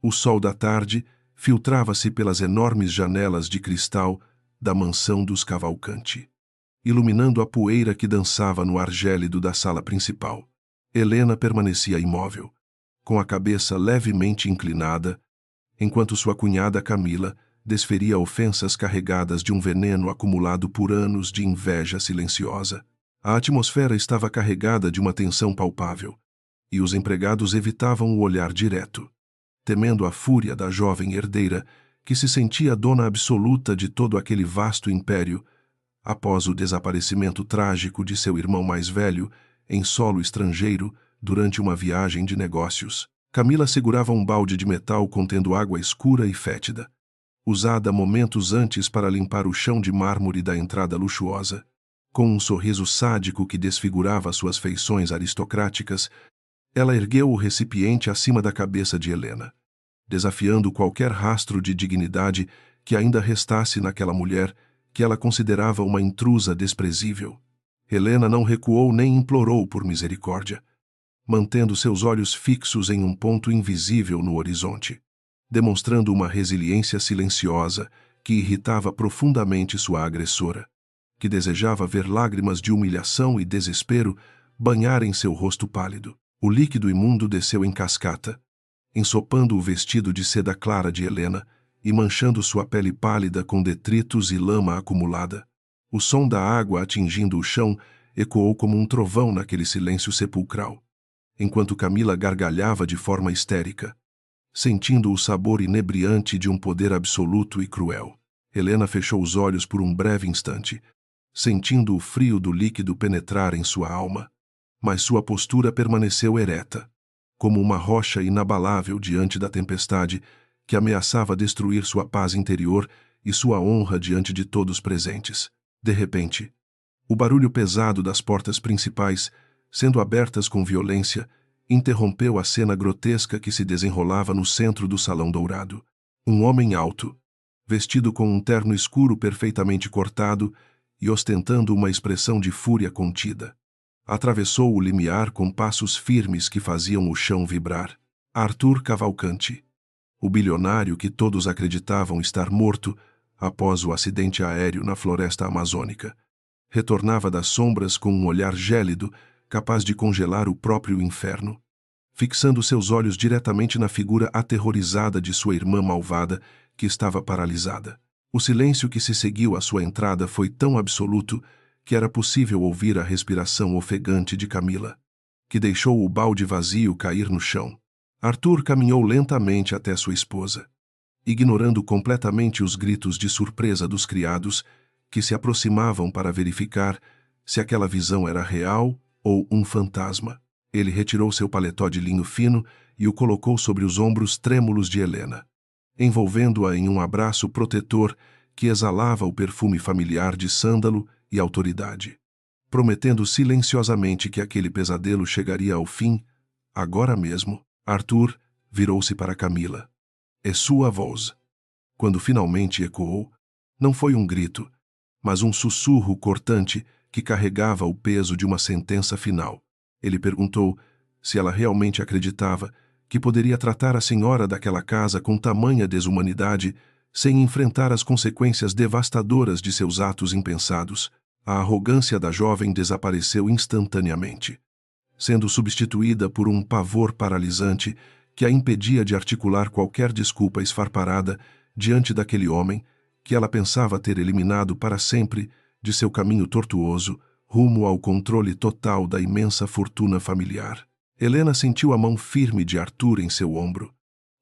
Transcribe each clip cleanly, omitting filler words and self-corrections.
O sol da tarde filtrava-se pelas enormes janelas de cristal da mansão dos Cavalcanti, iluminando a poeira que dançava no ar gélido da sala principal. Helena permanecia imóvel, com a cabeça levemente inclinada, enquanto sua cunhada Camila desferia ofensas carregadas de um veneno acumulado por anos de inveja silenciosa. A atmosfera estava carregada de uma tensão palpável, e os empregados evitavam o olhar direto, temendo a fúria da jovem herdeira que se sentia dona absoluta de todo aquele vasto império após o desaparecimento trágico de seu irmão mais velho em solo estrangeiro durante uma viagem de negócios. Camila segurava um balde de metal contendo água escura e fétida, usada momentos antes para limpar o chão de mármore da entrada luxuosa. Com um sorriso sádico que desfigurava suas feições aristocráticas, ela ergueu o recipiente acima da cabeça de Helena, desafiando qualquer rastro de dignidade que ainda restasse naquela mulher que ela considerava uma intrusa desprezível. Helena não recuou nem implorou por misericórdia, mantendo seus olhos fixos em um ponto invisível no horizonte, demonstrando uma resiliência silenciosa que irritava profundamente sua agressora, que desejava ver lágrimas de humilhação e desespero banharem seu rosto pálido. O líquido imundo desceu em cascata, ensopando o vestido de seda clara de Helena e manchando sua pele pálida com detritos e lama acumulada. O som da água atingindo o chão ecoou como um trovão naquele silêncio sepulcral, enquanto Camila gargalhava de forma histérica, sentindo o sabor inebriante de um poder absoluto e cruel. Helena fechou os olhos por um breve instante, sentindo o frio do líquido penetrar em sua alma, mas sua postura permaneceu ereta, como uma rocha inabalável diante da tempestade que ameaçava destruir sua paz interior e sua honra diante de todos presentes. De repente, o barulho pesado das portas principais, sendo abertas com violência, interrompeu a cena grotesca que se desenrolava no centro do salão dourado. Um homem alto, vestido com um terno escuro perfeitamente cortado e ostentando uma expressão de fúria contida, atravessou o limiar com passos firmes que faziam o chão vibrar. Arthur Cavalcanti, o bilionário que todos acreditavam estar morto após o acidente aéreo na floresta amazônica, retornava das sombras com um olhar gélido capaz de congelar o próprio inferno, fixando seus olhos diretamente na figura aterrorizada de sua irmã malvada que estava paralisada. O silêncio que se seguiu à sua entrada foi tão absoluto que era possível ouvir a respiração ofegante de Camila, que deixou o balde vazio cair no chão. Arthur caminhou lentamente até sua esposa, ignorando completamente os gritos de surpresa dos criados que se aproximavam para verificar se aquela visão era real ou um fantasma. Ele retirou seu paletó de linho fino e o colocou sobre os ombros trêmulos de Helena, envolvendo-a em um abraço protetor que exalava o perfume familiar de sândalo e autoridade, prometendo silenciosamente que aquele pesadelo chegaria ao fim, agora mesmo. Arthur virou-se para Camila. "É sua voz." Quando finalmente ecoou, não foi um grito, mas um sussurro cortante que carregava o peso de uma sentença final. Ele perguntou se ela realmente acreditava que poderia tratar a senhora daquela casa com tamanha desumanidade sem enfrentar as consequências devastadoras de seus atos impensados. A arrogância da jovem desapareceu instantaneamente, sendo substituída por um pavor paralisante que a impedia de articular qualquer desculpa esfarparada diante daquele homem que ela pensava ter eliminado para sempre de seu caminho tortuoso rumo ao controle total da imensa fortuna familiar. Helena sentiu a mão firme de Arthur em seu ombro,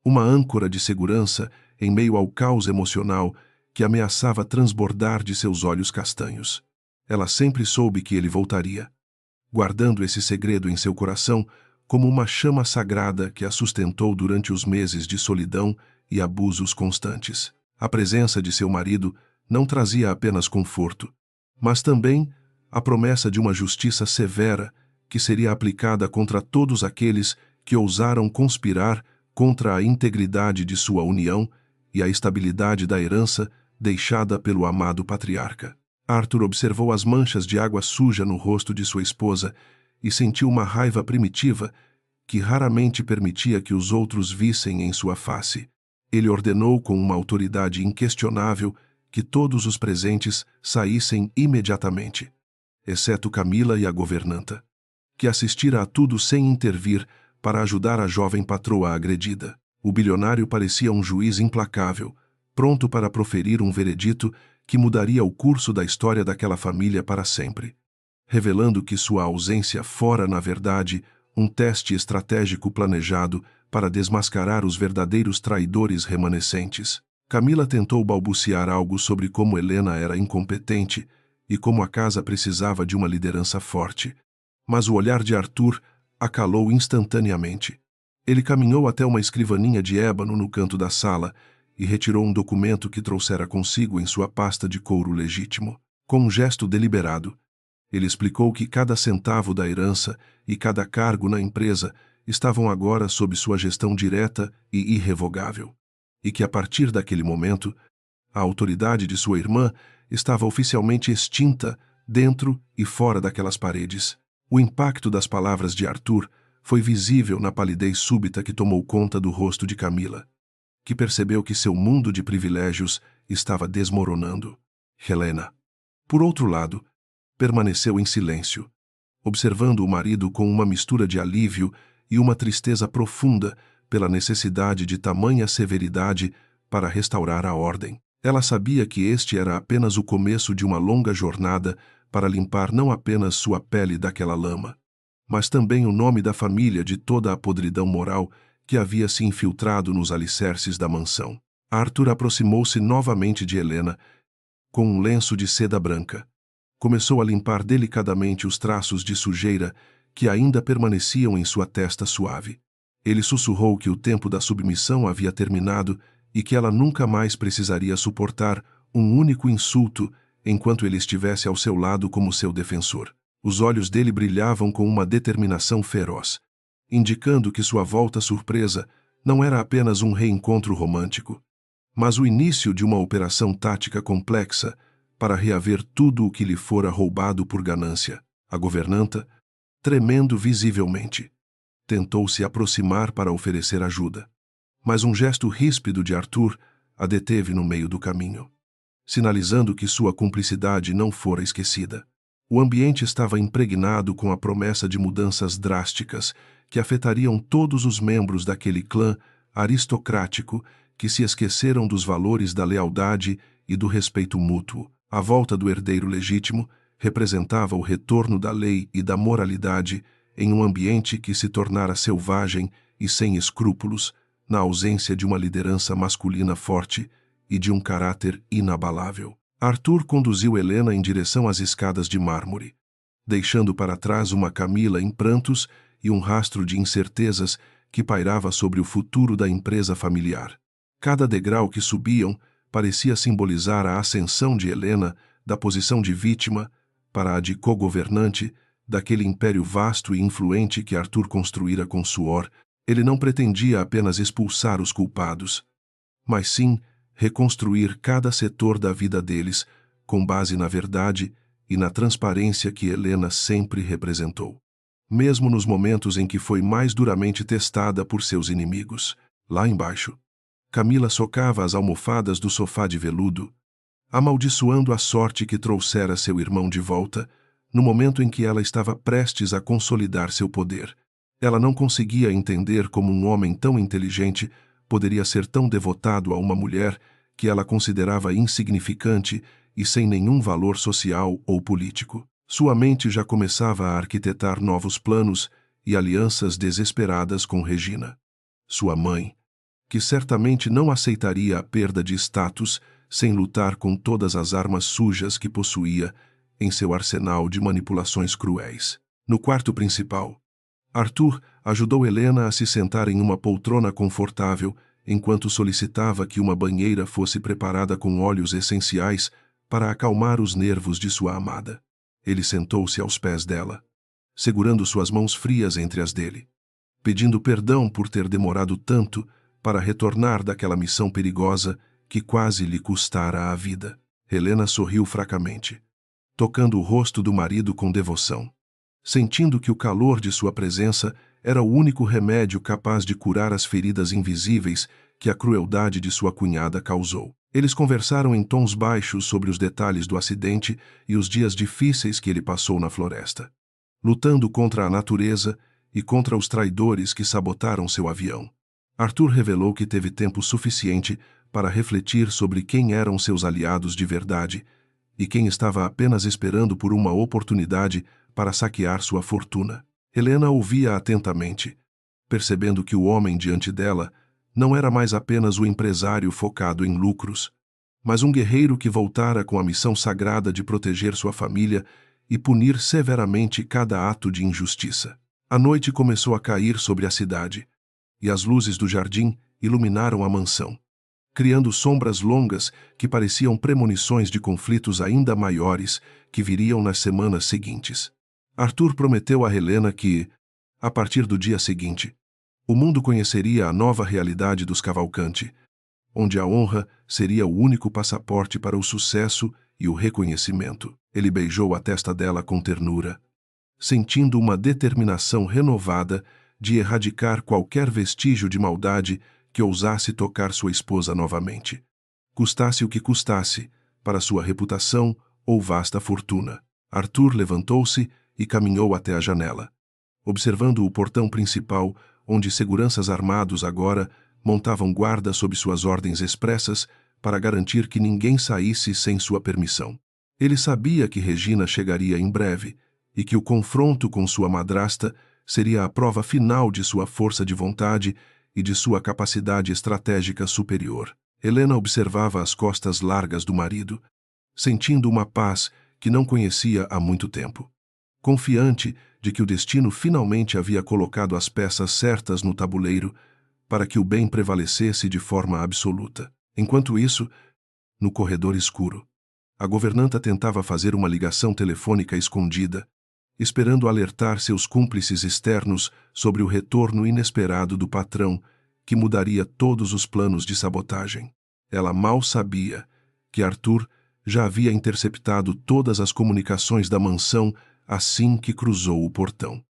uma âncora de segurança em meio ao caos emocional que ameaçava transbordar de seus olhos castanhos. Ela sempre soube que ele voltaria, guardando esse segredo em seu coração como uma chama sagrada que a sustentou durante os meses de solidão e abusos constantes. A presença de seu marido não trazia apenas conforto, mas também a promessa de uma justiça severa que seria aplicada contra todos aqueles que ousaram conspirar contra a integridade de sua união e a estabilidade da herança deixada pelo amado patriarca. Arthur observou as manchas de água suja no rosto de sua esposa e sentiu uma raiva primitiva que raramente permitia que os outros vissem em sua face. Ele ordenou com uma autoridade inquestionável que todos os presentes saíssem imediatamente, exceto Camila e a governanta, que assistira a tudo sem intervir para ajudar a jovem patroa agredida. O bilionário parecia um juiz implacável, pronto para proferir um veredito que mudaria o curso da história daquela família para sempre, revelando que sua ausência fora, na verdade, um teste estratégico planejado para desmascarar os verdadeiros traidores remanescentes. Camila tentou balbuciar algo sobre como Helena era incompetente e como a casa precisava de uma liderança forte, mas o olhar de Arthur a calou instantaneamente. Ele caminhou até uma escrivaninha de ébano no canto da sala e retirou um documento que trouxera consigo em sua pasta de couro legítimo. Com um gesto deliberado, ele explicou que cada centavo da herança e cada cargo na empresa estavam agora sob sua gestão direta e irrevogável, e que a partir daquele momento, a autoridade de sua irmã estava oficialmente extinta dentro e fora daquelas paredes. O impacto das palavras de Arthur foi visível na palidez súbita que tomou conta do rosto de Camila, que percebeu que seu mundo de privilégios estava desmoronando. Helena, por outro lado, permaneceu em silêncio, observando o marido com uma mistura de alívio e uma tristeza profunda pela necessidade de tamanha severidade para restaurar a ordem. Ela sabia que este era apenas o começo de uma longa jornada para limpar não apenas sua pele daquela lama, mas também o nome da família de toda a podridão moral que havia se infiltrado nos alicerces da mansão. Arthur aproximou-se novamente de Helena com um lenço de seda branca. Começou a limpar delicadamente os traços de sujeira que ainda permaneciam em sua testa suave. Ele sussurrou que o tempo da submissão havia terminado e que ela nunca mais precisaria suportar um único insulto enquanto ele estivesse ao seu lado como seu defensor. Os olhos dele brilhavam com uma determinação feroz, indicando que sua volta surpresa não era apenas um reencontro romântico, mas o início de uma operação tática complexa para reaver tudo o que lhe fora roubado por ganância. A governanta, tremendo visivelmente, tentou se aproximar para oferecer ajuda, mas um gesto ríspido de Arthur a deteve no meio do caminho, sinalizando que sua cumplicidade não fora esquecida. O ambiente estava impregnado com a promessa de mudanças drásticas que afetariam todos os membros daquele clã aristocrático que se esqueceram dos valores da lealdade e do respeito mútuo. A volta do herdeiro legítimo representava o retorno da lei e da moralidade em um ambiente que se tornara selvagem e sem escrúpulos, na ausência de uma liderança masculina forte e de um caráter inabalável. Arthur conduziu Helena em direção às escadas de mármore, deixando para trás uma Camila em prantos e um rastro de incertezas que pairava sobre o futuro da empresa familiar. Cada degrau que subiam parecia simbolizar a ascensão de Helena da posição de vítima para a de co-governante daquele império vasto e influente que Arthur construíra com suor. Ele não pretendia apenas expulsar os culpados, mas sim reconstruir cada setor da vida deles com base na verdade e na transparência que Helena sempre representou. Mesmo nos momentos em que foi mais duramente testada por seus inimigos. Lá embaixo, Camila socava as almofadas do sofá de veludo, amaldiçoando a sorte que trouxera seu irmão de volta, no momento em que ela estava prestes a consolidar seu poder. Ela não conseguia entender como um homem tão inteligente poderia ser tão devotado a uma mulher que ela considerava insignificante e sem nenhum valor social ou político. Sua mente já começava a arquitetar novos planos e alianças desesperadas com Regina, sua mãe, que certamente não aceitaria a perda de status sem lutar com todas as armas sujas que possuía em seu arsenal de manipulações cruéis. No quarto principal, Arthur ajudou Helena a se sentar em uma poltrona confortável enquanto solicitava que uma banheira fosse preparada com óleos essenciais para acalmar os nervos de sua amada. Ele sentou-se aos pés dela, segurando suas mãos frias entre as dele, pedindo perdão por ter demorado tanto para retornar daquela missão perigosa que quase lhe custara a vida. Helena sorriu fracamente, tocando o rosto do marido com devoção. sentindo que o calor de sua presença era o único remédio capaz de curar as feridas invisíveis que a crueldade de sua cunhada causou. Eles conversaram em tons baixos sobre os detalhes do acidente e os dias difíceis que ele passou na floresta, lutando contra a natureza e contra os traidores que sabotaram seu avião. Arthur revelou que teve tempo suficiente para refletir sobre quem eram seus aliados de verdade e quem estava apenas esperando por uma oportunidade para saquear sua fortuna. Helena ouvia atentamente, percebendo que o homem diante dela não era mais apenas o empresário focado em lucros, mas um guerreiro que voltara com a missão sagrada de proteger sua família e punir severamente cada ato de injustiça. A noite começou a cair sobre a cidade, e as luzes do jardim iluminaram a mansão, criando sombras longas que pareciam premonições de conflitos ainda maiores que viriam nas semanas seguintes. Arthur prometeu a Helena que, a partir do dia seguinte, o mundo conheceria a nova realidade dos Cavalcanti, onde a honra seria o único passaporte para o sucesso e o reconhecimento. Ele beijou a testa dela com ternura, sentindo uma determinação renovada de erradicar qualquer vestígio de maldade que ousasse tocar sua esposa novamente, custasse o que custasse, para sua reputação ou vasta fortuna. Arthur levantou-se e caminhou até a janela, observando o portão principal, onde seguranças armados agora montavam guarda sob suas ordens expressas para garantir que ninguém saísse sem sua permissão. Ele sabia que Regina chegaria em breve e que o confronto com sua madrasta seria a prova final de sua força de vontade e de sua capacidade estratégica superior. Helena observava as costas largas do marido, sentindo uma paz que não conhecia há muito tempo, confiante de que o destino finalmente havia colocado as peças certas no tabuleiro para que o bem prevalecesse de forma absoluta. Enquanto isso, no corredor escuro, a governanta tentava fazer uma ligação telefônica escondida, esperando alertar seus cúmplices externos sobre o retorno inesperado do patrão, que mudaria todos os planos de sabotagem. Ela mal sabia que Arthur já havia interceptado todas as comunicações da mansão assim que cruzou o portão,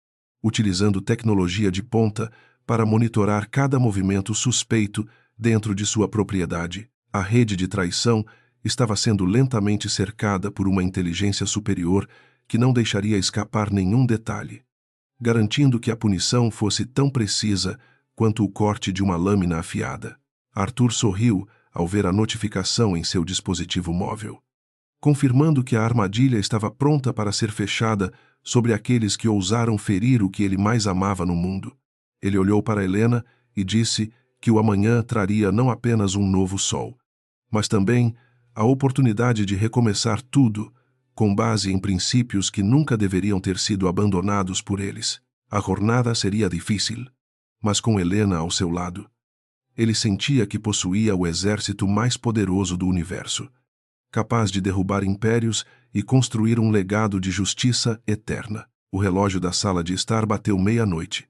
utilizando tecnologia de ponta para monitorar cada movimento suspeito dentro de sua propriedade. A rede de traição estava sendo lentamente cercada por uma inteligência superior que não deixaria escapar nenhum detalhe, garantindo que a punição fosse tão precisa quanto o corte de uma lâmina afiada. Arthur sorriu ao ver a notificação em seu dispositivo móvel, confirmando que a armadilha estava pronta para ser fechada sobre aqueles que ousaram ferir o que ele mais amava no mundo. Ele olhou para Helena e disse que o amanhã traria não apenas um novo sol, mas também a oportunidade de recomeçar tudo, com base em princípios que nunca deveriam ter sido abandonados por eles. A jornada seria difícil, mas com Helena ao seu lado, ele sentia que possuía o exército mais poderoso do universo, capaz de derrubar impérios e construir um legado de justiça eterna. O relógio da sala de estar bateu meia-noite,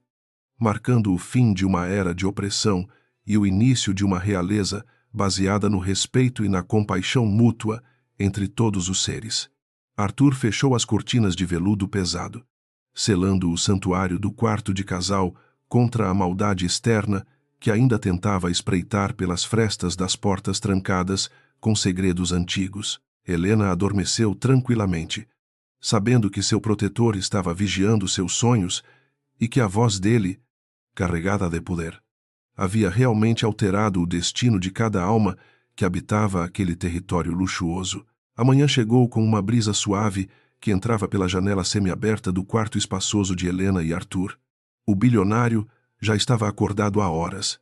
marcando o fim de uma era de opressão e o início de uma realeza baseada no respeito e na compaixão mútua entre todos os seres. Arthur fechou as cortinas de veludo pesado, selando o santuário do quarto de casal contra a maldade externa que ainda tentava espreitar pelas frestas das portas trancadas com segredos antigos. Helena adormeceu tranquilamente, sabendo que seu protetor estava vigiando seus sonhos e que a voz dele, carregada de poder, havia realmente alterado o destino de cada alma que habitava aquele território luxuoso. A manhã chegou com uma brisa suave que entrava pela janela semiaberta do quarto espaçoso de Helena e Arthur. O bilionário já estava acordado há horas,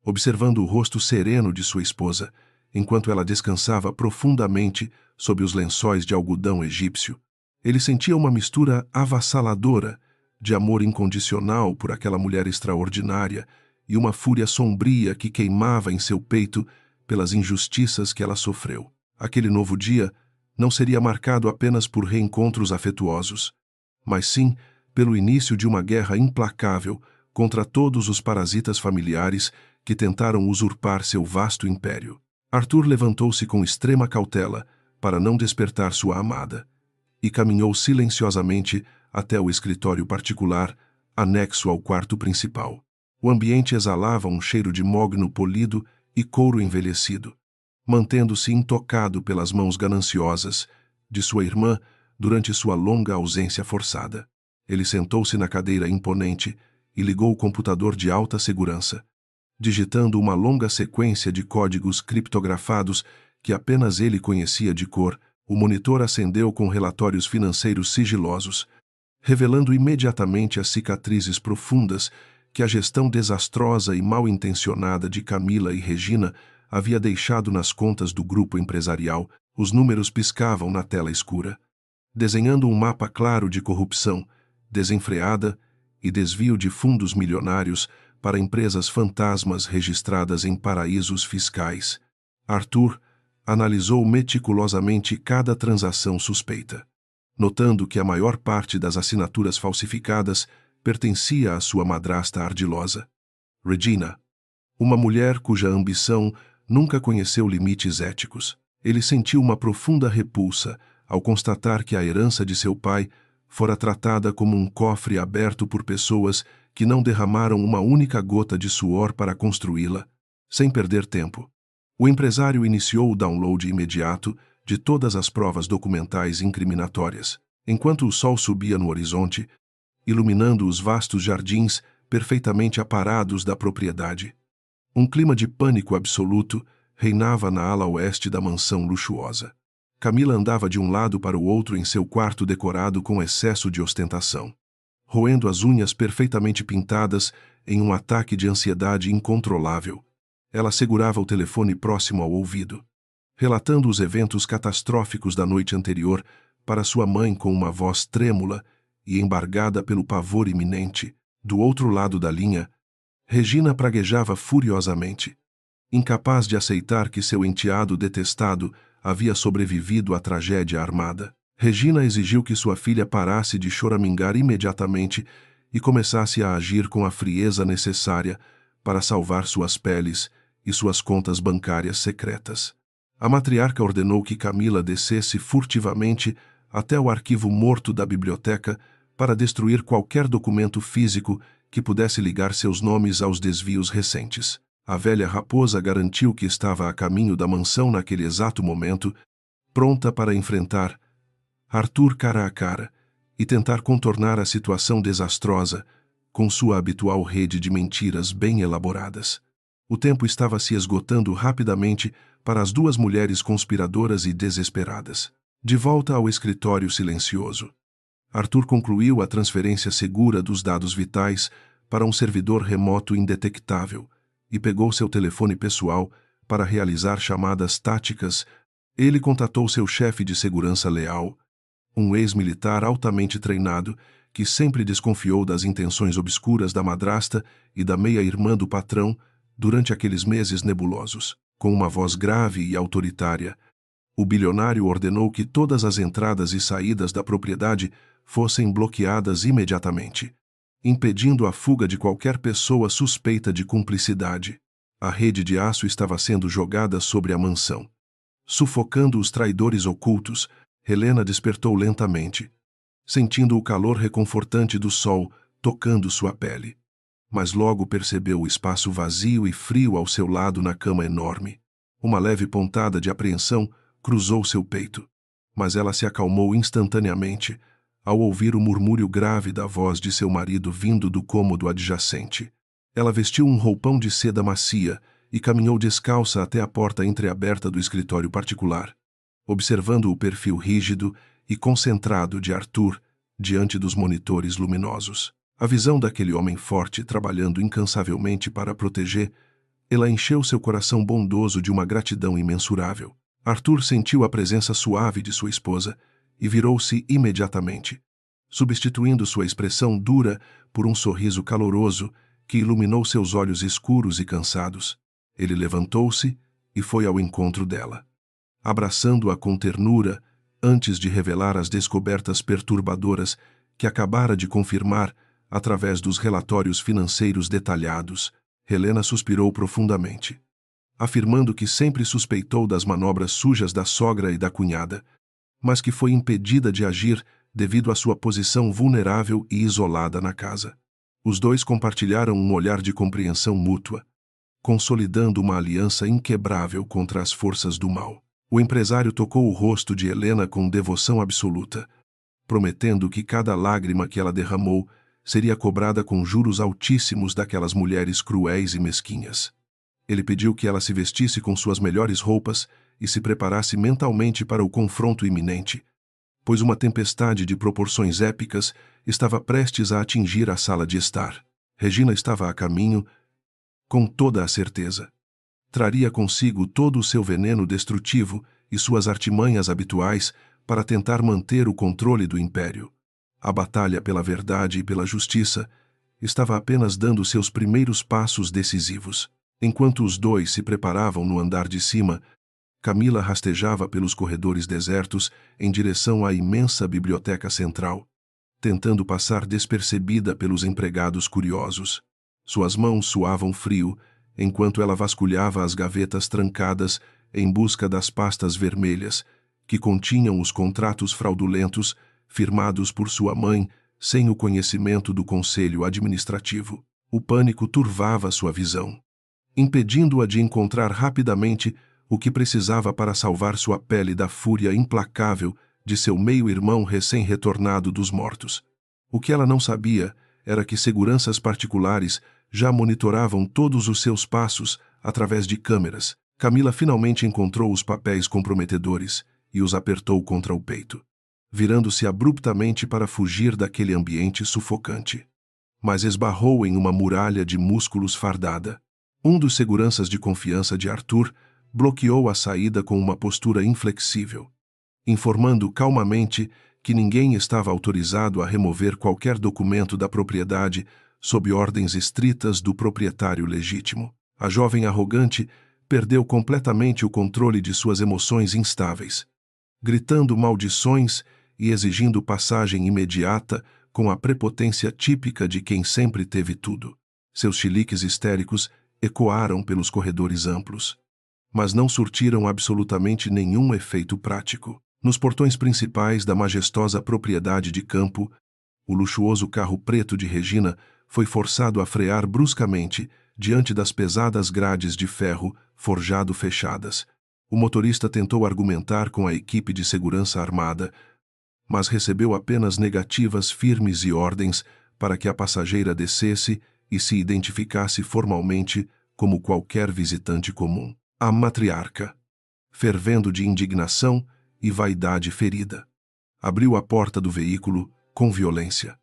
observando o rosto sereno de sua esposa, enquanto ela descansava profundamente sob os lençóis de algodão egípcio. Ele sentia uma mistura avassaladora de amor incondicional por aquela mulher extraordinária e uma fúria sombria que queimava em seu peito pelas injustiças que ela sofreu. Aquele novo dia não seria marcado apenas por reencontros afetuosos, mas sim pelo início de uma guerra implacável contra todos os parasitas familiares que tentaram usurpar seu vasto império. Arthur levantou-se com extrema cautela para não despertar sua amada e caminhou silenciosamente até o escritório particular, anexo ao quarto principal. O ambiente exalava um cheiro de mogno polido e couro envelhecido, mantendo-se intocado pelas mãos gananciosas de sua irmã durante sua longa ausência forçada. Ele sentou-se na cadeira imponente e ligou o computador de alta segurança, digitando uma longa sequência de códigos criptografados que apenas ele conhecia de cor. O monitor acendeu com relatórios financeiros sigilosos, revelando imediatamente as cicatrizes profundas que a gestão desastrosa e mal-intencionada de Camila e Regina havia deixado nas contas do grupo empresarial. Os números piscavam na tela escura, desenhando um mapa claro de corrupção, desenfreada e desvio de fundos milionários para empresas fantasmas registradas em paraísos fiscais. Arthur analisou meticulosamente cada transação suspeita, notando que a maior parte das assinaturas falsificadas pertencia à sua madrasta ardilosa, Regina, uma mulher cuja ambição nunca conheceu limites éticos. Ele sentiu uma profunda repulsa ao constatar que a herança de seu pai fora tratada como um cofre aberto por pessoas que não derramaram uma única gota de suor para construí-la. Sem perder tempo, o empresário iniciou o download imediato de todas as provas documentais incriminatórias, enquanto o sol subia no horizonte, iluminando os vastos jardins perfeitamente aparados da propriedade. Um clima de pânico absoluto reinava na ala oeste da mansão luxuosa. Camila andava de um lado para o outro em seu quarto decorado com excesso de ostentação, roendo as unhas perfeitamente pintadas em um ataque de ansiedade incontrolável. Ela segurava o telefone próximo ao ouvido, relatando os eventos catastróficos da noite anterior para sua mãe com uma voz trêmula e embargada pelo pavor iminente. Do outro lado da linha, Regina praguejava furiosamente, incapaz de aceitar que seu enteado detestado havia sobrevivido à tragédia armada. Regina exigiu que sua filha parasse de choramingar imediatamente e começasse a agir com a frieza necessária para salvar suas peles e suas contas bancárias secretas. A matriarca ordenou que Camila descesse furtivamente até o arquivo morto da biblioteca para destruir qualquer documento físico que pudesse ligar seus nomes aos desvios recentes. A velha raposa garantiu que estava a caminho da mansão naquele exato momento, pronta para enfrentar Arthur cara a cara e tentar contornar a situação desastrosa com sua habitual rede de mentiras bem elaboradas. O tempo estava se esgotando rapidamente para as duas mulheres conspiradoras e desesperadas. De volta ao escritório silencioso, Arthur concluiu a transferência segura dos dados vitais para um servidor remoto indetectável e pegou seu telefone pessoal para realizar chamadas táticas. Ele contatou seu chefe de segurança leal, um ex-militar altamente treinado que sempre desconfiou das intenções obscuras da madrasta e da meia-irmã do patrão durante aqueles meses nebulosos. Com uma voz grave e autoritária, o bilionário ordenou que todas as entradas e saídas da propriedade fossem bloqueadas imediatamente, impedindo a fuga de qualquer pessoa suspeita de cumplicidade. A rede de aço estava sendo jogada sobre a mansão, sufocando os traidores ocultos. Helena despertou lentamente, sentindo o calor reconfortante do sol tocando sua pele. Mas logo percebeu o espaço vazio e frio ao seu lado na cama enorme. Uma leve pontada de apreensão cruzou seu peito, mas ela se acalmou instantaneamente ao ouvir o murmúrio grave da voz de seu marido vindo do cômodo adjacente. Ela vestiu um roupão de seda macia e caminhou descalça até a porta entreaberta do escritório particular, observando o perfil rígido e concentrado de Arthur diante dos monitores luminosos. A visão daquele homem forte trabalhando incansavelmente para proteger, ela encheu seu coração bondoso de uma gratidão imensurável. Arthur sentiu a presença suave de sua esposa e virou-se imediatamente, substituindo sua expressão dura por um sorriso caloroso que iluminou seus olhos escuros e cansados. Ele levantou-se e foi ao encontro dela, abraçando-a com ternura antes de revelar as descobertas perturbadoras que acabara de confirmar através dos relatórios financeiros detalhados. Helena suspirou profundamente, afirmando que sempre suspeitou das manobras sujas da sogra e da cunhada, mas que foi impedida de agir devido à sua posição vulnerável e isolada na casa. Os dois compartilharam um olhar de compreensão mútua, consolidando uma aliança inquebrável contra as forças do mal. O empresário tocou o rosto de Helena com devoção absoluta, prometendo que cada lágrima que ela derramou seria cobrada com juros altíssimos daquelas mulheres cruéis e mesquinhas. Ele pediu que ela se vestisse com suas melhores roupas e se preparasse mentalmente para o confronto iminente, pois uma tempestade de proporções épicas estava prestes a atingir a sala de estar. Regina estava a caminho, com toda a certeza. Traria consigo todo o seu veneno destrutivo e suas artimanhas habituais para tentar manter o controle do império. A batalha pela verdade e pela justiça estava apenas dando seus primeiros passos decisivos. Enquanto os dois se preparavam no andar de cima, Camila rastejava pelos corredores desertos em direção à imensa biblioteca central, tentando passar despercebida pelos empregados curiosos. Suas mãos suavam frio, enquanto ela vasculhava as gavetas trancadas em busca das pastas vermelhas, que continham os contratos fraudulentos firmados por sua mãe sem o conhecimento do conselho administrativo. O pânico turvava sua visão, impedindo-a de encontrar rapidamente o que precisava para salvar sua pele da fúria implacável de seu meio-irmão recém-retornado dos mortos. O que ela não sabia era que seguranças particulares já monitoravam todos os seus passos através de câmeras. Camila finalmente encontrou os papéis comprometedores e os apertou contra o peito, virando-se abruptamente para fugir daquele ambiente sufocante. Mas esbarrou em uma muralha de músculos fardada. Um dos seguranças de confiança de Arthur bloqueou a saída com uma postura inflexível, informando calmamente que ninguém estava autorizado a remover qualquer documento da propriedade sob ordens estritas do proprietário legítimo. A jovem arrogante perdeu completamente o controle de suas emoções instáveis, gritando maldições e exigindo passagem imediata com a prepotência típica de quem sempre teve tudo. Seus chiliques histéricos ecoaram pelos corredores amplos, mas não surtiram absolutamente nenhum efeito prático. Nos portões principais da majestosa propriedade de campo, o luxuoso carro preto de Regina foi forçado a frear bruscamente diante das pesadas grades de ferro forjado fechadas. O motorista tentou argumentar com a equipe de segurança armada, mas recebeu apenas negativas firmes e ordens para que a passageira descesse e se identificasse formalmente como qualquer visitante comum. A matriarca, fervendo de indignação e vaidade ferida, abriu a porta do veículo com violência,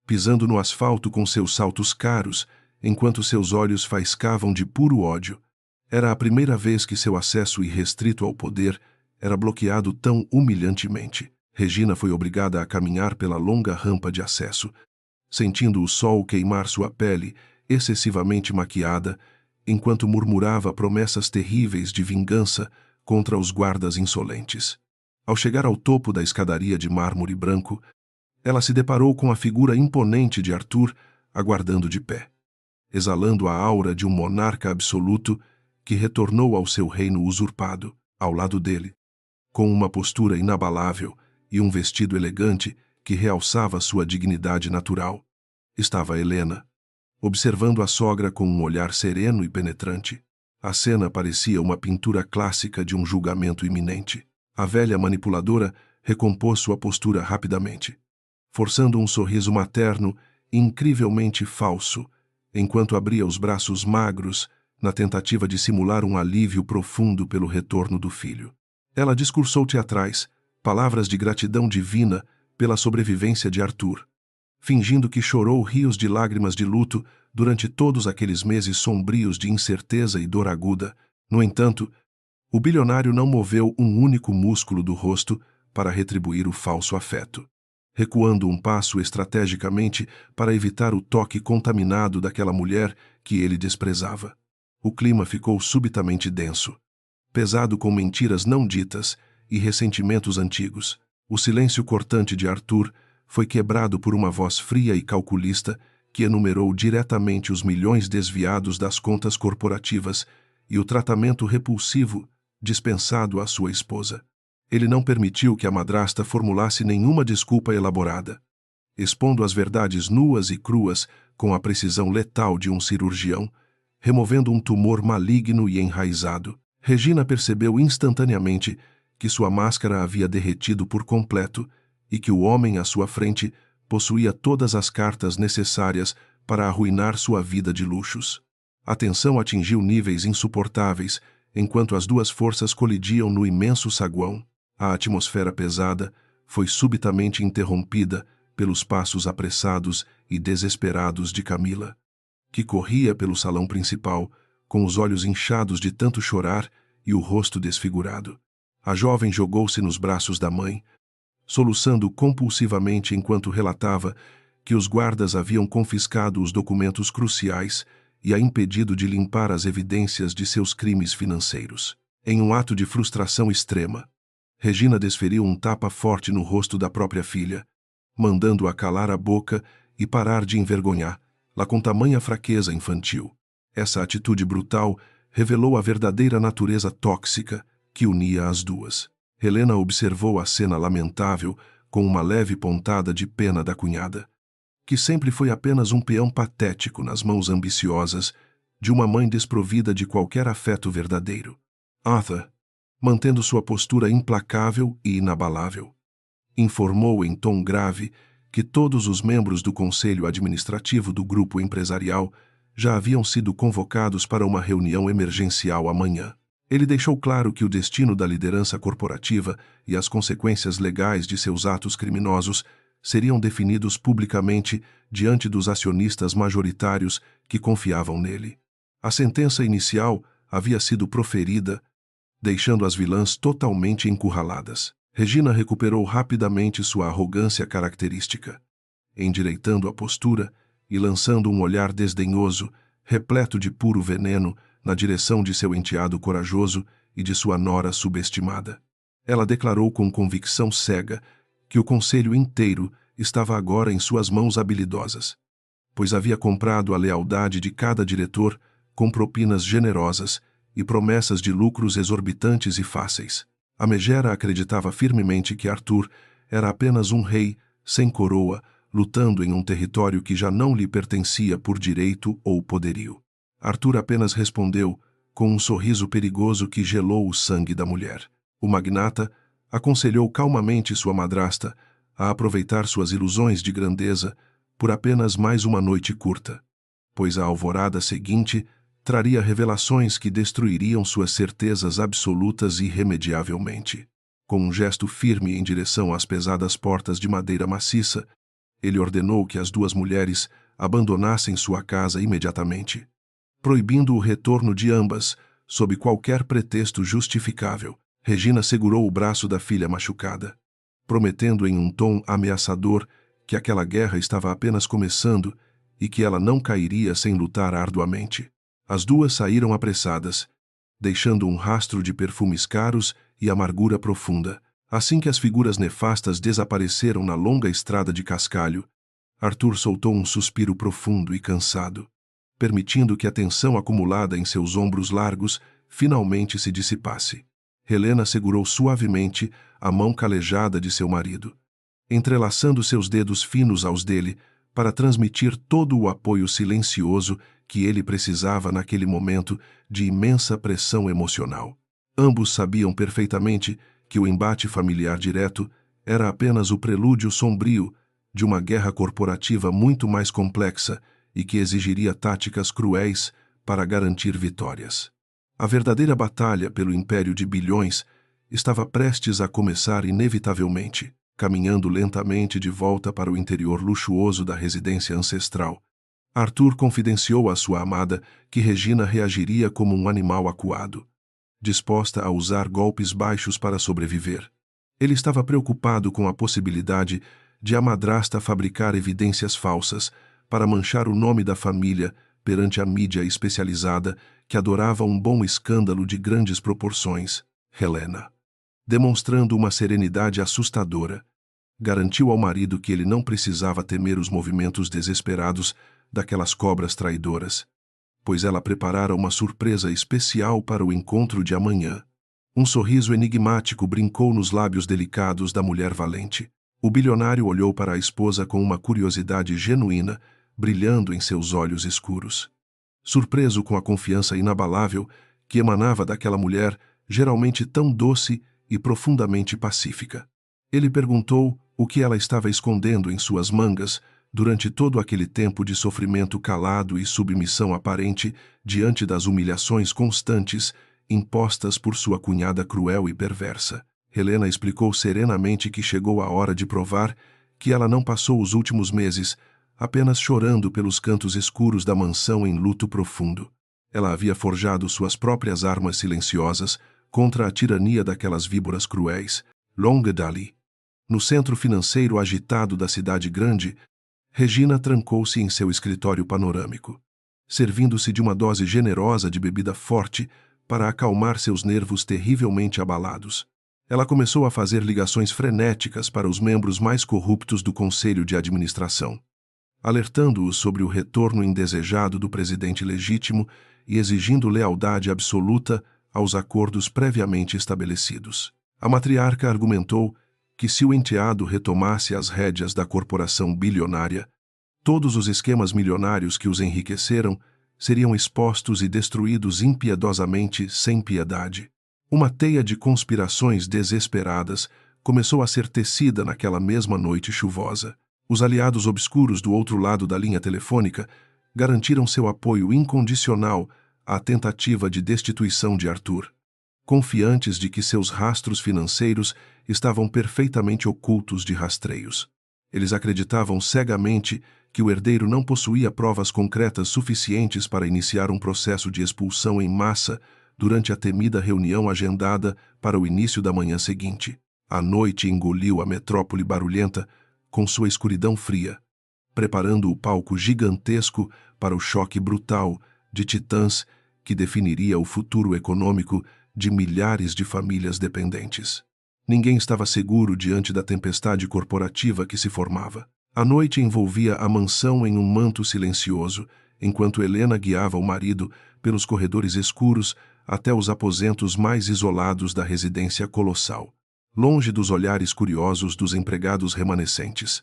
pisando no asfalto com seus saltos caros, enquanto seus olhos faiscavam de puro ódio. Era a primeira vez que seu acesso irrestrito ao poder era bloqueado tão humilhantemente. Regina foi obrigada a caminhar pela longa rampa de acesso, sentindo o sol queimar sua pele, excessivamente maquiada, enquanto murmurava promessas terríveis de vingança contra os guardas insolentes. Ao chegar ao topo da escadaria de mármore branco, ela se deparou com a figura imponente de Arthur aguardando de pé, exalando a aura de um monarca absoluto que retornou ao seu reino usurpado. Ao lado dele, com uma postura inabalável e um vestido elegante que realçava sua dignidade natural, estava Helena, observando a sogra com um olhar sereno e penetrante. A cena parecia uma pintura clássica de um julgamento iminente. A velha manipuladora recompôs sua postura rapidamente, forçando um sorriso materno incrivelmente falso, enquanto abria os braços magros na tentativa de simular um alívio profundo pelo retorno do filho. Ela discursou teatrais, palavras de gratidão divina pela sobrevivência de Arthur, fingindo que chorou rios de lágrimas de luto durante todos aqueles meses sombrios de incerteza e dor aguda. No entanto, o bilionário não moveu um único músculo do rosto para retribuir o falso afeto, recuando um passo estrategicamente para evitar o toque contaminado daquela mulher que ele desprezava. O clima ficou subitamente denso, pesado com mentiras não ditas e ressentimentos antigos. O silêncio cortante de Arthur foi quebrado por uma voz fria e calculista que enumerou diretamente os milhões desviados das contas corporativas e o tratamento repulsivo dispensado à sua esposa. Ele não permitiu que a madrasta formulasse nenhuma desculpa elaborada. Expondo as verdades nuas e cruas com a precisão letal de um cirurgião, removendo um tumor maligno e enraizado, Regina percebeu instantaneamente que sua máscara havia derretido por completo e que o homem à sua frente possuía todas as cartas necessárias para arruinar sua vida de luxos. A tensão atingiu níveis insuportáveis enquanto as duas forças colidiam no imenso saguão. A atmosfera pesada foi subitamente interrompida pelos passos apressados e desesperados de Camila, que corria pelo salão principal, com os olhos inchados de tanto chorar e o rosto desfigurado. A jovem jogou-se nos braços da mãe, soluçando compulsivamente enquanto relatava que os guardas haviam confiscado os documentos cruciais e a impedido de limpar as evidências de seus crimes financeiros. Em um ato de frustração extrema, Regina desferiu um tapa forte no rosto da própria filha, mandando-a calar a boca e parar de envergonhá-la com tamanha fraqueza infantil. Essa atitude brutal revelou a verdadeira natureza tóxica que unia as duas. Helena observou a cena lamentável com uma leve pontada de pena da cunhada, que sempre foi apenas um peão patético nas mãos ambiciosas de uma mãe desprovida de qualquer afeto verdadeiro. Arthur, mantendo sua postura implacável e inabalável, informou em tom grave que todos os membros do conselho administrativo do grupo empresarial já haviam sido convocados para uma reunião emergencial amanhã. Ele deixou claro que o destino da liderança corporativa e as consequências legais de seus atos criminosos seriam definidos publicamente diante dos acionistas majoritários que confiavam nele. A sentença inicial havia sido proferida, deixando as vilãs totalmente encurraladas. Regina recuperou rapidamente sua arrogância característica, endireitando a postura e lançando um olhar desdenhoso, repleto de puro veneno, na direção de seu enteado corajoso e de sua nora subestimada. Ela declarou com convicção cega que o conselho inteiro estava agora em suas mãos habilidosas, pois havia comprado a lealdade de cada diretor com propinas generosas e promessas de lucros exorbitantes e fáceis. A megera acreditava firmemente que Arthur era apenas um rei sem coroa, lutando em um território que já não lhe pertencia por direito ou poderio. Arthur apenas respondeu com um sorriso perigoso que gelou o sangue da mulher. O magnata aconselhou calmamente sua madrasta a aproveitar suas ilusões de grandeza por apenas mais uma noite curta, pois a alvorada seguinte traria revelações que destruiriam suas certezas absolutas irremediavelmente. Com um gesto firme em direção às pesadas portas de madeira maciça, ele ordenou que as duas mulheres abandonassem sua casa imediatamente, proibindo o retorno de ambas, sob qualquer pretexto justificável. Regina segurou o braço da filha machucada, prometendo em um tom ameaçador que aquela guerra estava apenas começando e que ela não cairia sem lutar arduamente. As duas saíram apressadas, deixando um rastro de perfumes caros e amargura profunda. Assim que as figuras nefastas desapareceram na longa estrada de cascalho, Arthur soltou um suspiro profundo e cansado, permitindo que a tensão acumulada em seus ombros largos finalmente se dissipasse. Helena segurou suavemente a mão calejada de seu marido, entrelaçando seus dedos finos aos dele para transmitir todo o apoio silencioso que ele precisava naquele momento de imensa pressão emocional. Ambos sabiam perfeitamente que o embate familiar direto era apenas o prelúdio sombrio de uma guerra corporativa muito mais complexa e que exigiria táticas cruéis para garantir vitórias. A verdadeira batalha pelo império de bilhões estava prestes a começar inevitavelmente. Caminhando lentamente de volta para o interior luxuoso da residência ancestral, Arthur confidenciou à sua amada que Regina reagiria como um animal acuado, disposta a usar golpes baixos para sobreviver. Ele estava preocupado com a possibilidade de a madrasta fabricar evidências falsas para manchar o nome da família perante a mídia especializada que adorava um bom escândalo de grandes proporções. Helena, demonstrando uma serenidade assustadora, garantiu ao marido que ele não precisava temer os movimentos desesperados daquelas cobras traidoras, pois ela preparara uma surpresa especial para o encontro de amanhã. Um sorriso enigmático brincou nos lábios delicados da mulher valente. O bilionário olhou para a esposa com uma curiosidade genuína, brilhando em seus olhos escuros. Surpreso com a confiança inabalável que emanava daquela mulher, geralmente tão doce e profundamente pacífica. Ele perguntou o que ela estava escondendo em suas mangas durante todo aquele tempo de sofrimento calado e submissão aparente diante das humilhações constantes impostas por sua cunhada cruel e perversa. Helena explicou serenamente que chegou a hora de provar que ela não passou os últimos meses apenas chorando pelos cantos escuros da mansão em luto profundo. Ela havia forjado suas próprias armas silenciosas contra a tirania daquelas víboras cruéis. Longa dali. No centro financeiro agitado da cidade grande, Regina trancou-se em seu escritório panorâmico, servindo-se de uma dose generosa de bebida forte para acalmar seus nervos terrivelmente abalados. Ela começou a fazer ligações frenéticas para os membros mais corruptos do Conselho de Administração, alertando-os sobre o retorno indesejado do presidente legítimo e exigindo lealdade absoluta aos acordos previamente estabelecidos. A matriarca argumentou que se o enteado retomasse as rédeas da corporação bilionária, todos os esquemas milionários que os enriqueceram seriam expostos e destruídos impiedosamente sem piedade. Uma teia de conspirações desesperadas começou a ser tecida naquela mesma noite chuvosa. Os aliados obscuros do outro lado da linha telefônica garantiram seu apoio incondicional à tentativa de destituição de Arthur, confiantes de que seus rastros financeiros estavam perfeitamente ocultos de rastreios. Eles acreditavam cegamente que o herdeiro não possuía provas concretas suficientes para iniciar um processo de expulsão em massa durante a temida reunião agendada para o início da manhã seguinte. A noite engoliu a metrópole barulhenta com sua escuridão fria, preparando o palco gigantesco para o choque brutal de titãs que definiria o futuro econômico de milhares de famílias dependentes. Ninguém estava seguro diante da tempestade corporativa que se formava. A noite envolvia a mansão em um manto silencioso, enquanto Helena guiava o marido pelos corredores escuros até os aposentos mais isolados da residência colossal, longe dos olhares curiosos dos empregados remanescentes.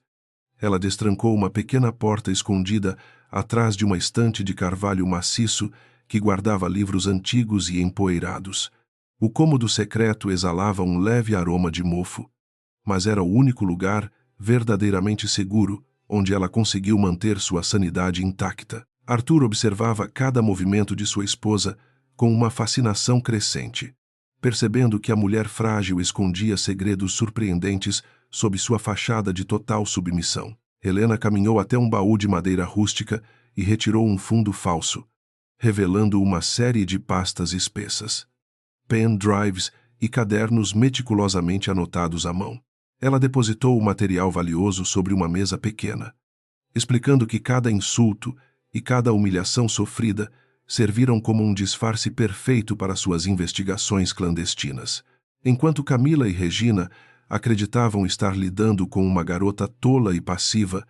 Ela destrancou uma pequena porta escondida atrás de uma estante de carvalho maciço que guardava livros antigos e empoeirados. O cômodo secreto exalava um leve aroma de mofo, mas era o único lugar verdadeiramente seguro onde ela conseguiu manter sua sanidade intacta. Arthur observava cada movimento de sua esposa com uma fascinação crescente, percebendo que a mulher frágil escondia segredos surpreendentes sob sua fachada de total submissão. Helena caminhou até um baú de madeira rústica e retirou um fundo falso, revelando uma série de pastas espessas, pen-drives e cadernos meticulosamente anotados à mão. Ela depositou o material valioso sobre uma mesa pequena, explicando que cada insulto e cada humilhação sofrida serviram como um disfarce perfeito para suas investigações clandestinas. Enquanto Camila e Regina acreditavam estar lidando com uma garota tola e passiva,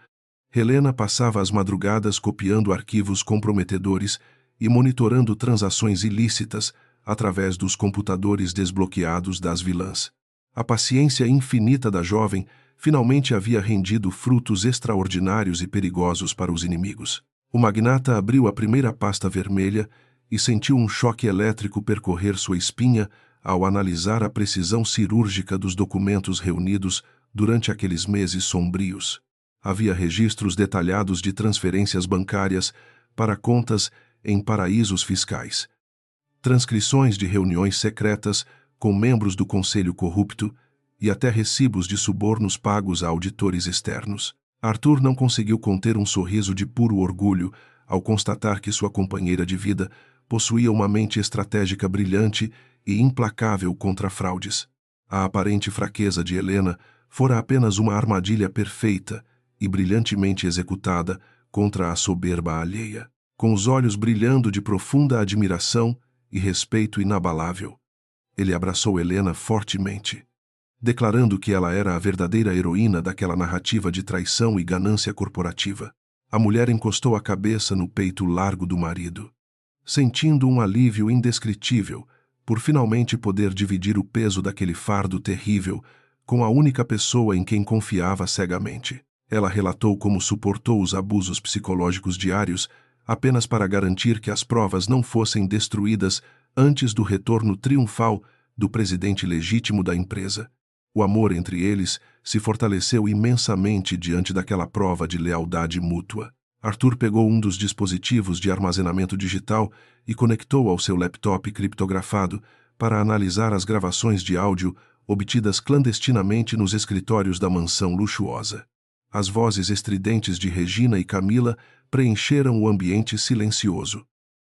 Helena passava as madrugadas copiando arquivos comprometedores e monitorando transações ilícitas através dos computadores desbloqueados das vilãs. A paciência infinita da jovem finalmente havia rendido frutos extraordinários e perigosos para os inimigos. O magnata abriu a primeira pasta vermelha e sentiu um choque elétrico percorrer sua espinha ao analisar a precisão cirúrgica dos documentos reunidos durante aqueles meses sombrios. Havia registros detalhados de transferências bancárias para contas em paraísos fiscais, transcrições de reuniões secretas com membros do conselho corrupto e até recibos de subornos pagos a auditores externos. Arthur não conseguiu conter um sorriso de puro orgulho ao constatar que sua companheira de vida possuía uma mente estratégica brilhante e implacável contra fraudes. A aparente fraqueza de Helena fora apenas uma armadilha perfeita e brilhantemente executada contra a soberba alheia. Com os olhos brilhando de profunda admiração e respeito inabalável, ele abraçou Helena fortemente, declarando que ela era a verdadeira heroína daquela narrativa de traição e ganância corporativa. A mulher encostou a cabeça no peito largo do marido, sentindo um alívio indescritível por finalmente poder dividir o peso daquele fardo terrível com a única pessoa em quem confiava cegamente. Ela relatou como suportou os abusos psicológicos diários apenas para garantir que as provas não fossem destruídas antes do retorno triunfal do presidente legítimo da empresa. O amor entre eles se fortaleceu imensamente diante daquela prova de lealdade mútua. Arthur pegou um dos dispositivos de armazenamento digital e conectou ao seu laptop criptografado para analisar as gravações de áudio obtidas clandestinamente nos escritórios da mansão luxuosa. As vozes estridentes de Regina e Camila preencheram o ambiente silencioso,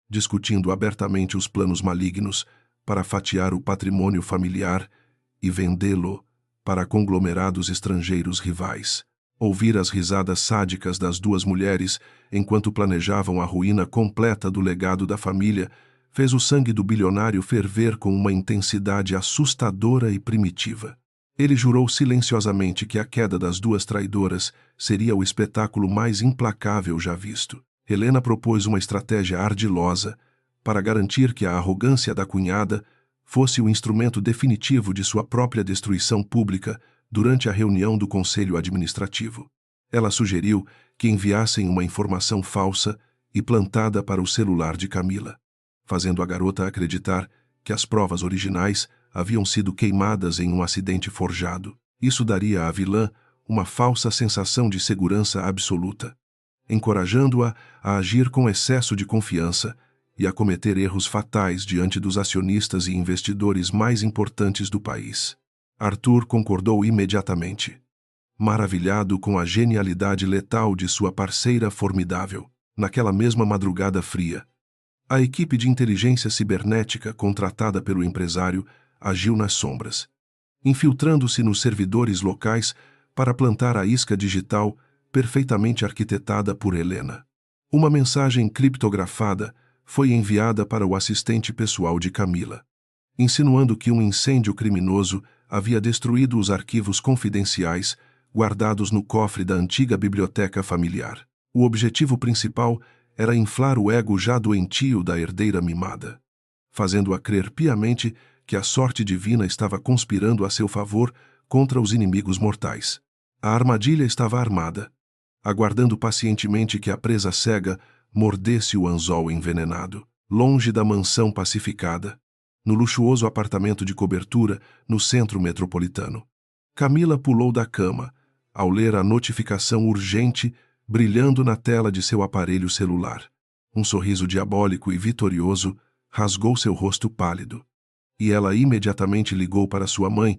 discutindo abertamente os planos malignos para fatiar o patrimônio familiar e vendê-lo para conglomerados estrangeiros rivais. Ouvir as risadas sádicas das duas mulheres enquanto planejavam a ruína completa do legado da família fez o sangue do bilionário ferver com uma intensidade assustadora e primitiva. Ele jurou silenciosamente que a queda das duas traidoras seria o espetáculo mais implacável já visto. Helena propôs uma estratégia ardilosa para garantir que a arrogância da cunhada fosse o instrumento definitivo de sua própria destruição pública durante a reunião do Conselho Administrativo. Ela sugeriu que enviassem uma informação falsa e plantada para o celular de Camila, fazendo a garota acreditar que as provas originais haviam sido queimadas em um acidente forjado. Isso daria à vilã uma falsa sensação de segurança absoluta, encorajando-a a agir com excesso de confiança e a cometer erros fatais diante dos acionistas e investidores mais importantes do país. Arthur concordou imediatamente, maravilhado com a genialidade letal de sua parceira formidável. Naquela mesma madrugada fria, a equipe de inteligência cibernética contratada pelo empresário agiu nas sombras, infiltrando-se nos servidores locais para plantar a isca digital perfeitamente arquitetada por Helena. Uma mensagem criptografada foi enviada para o assistente pessoal de Camila, insinuando que um incêndio criminoso havia destruído os arquivos confidenciais guardados no cofre da antiga biblioteca familiar. O objetivo principal era inflar o ego já doentio da herdeira mimada, fazendo-a crer piamente que a sorte divina estava conspirando a seu favor contra os inimigos mortais. A armadilha estava armada, aguardando pacientemente que a presa cega mordesse o anzol envenenado. Longe da mansão pacificada, no luxuoso apartamento de cobertura no centro metropolitano, Camila pulou da cama ao ler a notificação urgente brilhando na tela de seu aparelho celular. Um sorriso diabólico e vitorioso rasgou seu rosto pálido, e ela imediatamente ligou para sua mãe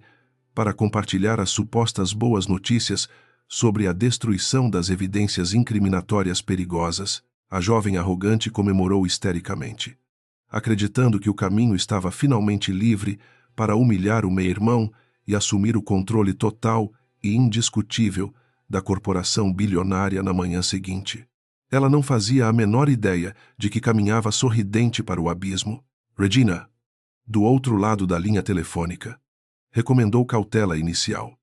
para compartilhar as supostas boas notícias sobre a destruição das evidências incriminatórias perigosas. A jovem arrogante comemorou histericamente, acreditando que o caminho estava finalmente livre para humilhar o meio-irmão e assumir o controle total e indiscutível da corporação bilionária na manhã seguinte. Ela não fazia a menor ideia de que caminhava sorridente para o abismo. Regina, do outro lado da linha telefônica, recomendou cautela inicial,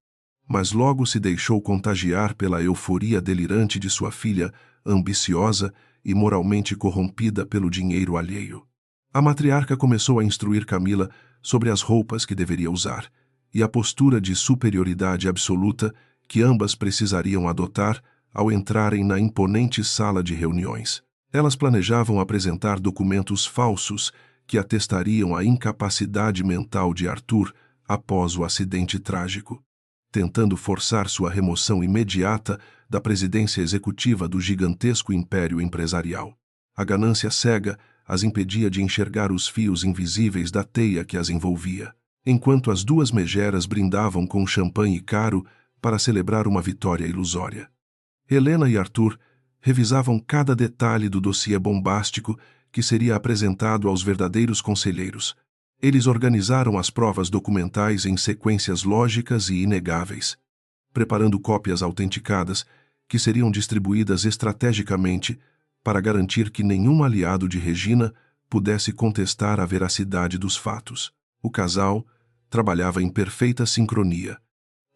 mas logo se deixou contagiar pela euforia delirante de sua filha, ambiciosa e moralmente corrompida pelo dinheiro alheio. A matriarca começou a instruir Camila sobre as roupas que deveria usar e a postura de superioridade absoluta que ambas precisariam adotar ao entrarem na imponente sala de reuniões. Elas planejavam apresentar documentos falsos que atestariam a incapacidade mental de Arthur após o acidente trágico, tentando forçar sua remoção imediata da presidência executiva do gigantesco império empresarial. A ganância cega as impedia de enxergar os fios invisíveis da teia que as envolvia, enquanto as duas megeras brindavam com champanhe caro para celebrar uma vitória ilusória. Helena e Arthur revisavam cada detalhe do dossiê bombástico que seria apresentado aos verdadeiros conselheiros. Eles organizaram as provas documentais em sequências lógicas e inegáveis, preparando cópias autenticadas que seriam distribuídas estrategicamente para garantir que nenhum aliado de Regina pudesse contestar a veracidade dos fatos. O casal trabalhava em perfeita sincronia,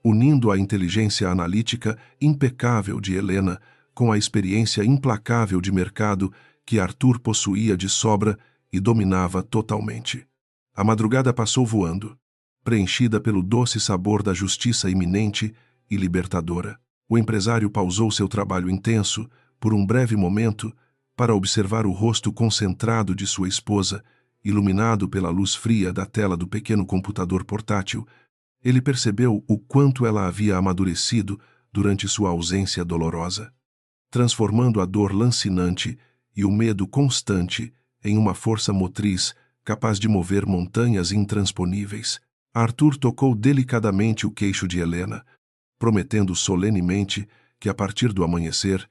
unindo a inteligência analítica impecável de Helena com a experiência implacável de mercado que Arthur possuía de sobra e dominava totalmente. A madrugada passou voando, preenchida pelo doce sabor da justiça iminente e libertadora. O empresário pausou seu trabalho intenso, por um breve momento, para observar o rosto concentrado de sua esposa, iluminado pela luz fria da tela do pequeno computador portátil. Ele percebeu o quanto ela havia amadurecido durante sua ausência dolorosa, transformando a dor lancinante e o medo constante em uma força motriz capaz de mover montanhas intransponíveis. Arthur tocou delicadamente o queixo de Helena, prometendo solenemente que, a partir do amanhecer,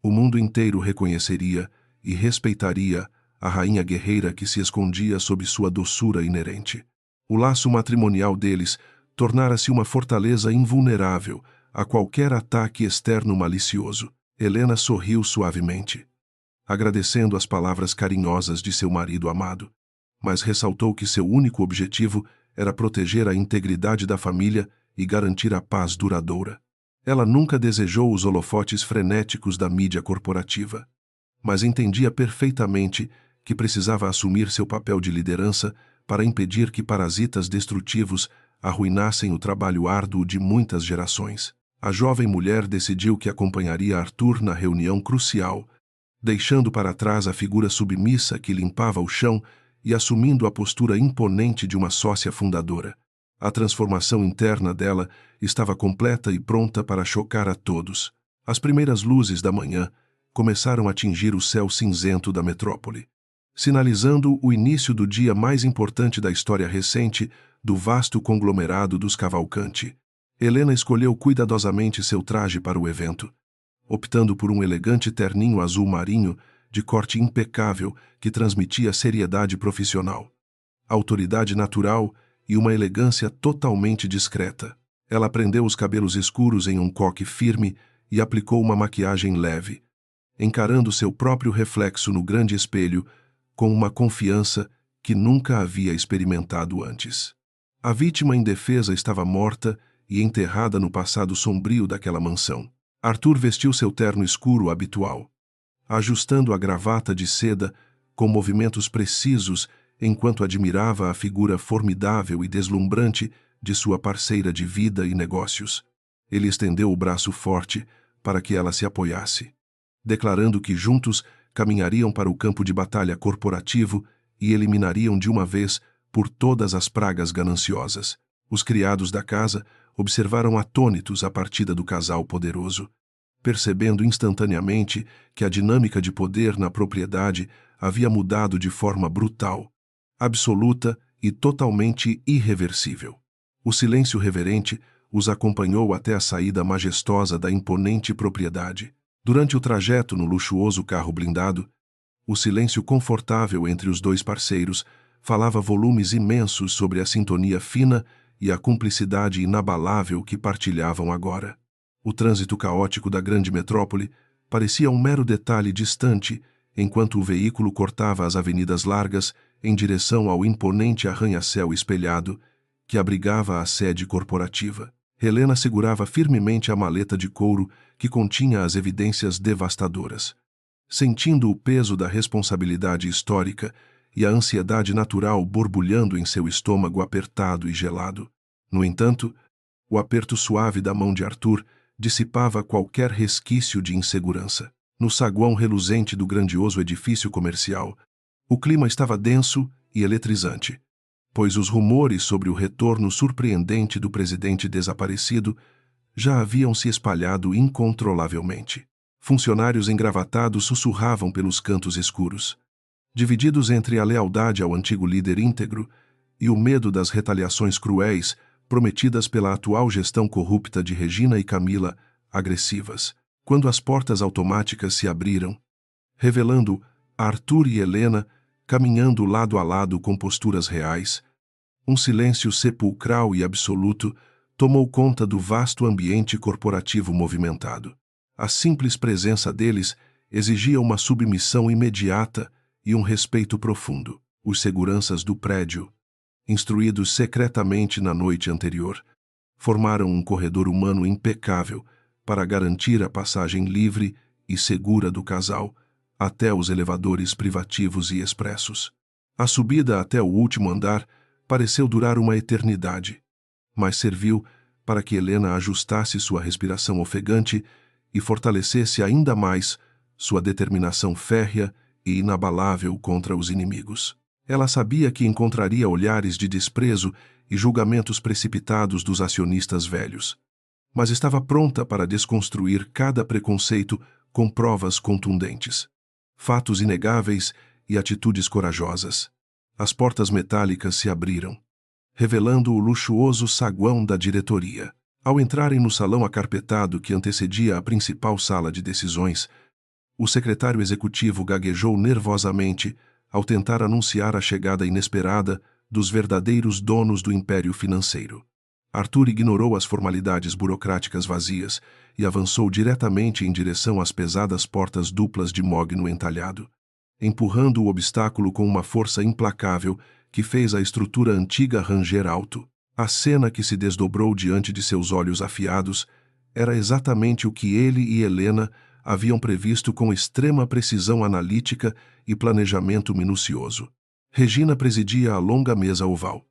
o mundo inteiro reconheceria e respeitaria a rainha guerreira que se escondia sob sua doçura inerente. O laço matrimonial deles tornara-se uma fortaleza invulnerável a qualquer ataque externo malicioso. Helena sorriu suavemente, agradecendo as palavras carinhosas de seu marido amado, mas ressaltou que seu único objetivo era proteger a integridade da família e garantir a paz duradoura. Ela nunca desejou os holofotes frenéticos da mídia corporativa, mas entendia perfeitamente que precisava assumir seu papel de liderança para impedir que parasitas destrutivos arruinassem o trabalho árduo de muitas gerações. A jovem mulher decidiu que acompanharia Arthur na reunião crucial, deixando para trás a figura submissa que limpava o chão e assumindo a postura imponente de uma sócia fundadora. A transformação interna dela estava completa e pronta para chocar a todos. As primeiras luzes da manhã começaram a tingir o céu cinzento da metrópole, sinalizando o início do dia mais importante da história recente do vasto conglomerado dos Cavalcanti. Helena escolheu cuidadosamente seu traje para o evento, optando por um elegante terninho azul marinho de corte impecável que transmitia seriedade profissional, autoridade natural e uma elegância totalmente discreta. Ela prendeu os cabelos escuros em um coque firme e aplicou uma maquiagem leve, encarando seu próprio reflexo no grande espelho com uma confiança que nunca havia experimentado antes. A vítima indefesa estava morta e enterrada no passado sombrio daquela mansão. Arthur vestiu seu terno escuro habitual, ajustando a gravata de seda com movimentos precisos enquanto admirava a figura formidável e deslumbrante de sua parceira de vida e negócios. Ele estendeu o braço forte para que ela se apoiasse, declarando que juntos caminhariam para o campo de batalha corporativo e eliminariam de uma vez por todas as pragas gananciosas. Os criados da casa observaram atônitos a partida do casal poderoso, percebendo instantaneamente que a dinâmica de poder na propriedade havia mudado de forma brutal, absoluta e totalmente irreversível. O silêncio reverente os acompanhou até a saída majestosa da imponente propriedade. Durante o trajeto no luxuoso carro blindado, o silêncio confortável entre os dois parceiros falava volumes imensos sobre a sintonia fina e a cumplicidade inabalável que partilhavam agora. O trânsito caótico da grande metrópole parecia um mero detalhe distante enquanto o veículo cortava as avenidas largas em direção ao imponente arranha-céu espelhado que abrigava a sede corporativa. Helena segurava firmemente a maleta de couro que continha as evidências devastadoras, sentindo o peso da responsabilidade histórica e a ansiedade natural borbulhando em seu estômago apertado e gelado. No entanto, o aperto suave da mão de Arthur dissipava qualquer resquício de insegurança. No saguão reluzente do grandioso edifício comercial, o clima estava denso e eletrizante, pois os rumores sobre o retorno surpreendente do presidente desaparecido já haviam se espalhado incontrolavelmente. Funcionários engravatados sussurravam pelos cantos escuros, divididos entre a lealdade ao antigo líder íntegro e o medo das retaliações cruéis prometidas pela atual gestão corrupta de Regina e Camila, agressivas. Quando as portas automáticas se abriram, revelando Arthur e Helena caminhando lado a lado com posturas reais, um silêncio sepulcral e absoluto tomou conta do vasto ambiente corporativo movimentado. A simples presença deles exigia uma submissão imediata e um respeito profundo. Os seguranças do prédio, instruídos secretamente na noite anterior, formaram um corredor humano impecável para garantir a passagem livre e segura do casal até os elevadores privativos e expressos. A subida até o último andar pareceu durar uma eternidade, mas serviu para que Helena ajustasse sua respiração ofegante e fortalecesse ainda mais sua determinação férrea e inabalável contra os inimigos. Ela sabia que encontraria olhares de desprezo e julgamentos precipitados dos acionistas velhos, mas estava pronta para desconstruir cada preconceito com provas contundentes, fatos inegáveis e atitudes corajosas. As portas metálicas se abriram, revelando o luxuoso saguão da diretoria. Ao entrarem no salão acarpetado que antecedia a principal sala de decisões, o secretário executivo gaguejou nervosamente ao tentar anunciar a chegada inesperada dos verdadeiros donos do império financeiro. Arthur ignorou as formalidades burocráticas vazias e avançou diretamente em direção às pesadas portas duplas de mogno entalhado, empurrando o obstáculo com uma força implacável que fez a estrutura antiga ranger alto. A cena que se desdobrou diante de seus olhos afiados era exatamente o que ele e Helena haviam previsto com extrema precisão analítica e planejamento minucioso. Regina presidia a longa mesa oval,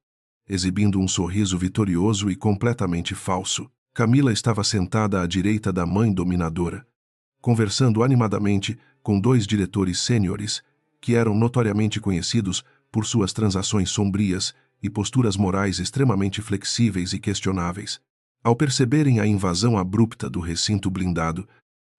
exibindo um sorriso vitorioso e completamente falso. Camila estava sentada à direita da mãe dominadora, conversando animadamente com dois diretores sêniores que eram notoriamente conhecidos por suas transações sombrias e posturas morais extremamente flexíveis e questionáveis. Ao perceberem a invasão abrupta do recinto blindado,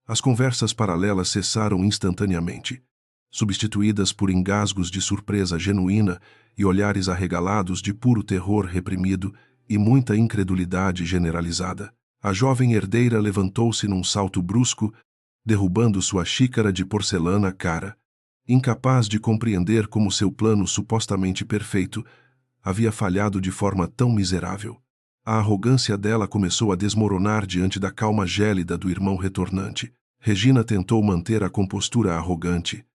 as conversas paralelas cessaram instantaneamente, substituídas por engasgos de surpresa genuína e olhares arregalados de puro terror reprimido e muita incredulidade generalizada. A jovem herdeira levantou-se num salto brusco, derrubando sua xícara de porcelana cara, incapaz de compreender como seu plano supostamente perfeito havia falhado de forma tão miserável. A arrogância dela começou a desmoronar diante da calma gélida do irmão retornante. Regina tentou manter a compostura arrogante,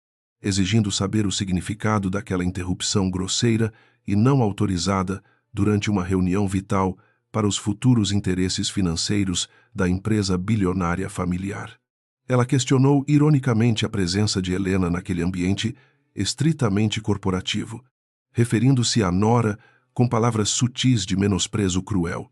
exigindo saber o significado daquela interrupção grosseira e não autorizada durante uma reunião vital para os futuros interesses financeiros da empresa bilionária familiar. Ela questionou ironicamente a presença de Helena naquele ambiente estritamente corporativo, referindo-se à nora com palavras sutis de menosprezo cruel,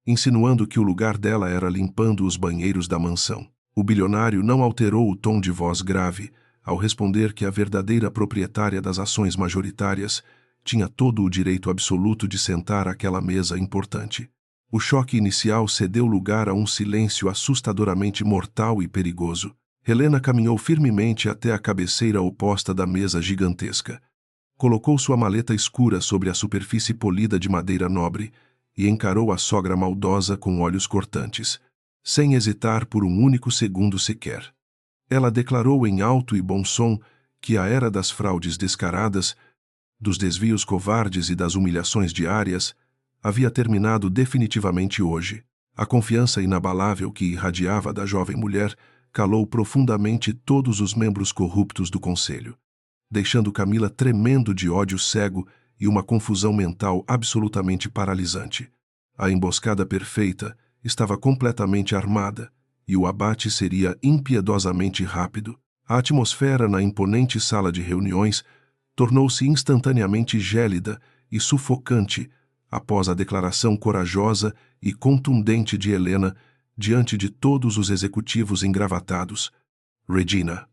insinuando que o lugar dela era limpando os banheiros da mansão. O bilionário não alterou o tom de voz grave ao responder que a verdadeira proprietária das ações majoritárias tinha todo o direito absoluto de sentar àquela mesa importante. O choque inicial cedeu lugar a um silêncio assustadoramente mortal e perigoso. Helena caminhou firmemente até a cabeceira oposta da mesa gigantesca. Colocou sua maleta escura sobre a superfície polida de madeira nobre e encarou a sogra maldosa com olhos cortantes, sem hesitar por um único segundo sequer. Ela declarou em alto e bom som que a era das fraudes descaradas, dos desvios covardes e das humilhações diárias havia terminado definitivamente hoje. A confiança inabalável que irradiava da jovem mulher calou profundamente todos os membros corruptos do conselho, deixando Camila tremendo de ódio cego e uma confusão mental absolutamente paralisante. A emboscada perfeita estava completamente armada e o abate seria impiedosamente rápido. A atmosfera na imponente sala de reuniões tornou-se instantaneamente gélida e sufocante após a declaração corajosa e contundente de Helena diante de todos os executivos engravatados. Regina,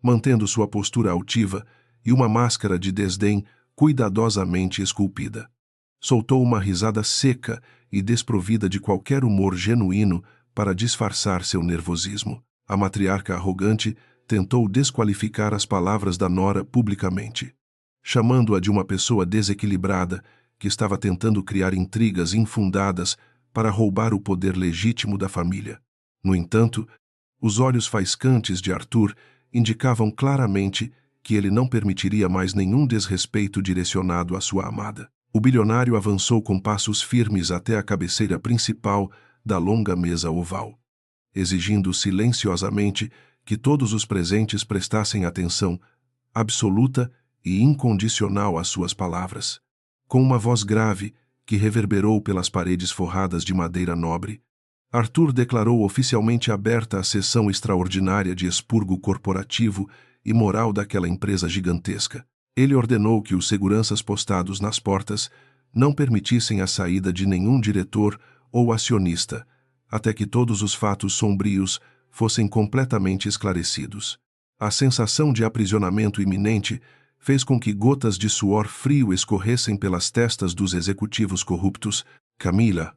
mantendo sua postura altiva e uma máscara de desdém cuidadosamente esculpida, soltou uma risada seca e desprovida de qualquer humor genuíno para disfarçar seu nervosismo. A matriarca arrogante tentou desqualificar as palavras da nora publicamente, chamando-a de uma pessoa desequilibrada que estava tentando criar intrigas infundadas para roubar o poder legítimo da família. No entanto, os olhos faiscantes de Arthur indicavam claramente que ele não permitiria mais nenhum desrespeito direcionado à sua amada. O bilionário avançou com passos firmes até a cabeceira principal da longa mesa oval, exigindo silenciosamente que todos os presentes prestassem atenção absoluta e incondicional às suas palavras. Com uma voz grave que reverberou pelas paredes forradas de madeira nobre, Arthur declarou oficialmente aberta a sessão extraordinária de expurgo corporativo e moral daquela empresa gigantesca. Ele ordenou que os seguranças postados nas portas não permitissem a saída de nenhum diretor ou acionista, até que todos os fatos sombrios fossem completamente esclarecidos. A sensação de aprisionamento iminente fez com que gotas de suor frio escorressem pelas testas dos executivos corruptos. Camila,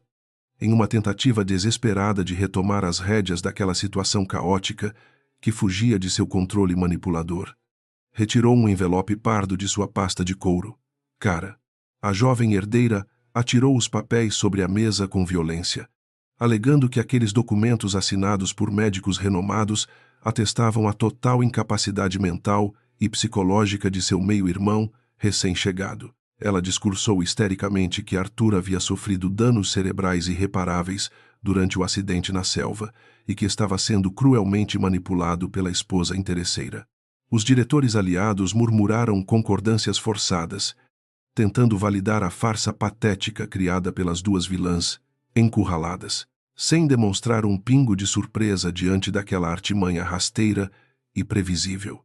em uma tentativa desesperada de retomar as rédeas daquela situação caótica que fugia de seu controle manipulador, retirou um envelope pardo de sua pasta de couro. Cara, a jovem herdeira atirou os papéis sobre a mesa com violência, alegando que aqueles documentos assinados por médicos renomados atestavam a total incapacidade mental e psicológica de seu meio-irmão recém-chegado. Ela discursou histericamente que Arthur havia sofrido danos cerebrais irreparáveis durante o acidente na selva e que estava sendo cruelmente manipulado pela esposa interesseira. Os diretores aliados murmuraram concordâncias forçadas, tentando validar a farsa patética criada pelas duas vilãs, encurraladas, sem demonstrar um pingo de surpresa diante daquela artimanha rasteira e previsível.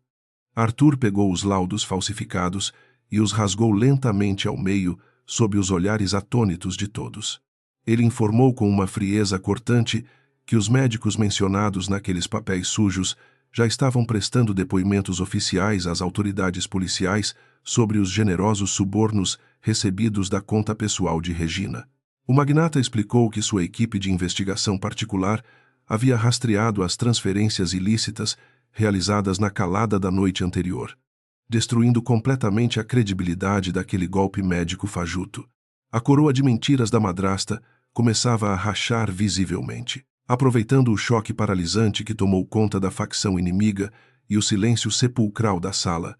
Arthur pegou os laudos falsificados e os rasgou lentamente ao meio, sob os olhares atônitos de todos. Ele informou com uma frieza cortante que os médicos mencionados naqueles papéis sujos já estavam prestando depoimentos oficiais às autoridades policiais sobre os generosos subornos recebidos da conta pessoal de Regina. O magnata explicou que sua equipe de investigação particular havia rastreado as transferências ilícitas realizadas na calada da noite anterior, destruindo completamente a credibilidade daquele golpe médico fajuto. A coroa de mentiras da madrasta começava a rachar visivelmente. Aproveitando o choque paralisante que tomou conta da facção inimiga e o silêncio sepulcral da sala,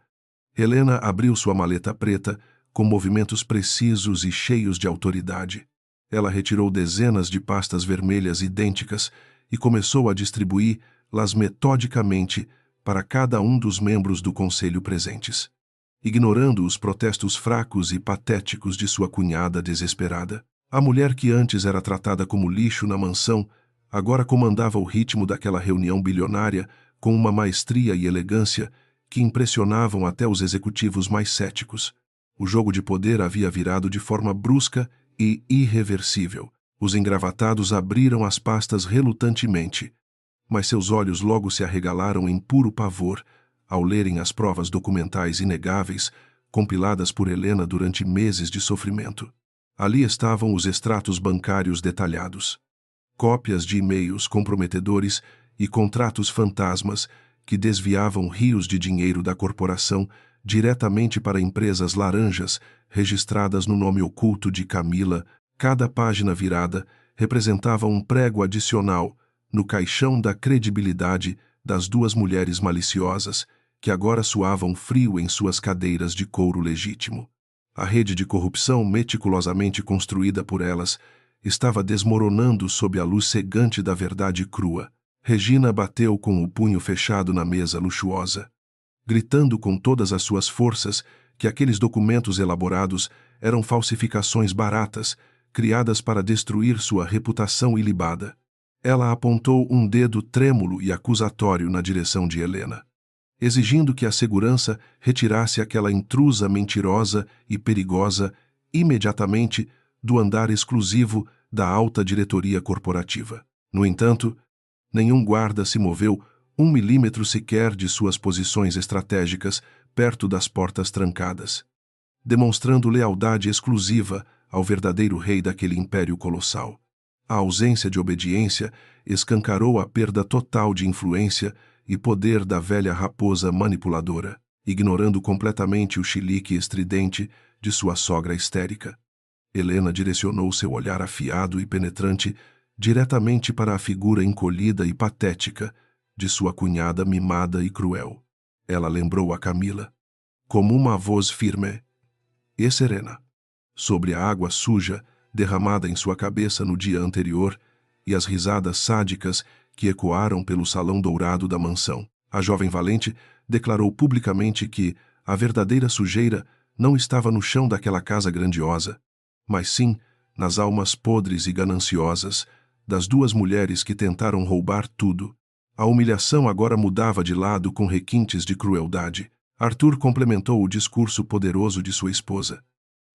Helena abriu sua maleta preta com movimentos precisos e cheios de autoridade. Ela retirou dezenas de pastas vermelhas idênticas e começou a distribuí-las metodicamente para cada um dos membros do conselho presentes, ignorando os protestos fracos e patéticos de sua cunhada desesperada. A mulher que antes era tratada como lixo na mansão agora comandava o ritmo daquela reunião bilionária com uma maestria e elegância que impressionavam até os executivos mais céticos. O jogo de poder havia virado de forma brusca e irreversível. Os engravatados abriram as pastas relutantemente, mas seus olhos logo se arregalaram em puro pavor ao lerem as provas documentais inegáveis compiladas por Helena durante meses de sofrimento. Ali estavam os extratos bancários detalhados, cópias de e-mails comprometedores e contratos fantasmas que desviavam rios de dinheiro da corporação diretamente para empresas laranjas registradas no nome oculto de Camila. Cada página virada representava um prego adicional no caixão da credibilidade das duas mulheres maliciosas que agora suavam frio em suas cadeiras de couro legítimo. A rede de corrupção meticulosamente construída por elas estava desmoronando sob a luz cegante da verdade crua. Regina bateu com o punho fechado na mesa luxuosa, gritando com todas as suas forças que aqueles documentos elaborados eram falsificações baratas, criadas para destruir sua reputação ilibada. Ela apontou um dedo trêmulo e acusatório na direção de Helena, exigindo que a segurança retirasse aquela intrusa mentirosa e perigosa imediatamente do andar exclusivo da alta diretoria corporativa. No entanto, nenhum guarda se moveu 1 milímetro sequer de suas posições estratégicas perto das portas trancadas, demonstrando lealdade exclusiva ao verdadeiro rei daquele império colossal. A ausência de obediência escancarou a perda total de influência e poder da velha raposa manipuladora, ignorando completamente o chilique estridente de sua sogra histérica. Helena direcionou seu olhar afiado e penetrante diretamente para a figura encolhida e patética de sua cunhada mimada e cruel. Ela lembrou a Camila, como uma voz firme e serena, sobre a água suja derramada em sua cabeça no dia anterior e as risadas sádicas que ecoaram pelo salão dourado da mansão. A jovem valente declarou publicamente que a verdadeira sujeira não estava no chão daquela casa grandiosa, mas sim nas almas podres e gananciosas das duas mulheres que tentaram roubar tudo. A humilhação agora mudava de lado com requintes de crueldade. Arthur complementou o discurso poderoso de sua esposa,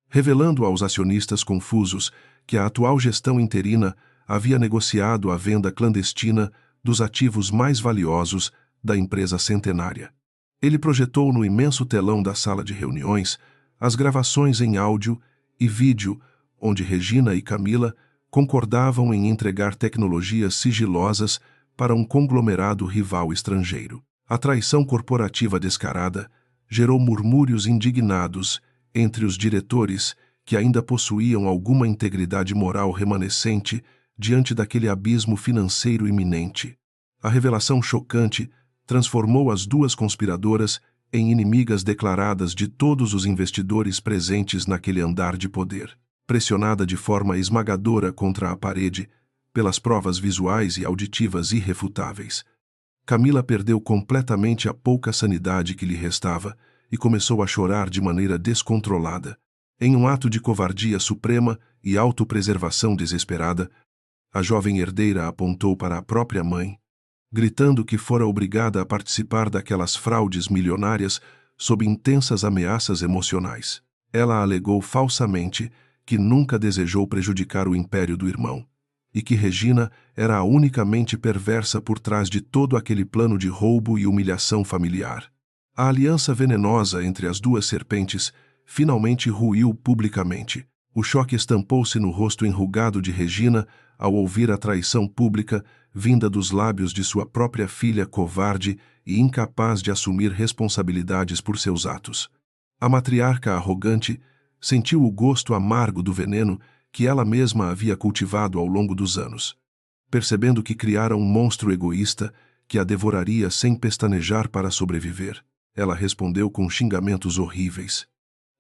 revelando aos acionistas confusos que a atual gestão interina havia negociado a venda clandestina dos ativos mais valiosos da empresa centenária. Ele projetou no imenso telão da sala de reuniões as gravações em áudio e vídeo, onde Regina e Camila concordavam em entregar tecnologias sigilosas para um conglomerado rival estrangeiro. A traição corporativa descarada gerou murmúrios indignados entre os diretores que ainda possuíam alguma integridade moral remanescente diante daquele abismo financeiro iminente. A revelação chocante transformou as duas conspiradoras em inimigas declaradas de todos os investidores presentes naquele andar de poder. Pressionada de forma esmagadora contra a parede, pelas provas visuais e auditivas irrefutáveis, Camila perdeu completamente a pouca sanidade que lhe restava e começou a chorar de maneira descontrolada. Em um ato de covardia suprema e autopreservação desesperada, a jovem herdeira apontou para a própria mãe, gritando que fora obrigada a participar daquelas fraudes milionárias sob intensas ameaças emocionais. Ela alegou falsamente que nunca desejou prejudicar o império do irmão, e que Regina era a única mente perversa por trás de todo aquele plano de roubo e humilhação familiar. A aliança venenosa entre as duas serpentes finalmente ruiu publicamente. O choque estampou-se no rosto enrugado de Regina ao ouvir a traição pública vinda dos lábios de sua própria filha covarde e incapaz de assumir responsabilidades por seus atos. A matriarca arrogante sentiu o gosto amargo do veneno que ela mesma havia cultivado ao longo dos anos. Percebendo que criara um monstro egoísta que a devoraria sem pestanejar para sobreviver, ela respondeu com xingamentos horríveis,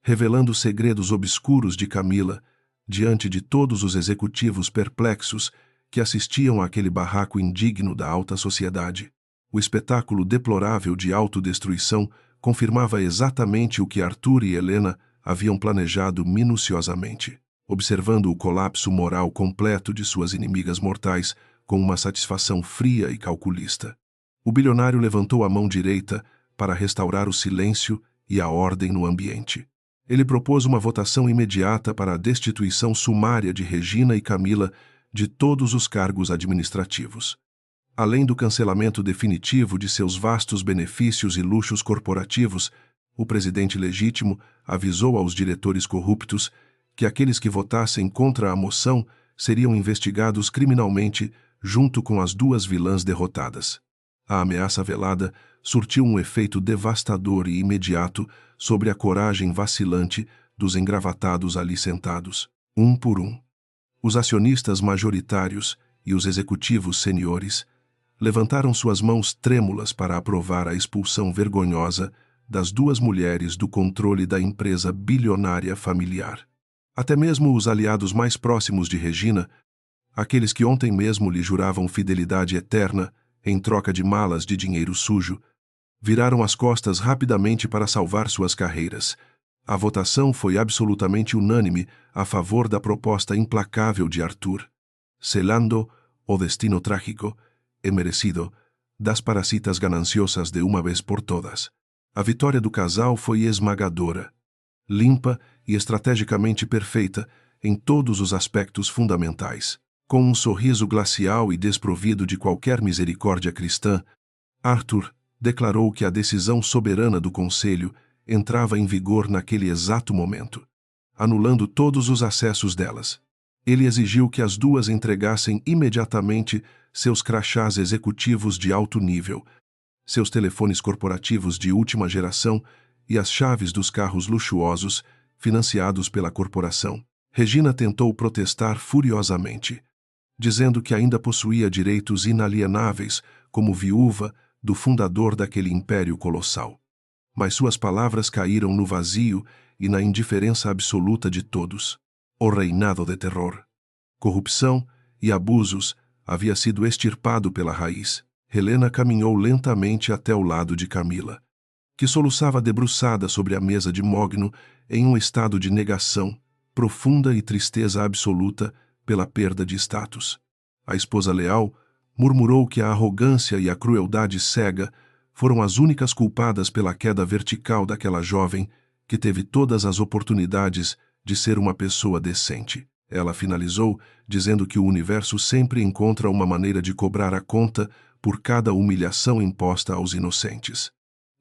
revelando segredos obscuros de Camila diante de todos os executivos perplexos que assistiam àquele barraco indigno da alta sociedade. O espetáculo deplorável de autodestruição confirmava exatamente o que Arthur e Helena haviam planejado minuciosamente, observando o colapso moral completo de suas inimigas mortais com uma satisfação fria e calculista. O bilionário levantou a mão direita para restaurar o silêncio e a ordem no ambiente. Ele propôs uma votação imediata para a destituição sumária de Regina e Camila de todos os cargos administrativos. Além do cancelamento definitivo de seus vastos benefícios e luxos corporativos, o presidente legítimo avisou aos diretores corruptos que aqueles que votassem contra a moção seriam investigados criminalmente junto com as duas vilãs derrotadas. A ameaça velada surtiu um efeito devastador e imediato sobre a coragem vacilante dos engravatados ali sentados, um por um. Os acionistas majoritários e os executivos seniores levantaram suas mãos trêmulas para aprovar a expulsão vergonhosa das duas mulheres do controle da empresa bilionária familiar. Até mesmo os aliados mais próximos de Regina, aqueles que ontem mesmo lhe juravam fidelidade eterna em troca de malas de dinheiro sujo, viraram as costas rapidamente para salvar suas carreiras. A votação foi absolutamente unânime a favor da proposta implacável de Arthur, selando o destino trágico e merecido das parasitas gananciosas de uma vez por todas. A vitória do casal foi esmagadora, limpa e estrategicamente perfeita em todos os aspectos fundamentais. Com um sorriso glacial e desprovido de qualquer misericórdia cristã, Arthur declarou que a decisão soberana do Conselho entrava em vigor naquele exato momento, anulando todos os acessos delas. Ele exigiu que as duas entregassem imediatamente seus crachás executivos de alto nível, seus telefones corporativos de última geração e as chaves dos carros luxuosos financiados pela corporação. Regina tentou protestar furiosamente, dizendo que ainda possuía direitos inalienáveis como viúva do fundador daquele império colossal. Mas suas palavras caíram no vazio e na indiferença absoluta de todos. O reinado de terror, corrupção e abusos havia sido extirpado pela raiz. Helena caminhou lentamente até o lado de Camila, que soluçava debruçada sobre a mesa de mogno em um estado de negação, profunda e tristeza absoluta pela perda de status. A esposa leal murmurou que a arrogância e a crueldade cega foram as únicas culpadas pela queda vertical daquela jovem que teve todas as oportunidades de ser uma pessoa decente. Ela finalizou dizendo que o universo sempre encontra uma maneira de cobrar a conta por cada humilhação imposta aos inocentes.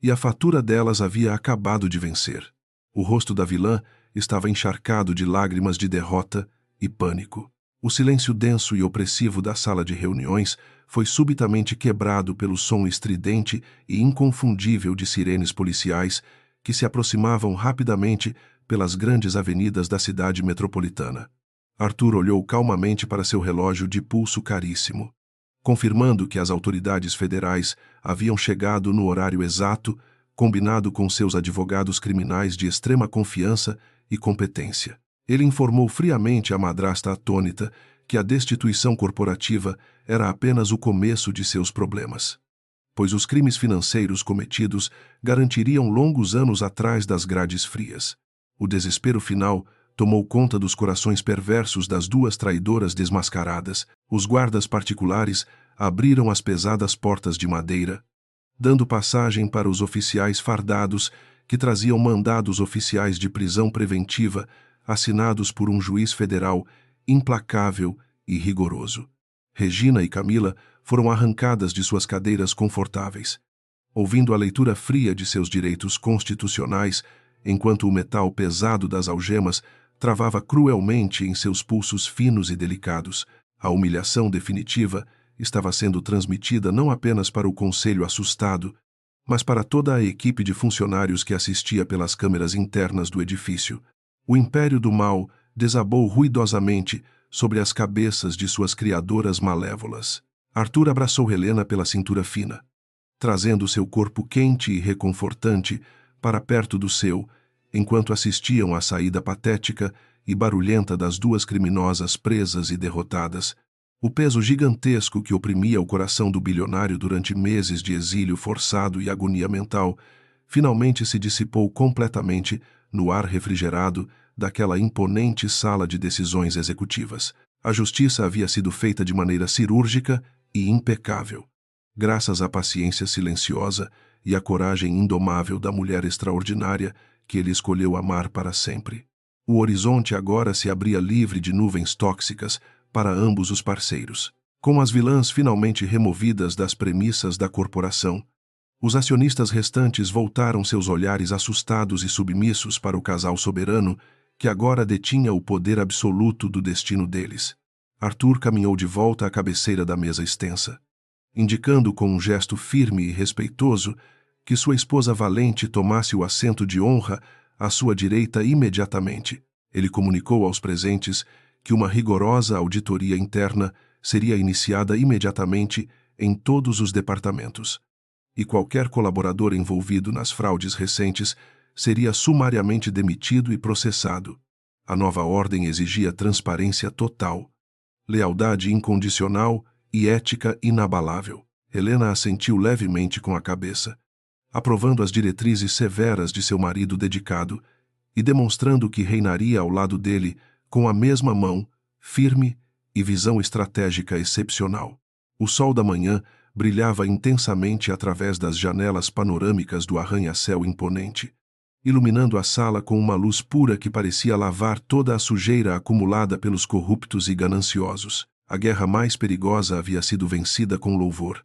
E a fatura delas havia acabado de vencer. O rosto da vilã estava encharcado de lágrimas de derrota e pânico. O silêncio denso e opressivo da sala de reuniões foi subitamente quebrado pelo som estridente e inconfundível de sirenes policiais que se aproximavam rapidamente pelas grandes avenidas da cidade metropolitana. Arthur olhou calmamente para seu relógio de pulso caríssimo, confirmando que as autoridades federais haviam chegado no horário exato, combinado com seus advogados criminais de extrema confiança e competência. Ele informou friamente à madrasta atônita que a destituição corporativa era apenas o começo de seus problemas, pois os crimes financeiros cometidos garantiriam longos anos atrás das grades frias. O desespero final tomou conta dos corações perversos das duas traidoras desmascaradas. Os guardas particulares abriram as pesadas portas de madeira, dando passagem para os oficiais fardados que traziam mandados oficiais de prisão preventiva assinados por um juiz federal implacável e rigoroso. Regina e Camila foram arrancadas de suas cadeiras confortáveis, ouvindo a leitura fria de seus direitos constitucionais, enquanto o metal pesado das algemas travava cruelmente em seus pulsos finos e delicados. A humilhação definitiva estava sendo transmitida não apenas para o conselho assustado, mas para toda a equipe de funcionários que assistia pelas câmeras internas do edifício. O império do mal desabou ruidosamente sobre as cabeças de suas criadoras malévolas. Arthur abraçou Helena pela cintura fina, trazendo seu corpo quente e reconfortante para perto do seu, enquanto assistiam à saída patética e barulhenta das duas criminosas presas e derrotadas. O peso gigantesco que oprimia o coração do bilionário durante meses de exílio forçado e agonia mental finalmente se dissipou completamente no ar refrigerado daquela imponente sala de decisões executivas. A justiça havia sido feita de maneira cirúrgica e impecável, graças à paciência silenciosa e à coragem indomável da mulher extraordinária que ele escolheu amar para sempre. O horizonte agora se abria livre de nuvens tóxicas para ambos os parceiros. Com as vilãs finalmente removidas das premissas da corporação, os acionistas restantes voltaram seus olhares assustados e submissos para o casal soberano que agora detinha o poder absoluto do destino deles. Arthur caminhou de volta à cabeceira da mesa extensa, indicando com um gesto firme e respeitoso que sua esposa valente tomasse o assento de honra à sua direita imediatamente. Ele comunicou aos presentes que uma rigorosa auditoria interna seria iniciada imediatamente em todos os departamentos, e qualquer colaborador envolvido nas fraudes recentes seria sumariamente demitido e processado. A nova ordem exigia transparência total, lealdade incondicional e ética inabalável. Helena assentiu levemente com a cabeça, aprovando as diretrizes severas de seu marido dedicado e demonstrando que reinaria ao lado dele com a mesma mão, firme e visão estratégica excepcional. O sol da manhã brilhava intensamente através das janelas panorâmicas do arranha-céu imponente, iluminando a sala com uma luz pura que parecia lavar toda a sujeira acumulada pelos corruptos e gananciosos. A guerra mais perigosa havia sido vencida com louvor,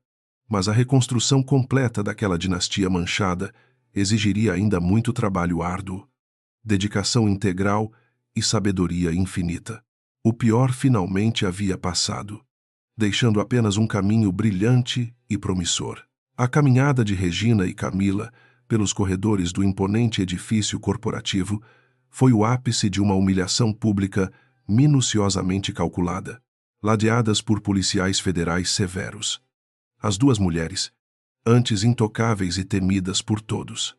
mas a reconstrução completa daquela dinastia manchada exigiria ainda muito trabalho árduo, dedicação integral e sabedoria infinita. O pior finalmente havia passado, deixando apenas um caminho brilhante e promissor. A caminhada de Regina e Camila pelos corredores do imponente edifício corporativo foi o ápice de uma humilhação pública minuciosamente calculada, ladeadas por policiais federais severos. As duas mulheres, antes intocáveis e temidas por todos,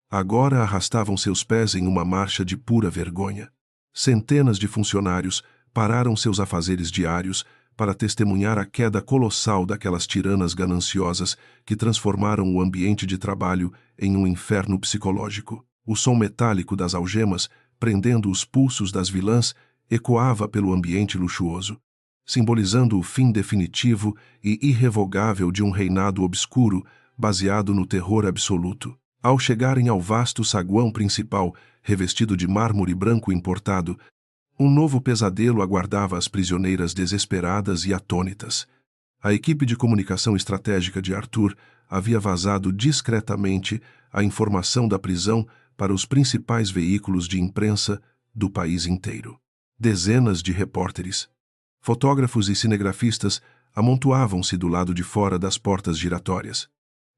agora arrastavam seus pés em uma marcha de pura vergonha. Centenas de funcionários pararam seus afazeres diários para testemunhar a queda colossal daquelas tiranas gananciosas que transformaram o ambiente de trabalho em um inferno psicológico. O som metálico das algemas, prendendo os pulsos das vilãs, ecoava pelo ambiente luxuoso, simbolizando o fim definitivo e irrevogável de um reinado obscuro baseado no terror absoluto. Ao chegarem ao vasto saguão principal, revestido de mármore branco importado, um novo pesadelo aguardava as prisioneiras desesperadas e atônitas. A equipe de comunicação estratégica de Arthur havia vazado discretamente a informação da prisão para os principais veículos de imprensa do país inteiro. Dezenas de repórteres, fotógrafos e cinegrafistas amontoavam-se do lado de fora das portas giratórias,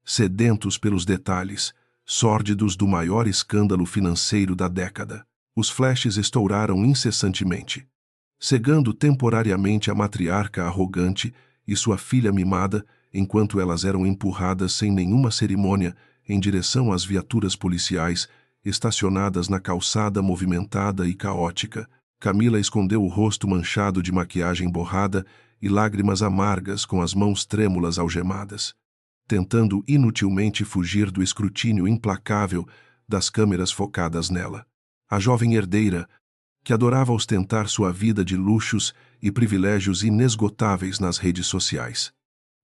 sedentos pelos detalhes sórdidos do maior escândalo financeiro da década. Os flashes estouraram incessantemente, cegando temporariamente a matriarca arrogante e sua filha mimada, enquanto elas eram empurradas sem nenhuma cerimônia em direção às viaturas policiais estacionadas na calçada movimentada e caótica. Camila escondeu o rosto manchado de maquiagem borrada e lágrimas amargas com as mãos trêmulas algemadas, tentando inutilmente fugir do escrutínio implacável das câmeras focadas nela. A jovem herdeira, que adorava ostentar sua vida de luxos e privilégios inesgotáveis nas redes sociais,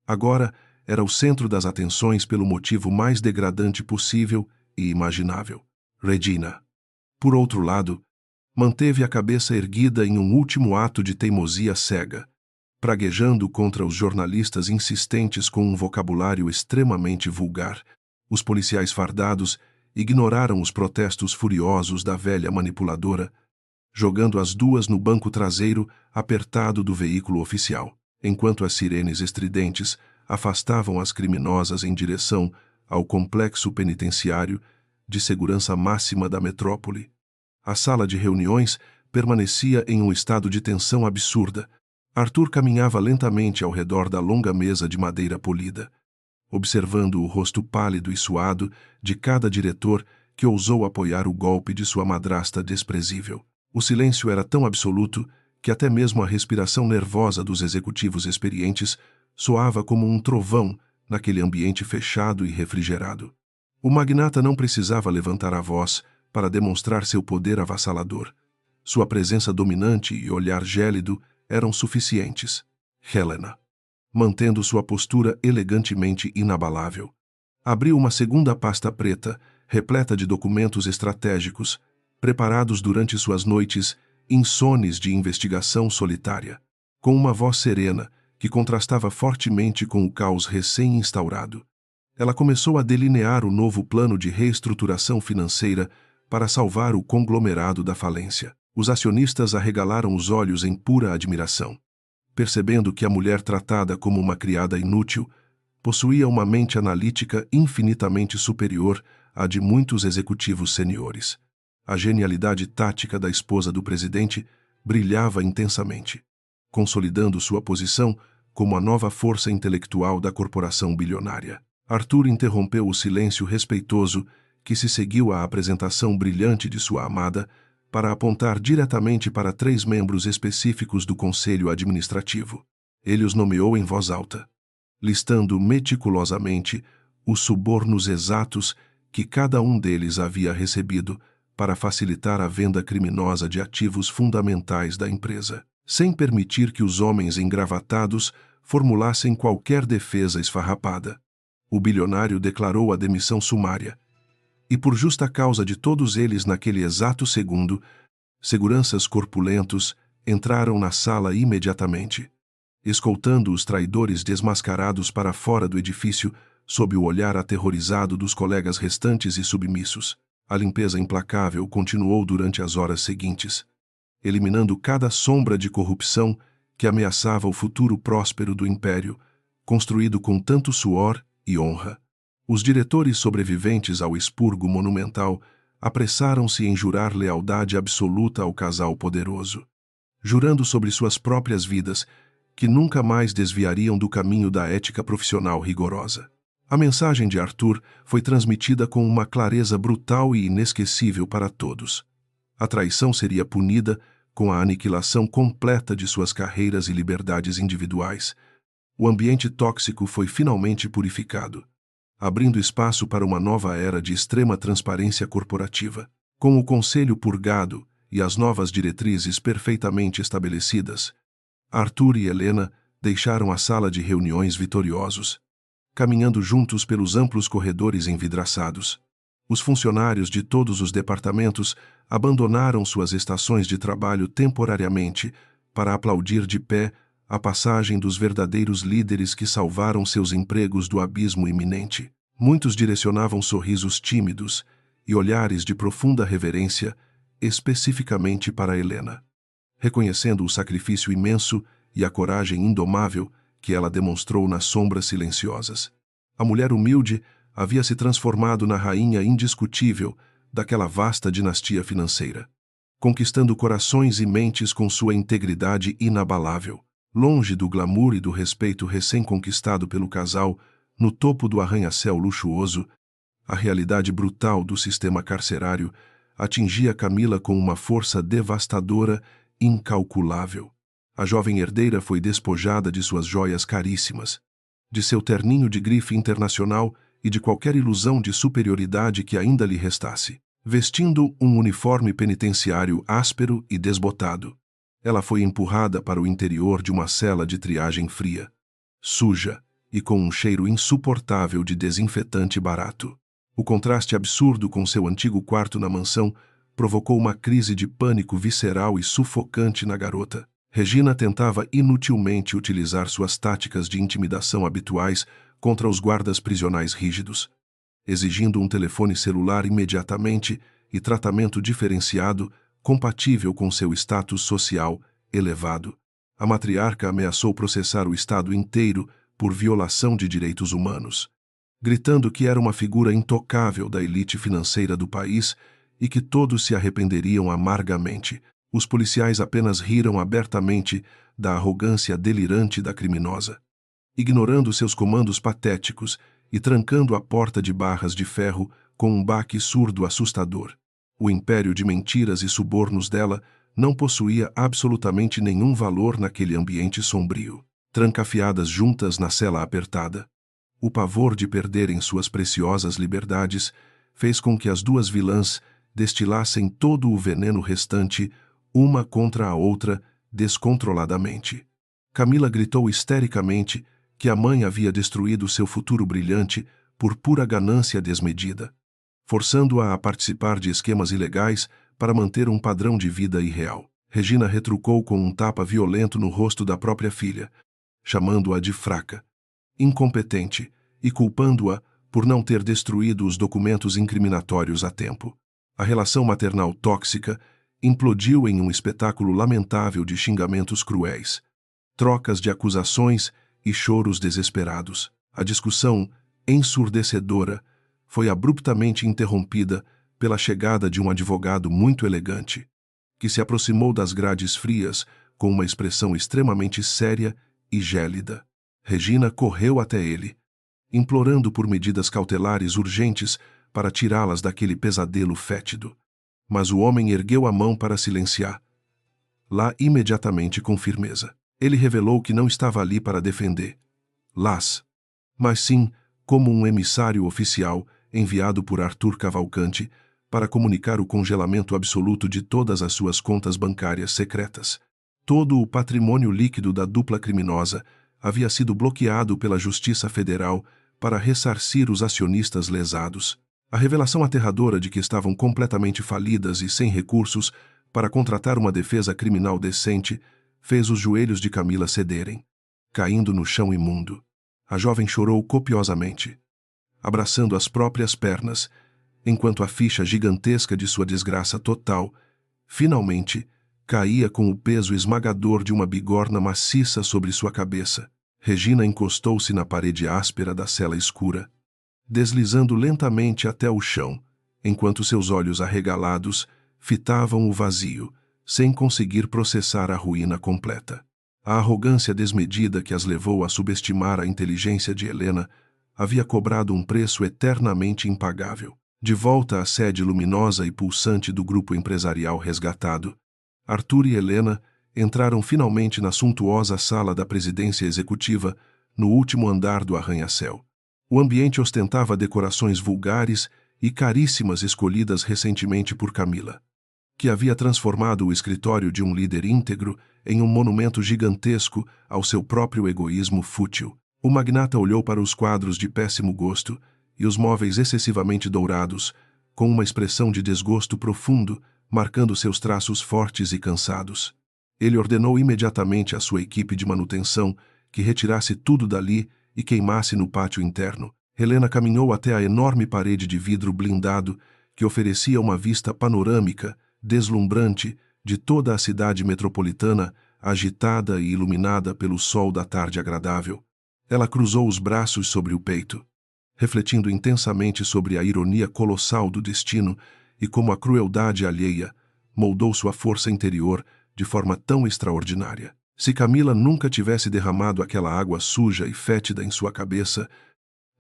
agora era o centro das atenções pelo motivo mais degradante possível e imaginável. Regina, por outro lado, manteve a cabeça erguida em um último ato de teimosia cega, praguejando contra os jornalistas insistentes com um vocabulário extremamente vulgar. Os policiais fardados ignoraram os protestos furiosos da velha manipuladora, jogando as duas no banco traseiro apertado do veículo oficial, enquanto as sirenes estridentes afastavam as criminosas em direção ao complexo penitenciário de segurança máxima da metrópole. A sala de reuniões permanecia em um estado de tensão absurda. Arthur caminhava lentamente ao redor da longa mesa de madeira polida, observando o rosto pálido e suado de cada diretor que ousou apoiar o golpe de sua madrasta desprezível. O silêncio era tão absoluto que até mesmo a respiração nervosa dos executivos experientes soava como um trovão naquele ambiente fechado e refrigerado. O magnata não precisava levantar a voz para demonstrar seu poder avassalador. Sua presença dominante e olhar gélido eram suficientes. Helena, mantendo sua postura elegantemente inabalável, abriu uma segunda pasta preta, repleta de documentos estratégicos, preparados durante suas noites insones de investigação solitária. Com uma voz serena, que contrastava fortemente com o caos recém-instaurado, ela começou a delinear o novo plano de reestruturação financeira para salvar o conglomerado da falência. Os acionistas arregalaram os olhos em pura admiração, percebendo que a mulher tratada como uma criada inútil possuía uma mente analítica infinitamente superior à de muitos executivos seniores. A genialidade tática da esposa do presidente brilhava intensamente, consolidando sua posição como a nova força intelectual da corporação bilionária. Arthur interrompeu o silêncio respeitoso que se seguiu à apresentação brilhante de sua amada para apontar diretamente para 3 membros específicos do Conselho Administrativo. Ele os nomeou em voz alta, listando meticulosamente os subornos exatos que cada um deles havia recebido para facilitar a venda criminosa de ativos fundamentais da empresa, sem permitir que os homens engravatados formulassem qualquer defesa esfarrapada. O bilionário declarou a demissão sumária, e por justa causa de todos eles naquele exato segundo, seguranças corpulentos entraram na sala imediatamente, escoltando os traidores desmascarados para fora do edifício sob o olhar aterrorizado dos colegas restantes e submissos. A limpeza implacável continuou durante as horas seguintes, eliminando cada sombra de corrupção que ameaçava o futuro próspero do império, construído com tanto suor e honra. Os diretores sobreviventes ao expurgo monumental apressaram-se em jurar lealdade absoluta ao casal poderoso, jurando sobre suas próprias vidas que nunca mais desviariam do caminho da ética profissional rigorosa. A mensagem de Arthur foi transmitida com uma clareza brutal e inesquecível para todos. A traição seria punida com a aniquilação completa de suas carreiras e liberdades individuais. O ambiente tóxico foi finalmente purificado, abrindo espaço para uma nova era de extrema transparência corporativa. Com o conselho purgado e as novas diretrizes perfeitamente estabelecidas, Arthur e Helena deixaram a sala de reuniões vitoriosos, caminhando juntos pelos amplos corredores envidraçados. Os funcionários de todos os departamentos abandonaram suas estações de trabalho temporariamente para aplaudir de pé a passagem dos verdadeiros líderes que salvaram seus empregos do abismo iminente. Muitos direcionavam sorrisos tímidos e olhares de profunda reverência especificamente para Helena, reconhecendo o sacrifício imenso e a coragem indomável que ela demonstrou nas sombras silenciosas. A mulher humilde havia se transformado na rainha indiscutível daquela vasta dinastia financeira, conquistando corações e mentes com sua integridade inabalável. Longe do glamour e do respeito recém-conquistado pelo casal, no topo do arranha-céu luxuoso, a realidade brutal do sistema carcerário atingia Camila com uma força devastadora, incalculável. A jovem herdeira foi despojada de suas joias caríssimas, de seu terninho de grife internacional e de qualquer ilusão de superioridade que ainda lhe restasse. Vestindo um uniforme penitenciário áspero e desbotado, ela foi empurrada para o interior de uma cela de triagem fria, suja e com um cheiro insuportável de desinfetante barato. O contraste absurdo com seu antigo quarto na mansão provocou uma crise de pânico visceral e sufocante na garota. Regina tentava inutilmente utilizar suas táticas de intimidação habituais contra os guardas prisionais rígidos, exigindo um telefone celular imediatamente e tratamento diferenciado compatível com seu status social elevado. A matriarca ameaçou processar o Estado inteiro por violação de direitos humanos, gritando que era uma figura intocável da elite financeira do país e que todos se arrependeriam amargamente. Os policiais apenas riram abertamente da arrogância delirante da criminosa, ignorando seus comandos patéticos e trancando a porta de barras de ferro com um baque surdo assustador. O império de mentiras e subornos dela não possuía absolutamente nenhum valor naquele ambiente sombrio. Trancafiadas juntas na cela apertada, o pavor de perderem suas preciosas liberdades fez com que as duas vilãs destilassem todo o veneno restante uma contra a outra descontroladamente. Camila gritou histericamente que a mãe havia destruído seu futuro brilhante por pura ganância desmedida, forçando-a a participar de esquemas ilegais para manter um padrão de vida irreal. Regina retrucou com um tapa violento no rosto da própria filha, chamando-a de fraca, incompetente e culpando-a por não ter destruído os documentos incriminatórios a tempo. A relação maternal tóxica implodiu em um espetáculo lamentável de xingamentos cruéis, trocas de acusações e choros desesperados. A discussão, ensurdecedora, foi abruptamente interrompida pela chegada de um advogado muito elegante, que se aproximou das grades frias com uma expressão extremamente séria e gélida. Regina correu até ele, implorando por medidas cautelares urgentes para tirá-las daquele pesadelo fétido. Mas o homem ergueu a mão para silenciar, lá imediatamente com firmeza. Ele revelou que não estava ali para defender Las, mas sim como um emissário oficial enviado por Arthur Cavalcante para comunicar o congelamento absoluto de todas as suas contas bancárias secretas. Todo o patrimônio líquido da dupla criminosa havia sido bloqueado pela Justiça Federal para ressarcir os acionistas lesados. A revelação aterradora de que estavam completamente falidas e sem recursos para contratar uma defesa criminal decente fez os joelhos de Camila cederem, caindo no chão imundo. A jovem chorou copiosamente, abraçando as próprias pernas, enquanto a ficha gigantesca de sua desgraça total, finalmente, caía com o peso esmagador de uma bigorna maciça sobre sua cabeça. Regina encostou-se na parede áspera da cela escura, deslizando lentamente até o chão, enquanto seus olhos arregalados fitavam o vazio, sem conseguir processar a ruína completa. A arrogância desmedida que as levou a subestimar a inteligência de Helena havia cobrado um preço eternamente impagável. De volta à sede luminosa e pulsante do grupo empresarial resgatado, Arthur e Helena entraram finalmente na suntuosa sala da presidência executiva, no último andar do arranha-céu. O ambiente ostentava decorações vulgares e caríssimas escolhidas recentemente por Camila, que havia transformado o escritório de um líder íntegro em um monumento gigantesco ao seu próprio egoísmo fútil. O magnata olhou para os quadros de péssimo gosto e os móveis excessivamente dourados, com uma expressão de desgosto profundo, marcando seus traços fortes e cansados. Ele ordenou imediatamente à sua equipe de manutenção que retirasse tudo dali e queimasse no pátio interno. Helena caminhou até a enorme parede de vidro blindado que oferecia uma vista panorâmica, deslumbrante, de toda a cidade metropolitana, agitada e iluminada pelo sol da tarde agradável. Ela cruzou os braços sobre o peito, refletindo intensamente sobre a ironia colossal do destino e como a crueldade alheia moldou sua força interior de forma tão extraordinária. Se Camila nunca tivesse derramado aquela água suja e fétida em sua cabeça,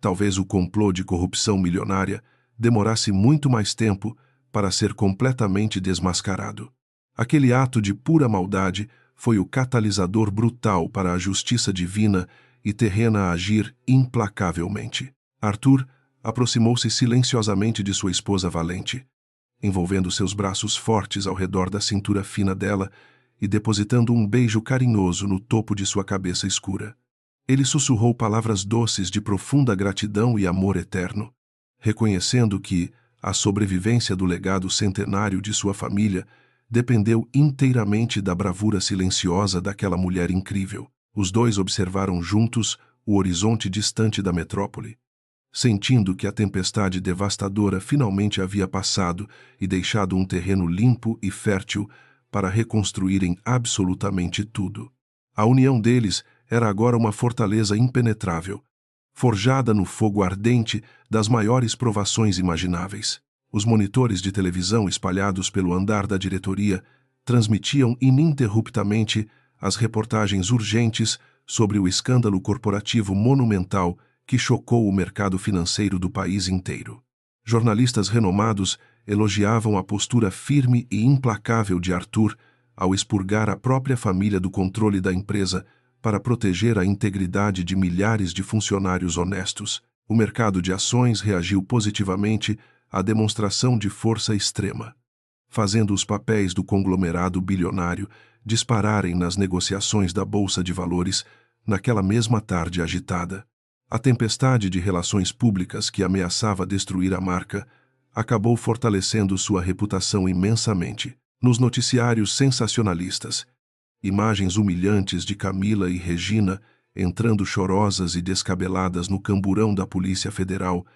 talvez o complô de corrupção milionária demorasse muito mais tempo para ser completamente desmascarado. Aquele ato de pura maldade foi o catalisador brutal para a justiça divina e terrena a agir implacavelmente. Arthur aproximou-se silenciosamente de sua esposa valente, envolvendo seus braços fortes ao redor da cintura fina dela e depositando um beijo carinhoso no topo de sua cabeça escura. Ele sussurrou palavras doces de profunda gratidão e amor eterno, reconhecendo que a sobrevivência do legado centenário de sua família dependeu inteiramente da bravura silenciosa daquela mulher incrível. Os dois observaram juntos o horizonte distante da metrópole, sentindo que a tempestade devastadora finalmente havia passado e deixado um terreno limpo e fértil para reconstruírem absolutamente tudo. A união deles era agora uma fortaleza impenetrável, forjada no fogo ardente das maiores provações imagináveis. Os monitores de televisão espalhados pelo andar da diretoria transmitiam ininterruptamente as reportagens urgentes sobre o escândalo corporativo monumental que chocou o mercado financeiro do país inteiro. Jornalistas renomados elogiavam a postura firme e implacável de Arthur ao expurgar a própria família do controle da empresa para proteger a integridade de milhares de funcionários honestos. O mercado de ações reagiu positivamente à demonstração de força extrema, fazendo os papéis do conglomerado bilionário dispararem nas negociações da Bolsa de Valores naquela mesma tarde agitada. A tempestade de relações públicas que ameaçava destruir a marca acabou fortalecendo sua reputação imensamente. Nos noticiários sensacionalistas, imagens humilhantes de Camila e Regina entrando chorosas e descabeladas no camburão da Polícia Federal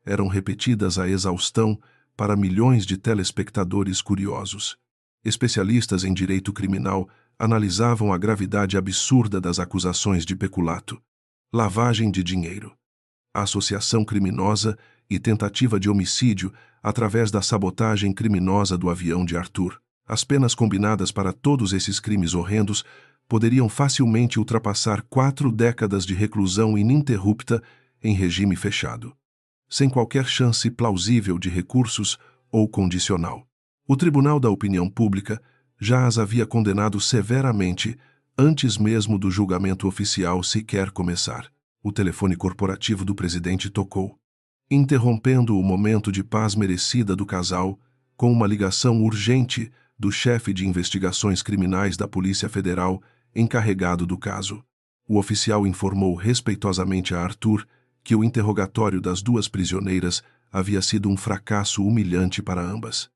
eram repetidas à exaustão para milhões de telespectadores curiosos. Especialistas em direito criminal analisavam a gravidade absurda das acusações de peculato, lavagem de dinheiro, associação criminosa e tentativa de homicídio através da sabotagem criminosa do avião de Arthur. As penas combinadas para todos esses crimes horrendos poderiam facilmente ultrapassar 4 décadas de reclusão ininterrupta em regime fechado, sem qualquer chance plausível de recursos ou condicional. O Tribunal da Opinião Pública já as havia condenado severamente antes mesmo do julgamento oficial sequer começar. O telefone corporativo do presidente tocou, interrompendo o momento de paz merecida do casal com uma ligação urgente do chefe de investigações criminais da Polícia Federal encarregado do caso. O oficial informou respeitosamente a Arthur que o interrogatório das duas prisioneiras havia sido um fracasso humilhante para ambas,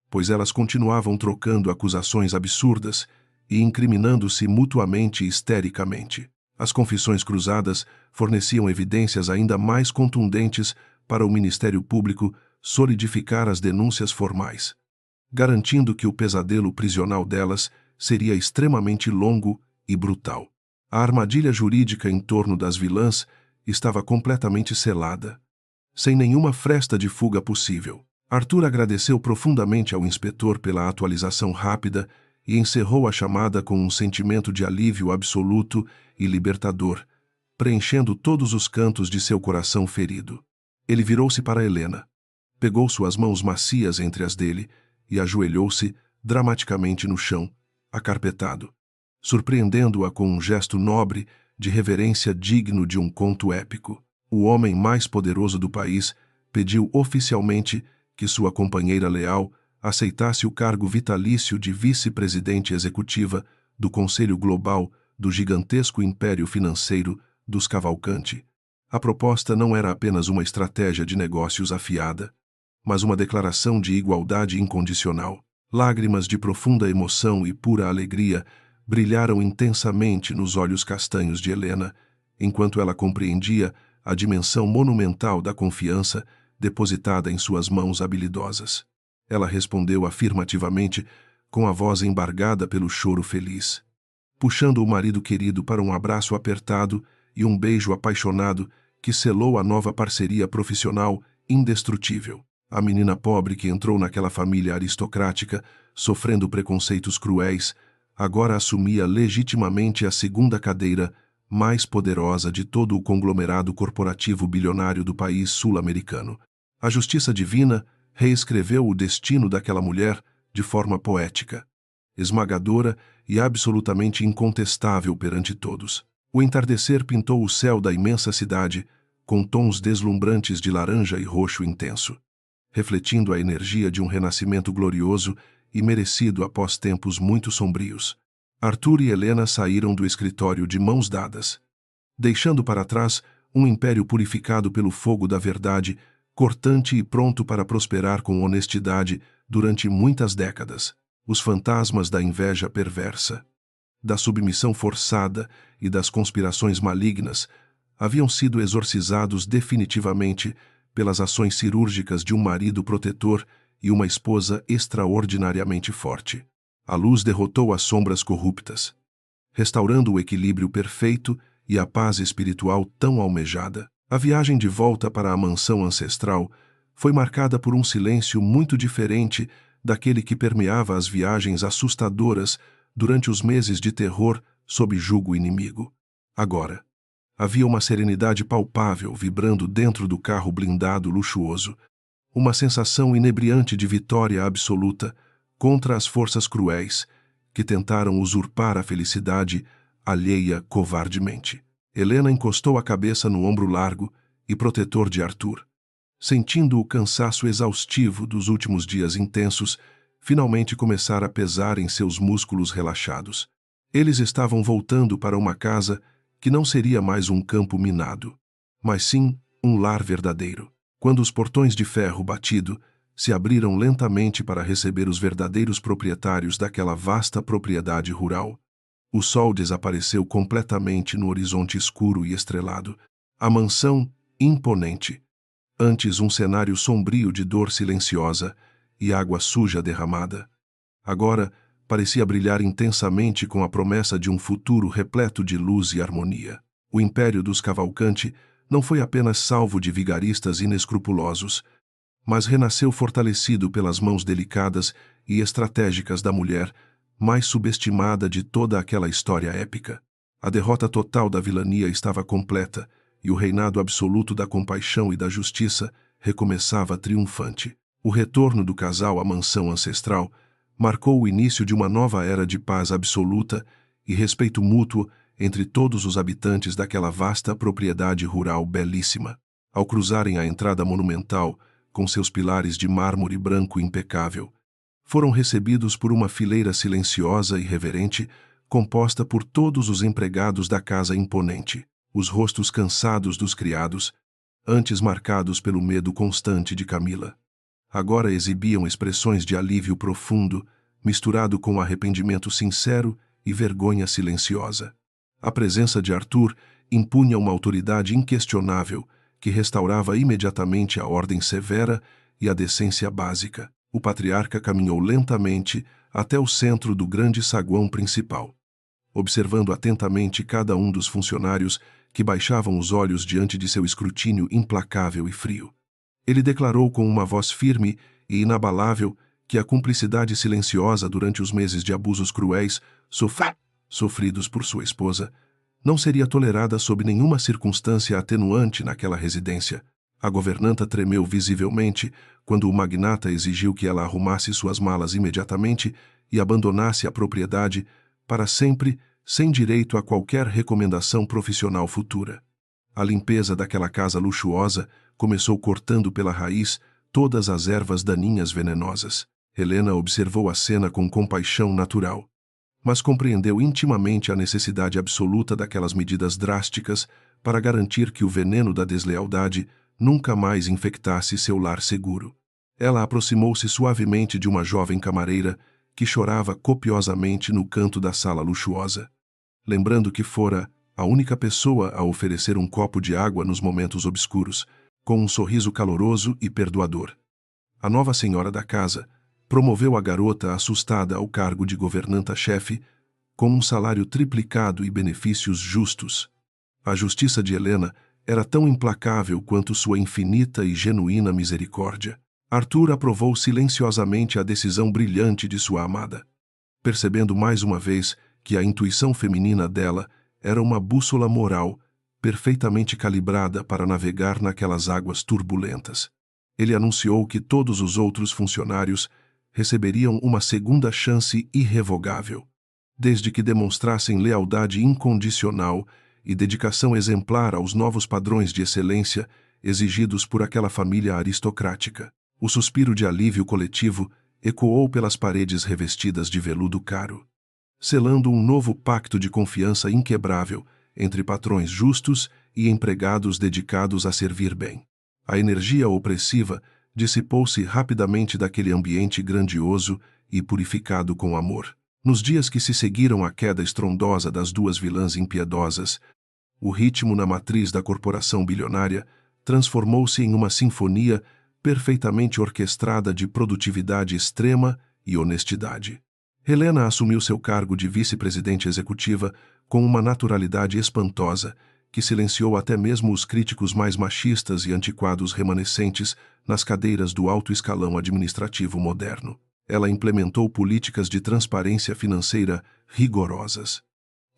pois elas continuavam trocando acusações absurdas e incriminando-se mutuamente histericamente. As confissões cruzadas forneciam evidências ainda mais contundentes para o Ministério Público solidificar as denúncias formais, garantindo que o pesadelo prisional delas seria extremamente longo e brutal. A armadilha jurídica em torno das vilãs estava completamente selada, sem nenhuma fresta de fuga possível. Arthur agradeceu profundamente ao inspetor pela atualização rápida e encerrou a chamada com um sentimento de alívio absoluto e libertador, preenchendo todos os cantos de seu coração ferido. Ele virou-se para Helena, pegou suas mãos macias entre as dele e ajoelhou-se dramaticamente no chão, acarpetado, surpreendendo-a com um gesto nobre de reverência digno de um conto épico. O homem mais poderoso do país pediu oficialmente que sua companheira leal aceitasse o cargo vitalício de vice-presidente executiva do Conselho Global do gigantesco império financeiro dos Cavalcanti. A proposta não era apenas uma estratégia de negócios afiada, mas uma declaração de igualdade incondicional. Lágrimas de profunda emoção e pura alegria brilharam intensamente nos olhos castanhos de Helena, enquanto ela compreendia a dimensão monumental da confiança depositada em suas mãos habilidosas. Ela respondeu afirmativamente, com a voz embargada pelo choro feliz, puxando o marido querido para um abraço apertado e um beijo apaixonado que selou a nova parceria profissional indestrutível. A menina pobre que entrou naquela família aristocrática, sofrendo preconceitos cruéis, agora assumia legitimamente a segunda cadeira mais poderosa de todo o conglomerado corporativo bilionário do país sul-americano. A justiça divina reescreveu o destino daquela mulher de forma poética, esmagadora e absolutamente incontestável perante todos. O entardecer pintou o céu da imensa cidade com tons deslumbrantes de laranja e roxo intenso, refletindo a energia de um renascimento glorioso e merecido após tempos muito sombrios. Arthur e Helena saíram do escritório de mãos dadas, deixando para trás um império purificado pelo fogo da verdade, cortante e pronto para prosperar com honestidade durante muitas décadas. Os fantasmas da inveja perversa, da submissão forçada e das conspirações malignas haviam sido exorcizados definitivamente pelas ações cirúrgicas de um marido protetor e uma esposa extraordinariamente forte. A luz derrotou as sombras corruptas, restaurando o equilíbrio perfeito e a paz espiritual tão almejada. A viagem de volta para a mansão ancestral foi marcada por um silêncio muito diferente daquele que permeava as viagens assustadoras durante os meses de terror sob jugo inimigo. Agora, havia uma serenidade palpável vibrando dentro do carro blindado luxuoso, uma sensação inebriante de vitória absoluta contra as forças cruéis que tentaram usurpar a felicidade alheia covardemente. Helena encostou a cabeça no ombro largo e protetor de Arthur. Sentindo o cansaço exaustivo dos últimos dias intensos, finalmente começara a pesar em seus músculos relaxados. Eles estavam voltando para uma casa que não seria mais um campo minado, mas sim um lar verdadeiro. Quando os portões de ferro batido se abriram lentamente para receber os verdadeiros proprietários daquela vasta propriedade rural, o sol desapareceu completamente no horizonte escuro e estrelado. A mansão, imponente, antes um cenário sombrio de dor silenciosa e água suja derramada, agora parecia brilhar intensamente com a promessa de um futuro repleto de luz e harmonia. O império dos Cavalcanti não foi apenas salvo de vigaristas inescrupulosos, mas renasceu fortalecido pelas mãos delicadas e estratégicas da mulher mais subestimada de toda aquela história épica. A derrota total da vilania estava completa e o reinado absoluto da compaixão e da justiça recomeçava triunfante. O retorno do casal à mansão ancestral marcou o início de uma nova era de paz absoluta e respeito mútuo entre todos os habitantes daquela vasta propriedade rural belíssima. Ao cruzarem a entrada monumental, com seus pilares de mármore branco impecável, foram recebidos por uma fileira silenciosa e reverente, composta por todos os empregados da casa imponente. Os rostos cansados dos criados, antes marcados pelo medo constante de Camila, agora exibiam expressões de alívio profundo, misturado com arrependimento sincero e vergonha silenciosa. A presença de Arthur impunha uma autoridade inquestionável que restaurava imediatamente a ordem severa e a decência básica. O patriarca caminhou lentamente até o centro do grande saguão principal, observando atentamente cada um dos funcionários que baixavam os olhos diante de seu escrutínio implacável e frio. Ele declarou com uma voz firme e inabalável que a cumplicidade silenciosa durante os meses de abusos cruéis sofridos por sua esposa não seria tolerada sob nenhuma circunstância atenuante naquela residência. A governanta tremeu visivelmente quando o magnata exigiu que ela arrumasse suas malas imediatamente e abandonasse a propriedade para sempre, sem direito a qualquer recomendação profissional futura. A limpeza daquela casa luxuosa começou cortando pela raiz todas as ervas daninhas venenosas. Helena observou a cena com compaixão natural, mas compreendeu intimamente a necessidade absoluta daquelas medidas drásticas para garantir que o veneno da deslealdade nunca mais infectasse seu lar seguro. Ela aproximou-se suavemente de uma jovem camareira que chorava copiosamente no canto da sala luxuosa. Lembrando que fora a única pessoa a oferecer um copo de água nos momentos obscuros, com um sorriso caloroso e perdoador. A nova senhora da casa promoveu a garota assustada ao cargo de governanta-chefe, com um salário triplicado e benefícios justos. A justiça de Helena era tão implacável quanto sua infinita e genuína misericórdia. Arthur aprovou silenciosamente a decisão brilhante de sua amada, percebendo mais uma vez que a intuição feminina dela era uma bússola moral perfeitamente calibrada para navegar naquelas águas turbulentas. Ele anunciou que todos os outros funcionários receberiam uma segunda chance irrevogável, desde que demonstrassem lealdade incondicional e dedicação exemplar aos novos padrões de excelência exigidos por aquela família aristocrática. O suspiro de alívio coletivo ecoou pelas paredes revestidas de veludo caro, selando um novo pacto de confiança inquebrável entre patrões justos e empregados dedicados a servir bem. A energia opressiva dissipou-se rapidamente daquele ambiente grandioso e purificado com amor. Nos dias que se seguiram à queda estrondosa das duas vilãs impiedosas, o ritmo na matriz da corporação bilionária transformou-se em uma sinfonia perfeitamente orquestrada de produtividade extrema e honestidade. Helena assumiu seu cargo de vice-presidente executiva com uma naturalidade espantosa, que silenciou até mesmo os críticos mais machistas e antiquados remanescentes nas cadeiras do alto escalão administrativo moderno. Ela implementou políticas de transparência financeira rigorosas,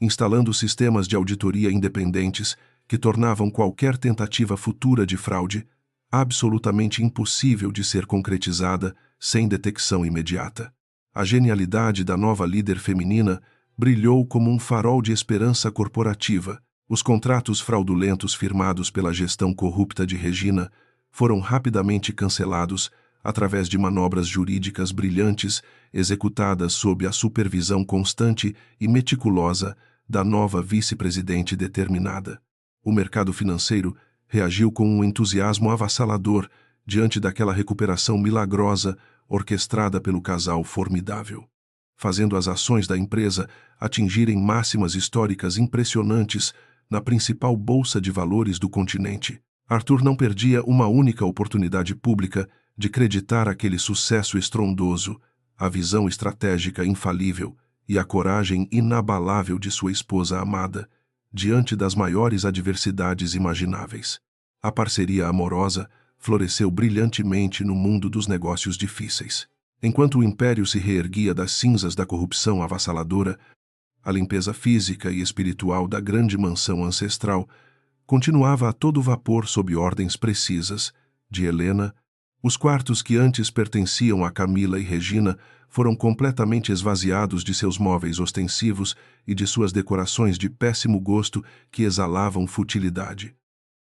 instalando sistemas de auditoria independentes que tornavam qualquer tentativa futura de fraude absolutamente impossível de ser concretizada sem detecção imediata. A genialidade da nova líder feminina brilhou como um farol de esperança corporativa. Os contratos fraudulentos firmados pela gestão corrupta de Regina foram rapidamente cancelados através de manobras jurídicas brilhantes executadas sob a supervisão constante e meticulosa da nova vice-presidente determinada. O mercado financeiro reagiu com um entusiasmo avassalador diante daquela recuperação milagrosa orquestrada pelo casal formidável, fazendo as ações da empresa atingirem máximas históricas impressionantes na principal bolsa de valores do continente. Arthur não perdia uma única oportunidade pública de creditar aquele sucesso estrondoso, a visão estratégica infalível e a coragem inabalável de sua esposa amada, diante das maiores adversidades imagináveis. A parceria amorosa floresceu brilhantemente no mundo dos negócios difíceis. Enquanto o império se reerguia das cinzas da corrupção avassaladora, a limpeza física e espiritual da grande mansão ancestral continuava a todo vapor sob ordens precisas de Helena. Os quartos que antes pertenciam a Camila e Regina foram completamente esvaziados de seus móveis ostensivos e de suas decorações de péssimo gosto que exalavam futilidade,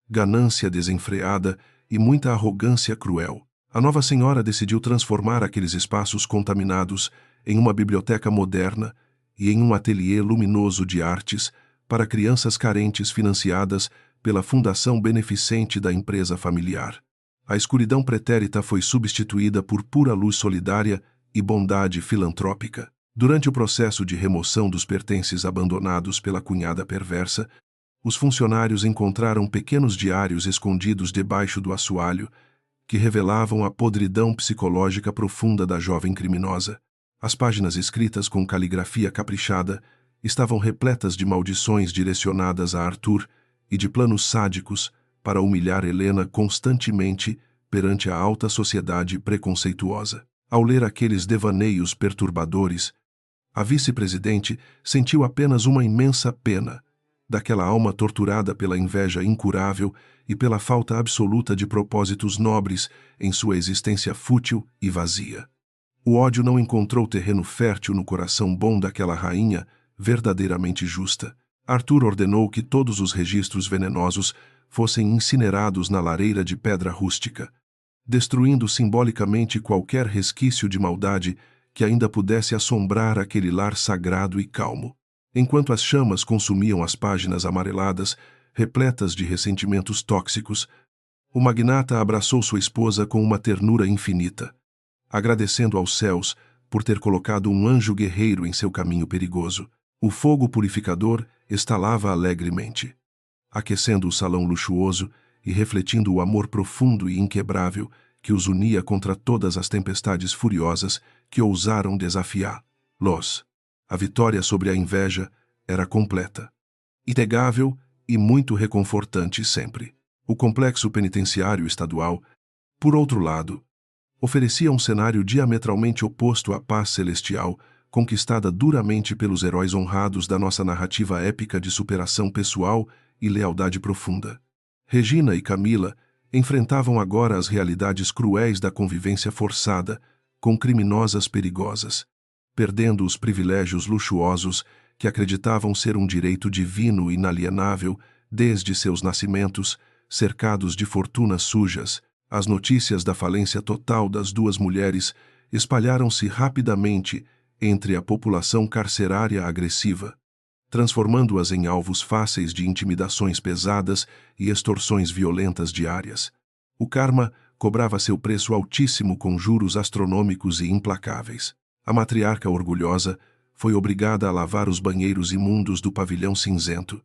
ganância desenfreada e muita arrogância cruel. A nova senhora decidiu transformar aqueles espaços contaminados em uma biblioteca moderna e em um ateliê luminoso de artes para crianças carentes financiadas pela fundação beneficente da empresa familiar. A escuridão pretérita foi substituída por pura luz solidária e bondade filantrópica. Durante o processo de remoção dos pertences abandonados pela cunhada perversa, os funcionários encontraram pequenos diários escondidos debaixo do assoalho que revelavam a podridão psicológica profunda da jovem criminosa. As páginas escritas com caligrafia caprichada estavam repletas de maldições direcionadas a Arthur e de planos sádicos para humilhar Helena constantemente perante a alta sociedade preconceituosa. Ao ler aqueles devaneios perturbadores, a vice-presidente sentiu apenas uma imensa pena daquela alma torturada pela inveja incurável e pela falta absoluta de propósitos nobres em sua existência fútil e vazia. O ódio não encontrou terreno fértil no coração bom daquela rainha verdadeiramente justa. Arthur ordenou que todos os registros venenosos fossem incinerados na lareira de pedra rústica, destruindo simbolicamente qualquer resquício de maldade que ainda pudesse assombrar aquele lar sagrado e calmo. Enquanto as chamas consumiam as páginas amareladas, repletas de ressentimentos tóxicos, o magnata abraçou sua esposa com uma ternura infinita, agradecendo aos céus por ter colocado um anjo guerreiro em seu caminho perigoso. O fogo purificador estalava alegremente, aquecendo o salão luxuoso e refletindo o amor profundo e inquebrável que os unia contra todas as tempestades furiosas que ousaram desafiá-los. A vitória sobre a inveja era completa, inegável e muito reconfortante sempre. O complexo penitenciário estadual, por outro lado, oferecia um cenário diametralmente oposto à paz celestial, conquistada duramente pelos heróis honrados da nossa narrativa épica de superação pessoal e lealdade profunda. Regina e Camila enfrentavam agora as realidades cruéis da convivência forçada com criminosas perigosas, perdendo os privilégios luxuosos que acreditavam ser um direito divino inalienável desde seus nascimentos, cercados de fortunas sujas. As notícias da falência total das duas mulheres espalharam-se rapidamente entre a população carcerária agressiva, transformando-as em alvos fáceis de intimidações pesadas e extorsões violentas diárias. O karma cobrava seu preço altíssimo com juros astronômicos e implacáveis. A matriarca orgulhosa foi obrigada a lavar os banheiros imundos do pavilhão cinzento,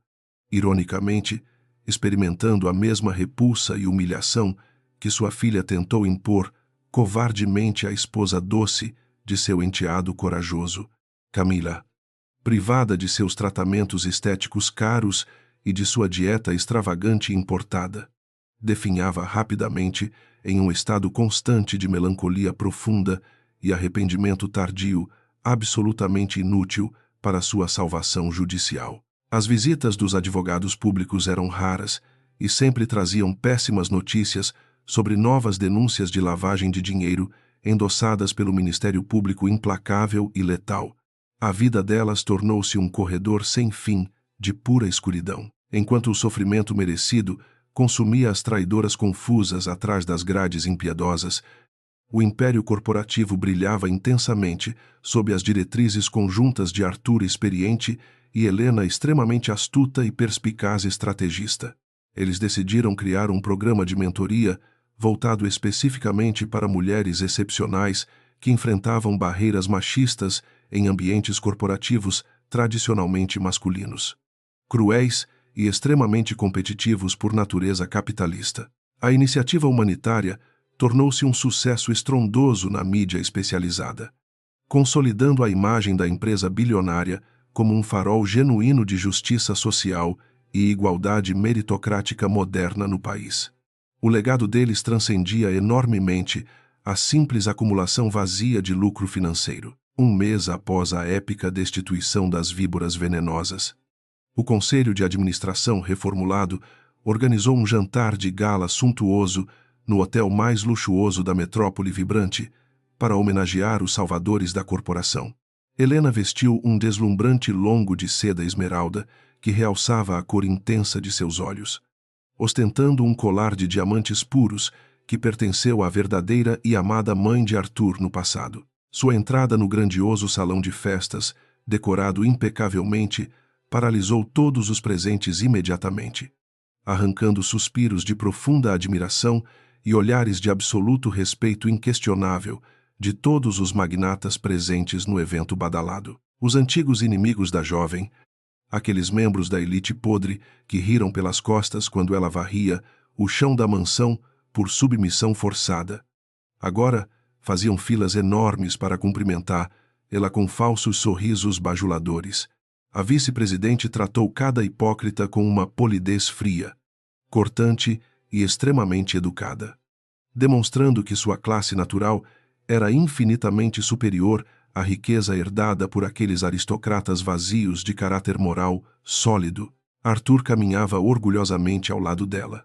ironicamente, experimentando a mesma repulsa e humilhação que sua filha tentou impor covardemente à esposa doce de seu enteado corajoso, Camila. Privada de seus tratamentos estéticos caros e de sua dieta extravagante e importada, definhava rapidamente em um estado constante de melancolia profunda e arrependimento tardio, absolutamente inútil para sua salvação judicial. As visitas dos advogados públicos eram raras e sempre traziam péssimas notícias sobre novas denúncias de lavagem de dinheiro endossadas pelo Ministério Público implacável e letal. A vida delas tornou-se um corredor sem fim de pura escuridão, enquanto o sofrimento merecido consumia as traidoras confusas atrás das grades impiedosas. O império corporativo brilhava intensamente sob as diretrizes conjuntas de Arthur experiente e Helena extremamente astuta e perspicaz estrategista. Eles decidiram criar um programa de mentoria voltado especificamente para mulheres excepcionais que enfrentavam barreiras machistas em ambientes corporativos tradicionalmente masculinos, cruéis e extremamente competitivos por natureza capitalista. A iniciativa humanitária tornou-se um sucesso estrondoso na mídia especializada, consolidando a imagem da empresa bilionária como um farol genuíno de justiça social e igualdade meritocrática moderna no país. O legado deles transcendia enormemente a simples acumulação vazia de lucro financeiro. Um mês após a épica destituição das víboras venenosas, o Conselho de Administração reformulado organizou um jantar de gala suntuoso no hotel mais luxuoso da metrópole vibrante para homenagear os salvadores da corporação. Helena vestiu um deslumbrante longo de seda esmeralda que realçava a cor intensa de seus olhos, ostentando um colar de diamantes puros que pertenceu à verdadeira e amada mãe de Arthur no passado. Sua entrada no grandioso salão de festas, decorado impecavelmente, paralisou todos os presentes imediatamente, arrancando suspiros de profunda admiração e olhares de absoluto respeito inquestionável de todos os magnatas presentes no evento badalado. Os antigos inimigos da jovem, aqueles membros da elite podre que riram pelas costas quando ela varria o chão da mansão por submissão forçada, agora faziam filas enormes para cumprimentar ela com falsos sorrisos bajuladores. A vice-presidente tratou cada hipócrita com uma polidez fria, cortante e extremamente educada, demonstrando que sua classe natural era infinitamente superior à riqueza herdada por aqueles aristocratas vazios de caráter moral sólido. Arthur caminhava orgulhosamente ao lado dela,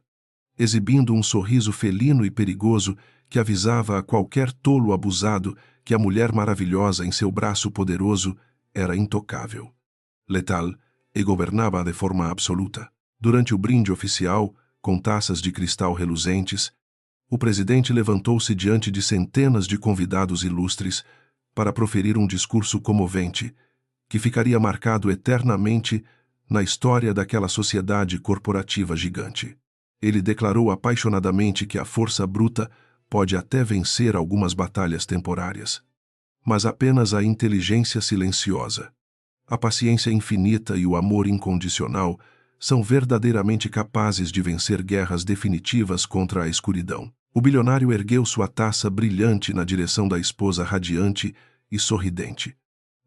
exibindo um sorriso felino e perigoso que avisava a qualquer tolo abusado que a mulher maravilhosa em seu braço poderoso era intocável, letal e governava de forma absoluta. Durante o brinde oficial, com taças de cristal reluzentes, o presidente levantou-se diante de centenas de convidados ilustres, para proferir um discurso comovente, que ficaria marcado eternamente na história daquela sociedade corporativa gigante. Ele declarou apaixonadamente que a força bruta pode até vencer algumas batalhas temporárias, mas apenas a inteligência silenciosa, a paciência infinita e o amor incondicional são verdadeiramente capazes de vencer guerras definitivas contra a escuridão. O bilionário ergueu sua taça brilhante na direção da esposa radiante e sorridente,